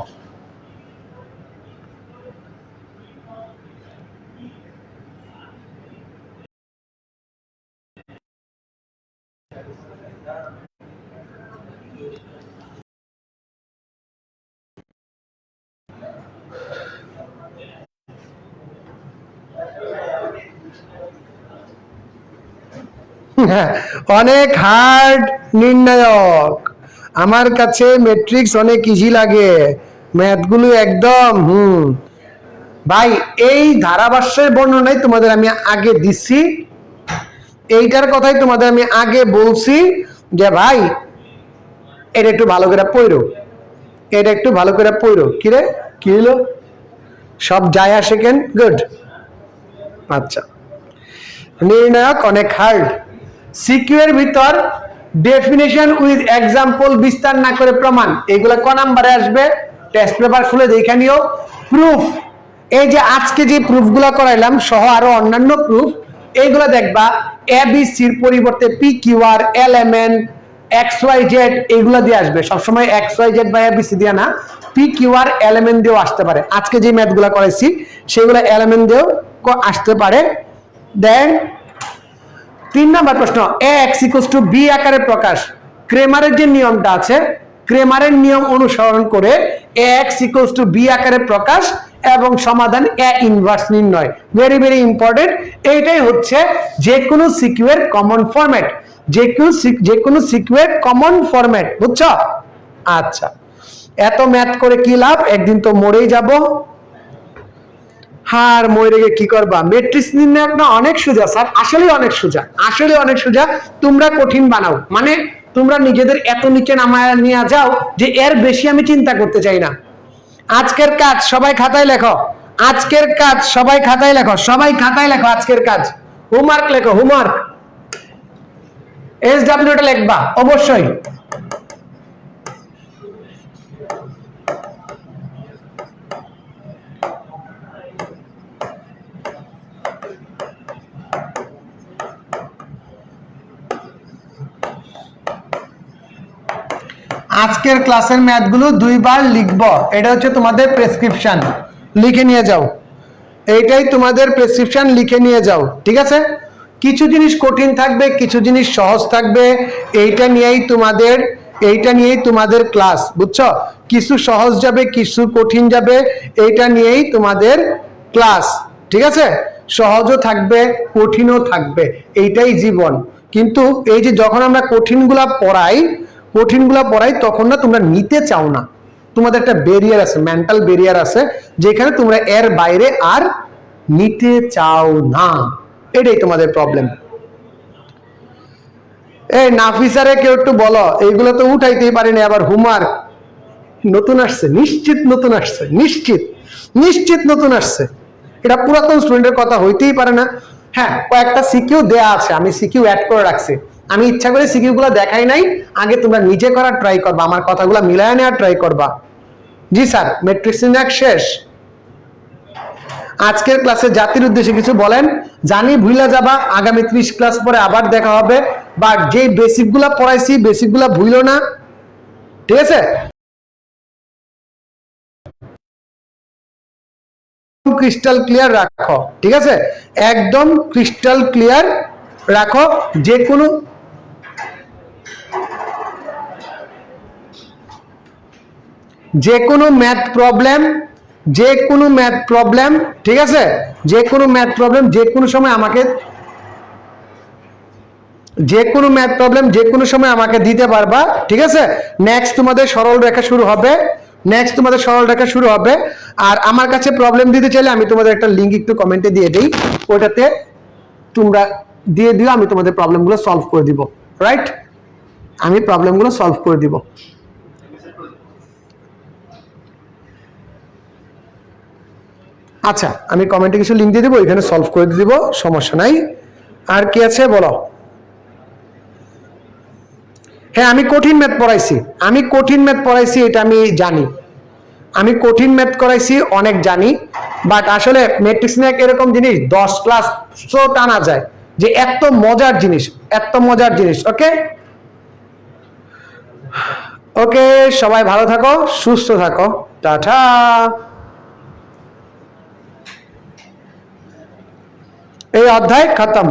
অনেক হার্ড নির্ণায়ক, আমার কাছে ম্যাট্রিক্স অনেক ইজি লাগে, ম্যাথগুলো একদম ভাই। এই ধারাভাষ্যের বর্ণনাই তোমাদের আমি আগে দিচ্ছি, এইটার কথাই তোমাদের আমি আগে বলছি যে ভাই এটা একটু ভালো করে পড়ো, এটা একটু ভালো করে পড়ো। কিরে কি হলো, সব যায় আসে কেন? গুড। আচ্ছা, নির্ণায়ক অনেক হার্ড, সিকিউ এর ভিতর ডেফিনিশন উইথ এক্সাম্পল বিস্তার না করে প্রমাণ, এগুলা ক নাম্বারে আসবে, টেস্ট পেপার খুলে দেখে নিও। প্রুফ, এই যে আজকে যে প্রুফগুলো করাইলাম সহ আরো অন্যান্য প্রুফ, এইগুলা দেখবা এবিসির পরিবর্তে P Q R L M N X Y Z এইগুলা দিয়ে আসবে। সবসময় এক্স ওয়াই জেড বা এবিসি দিয়ে না, P Q R L M N দিয়েও আসতে পারে। আজকে যে ম্যাথগুলা করাইছি সেগুলো এল এম এন দিয়েও আসতে পারে। দেন 3 নম্বর প্রশ্ন, x = b আকারে প্রকাশ, ক্রেমারের যে নিয়মটা আছে, ক্রেমারের নিয়ম অনুসরণ করে x = b আকারে প্রকাশ এবং সমাধান এ ইনভার্স নির্ণয়, ভেরি ভেরি ইম্পর্টেন্ট। এইটাই হচ্ছে যে কোনো সিকিউর কমন ফরম্যাট, যে কোনো সিকিউর কমন ফরম্যাট, বুঝছো? আচ্ছা, এত ম্যাথ করে কি লাভ, একদিন তো মরেই যাব। হার মরে গিয়ে কি করবা? ম্যাট্রিক্স নির্ণয় না অনেক সোজা স্যার, আসলে অনেক সোজা, আসলে অনেক সোজা। তোমরা কঠিন বানাও, মানে তোমরা নিজেদের এত নিচে নামায় নিয়ে যাও যে এর বেশি আমি চিন্তা করতে চাই না। আজকের কাজ সবাই খাতায় লেখো, আজকের কাজ সবাই খাতায় লেখো, সবাই খাতায় লেখো আজকের কাজ, হোমওয়ার্ক লেখো, হোমওয়ার্ক। SW টা লিখবা অবশ্যই। আজকের ক্লাসের ম্যাথগুলো দুইবার লিখবো, এটা হচ্ছে তোমাদের প্রেসক্রিপশন, লিখে নিয়ে যাও। এইটাই তোমাদের প্রেসক্রিপশন, লিখে নিয়ে যাও, ঠিক আছে? কিছু জিনিস কঠিন থাকবে, কিছু জিনিস সহজ থাকবে, এইটা নিয়েই তোমাদের ক্লাস, বুঝছো? কিছু সহজ যাবে, কিছু কঠিন যাবে, এইটা নিয়েই তোমাদের ক্লাস, ঠিক আছে? সহজও থাকবে, কঠিনও থাকবে, এইটাই জীবন। কিন্তু এই যে যখন আমরা কঠিনগুলা পড়াই তখন না তোমরা নিতে চাও না, তোমাদের একটা ব্যারিয়ার আছে, মেন্টাল ব্যারিয়ার আছে, যেখানে তোমরা এর বাইরে আর নিতে চাও না, এটাই তোমাদের প্রবলেম। এই নাফিসারে কেউ একটু বলো, এইগুলো তো উঠাইতেই পারিনি, আবার হোমওয়ার্ক নতুন আসছে, নিশ্চিত নতুন আসছে, নিশ্চিত নতুন আসছে। এটা পুরাতন স্টুডেন্টের কথা হইতেই পারে না। হ্যাঁ, কয়েকটা সিকিউ দেয়া আছে, আমি সিকিউ অ্যাড করে রাখছি, আমি ইচ্ছা করে সিকিউ গুলো দেখাই নাই, আগে তোমরা নিজে করার ট্রাই করবা, আমার কথাগুলো মিলায় নেওয়ার ট্রাই করবা। জি স্যার, ম্যাট্রিক্স নির্ণয় শেষ। আজকের ক্লাসে জাতির উদ্দেশ্যে কিছু বলেন। জানি ভুলে যাবা, আগামী 30 ক্লাস পরে আবার দেখা হবে, বাট যে বেসিক গুলা পড়াইছি বেসিক গুলা ভুলো না, ঠিক আছে? ক্রিস্টাল ক্লিয়ার রাখো, ঠিক আছে? একদম ক্রিস্টাল ক্লিয়ার রাখো। যে কোনো ম্যাথ প্রবলেম, ঠিক আছে? যে কোনো ম্যাথ প্রবলেম যে কোনো সময় আমাকে দিতে পারবা, ঠিক আছে? নেক্সট তোমাদের সরল রেখা শুরু হবে, আর আমার কাছে প্রবলেম দিতে চাইলে আমি তোমাদের একটা লিংক একটু কমেন্টে দিয়ে দেই, ওটাতে তোমরা দিয়ে দিও, আমি তোমাদের প্রবলেমগুলো সলভ করে দিব, রাইট? আমি প্রবলেমগুলো সলভ করে দিব। আচ্ছা, আমি কমেন্টে কিছু লিংক দিয়ে দেবো, এখানে সলভ করে দিব, সমস্যা নাই। আর কি আছে বলো? হ্যাঁ, আমি কঠিন ম্যাথ পড়াইছি, এটা আমি জানি, আমি কঠিন ম্যাথ করাইছি, অনেক জানি। বাট আসলে ম্যাট্রিক্স নিয়ে এরকম জিনিস 10 ক্লাস টানা যায়, যে এত মজার জিনিস। ওকে ওকে, সবাই ভালো থাকো, সুস্থ থাকো, টাটা। এই অধ্যায় খতম।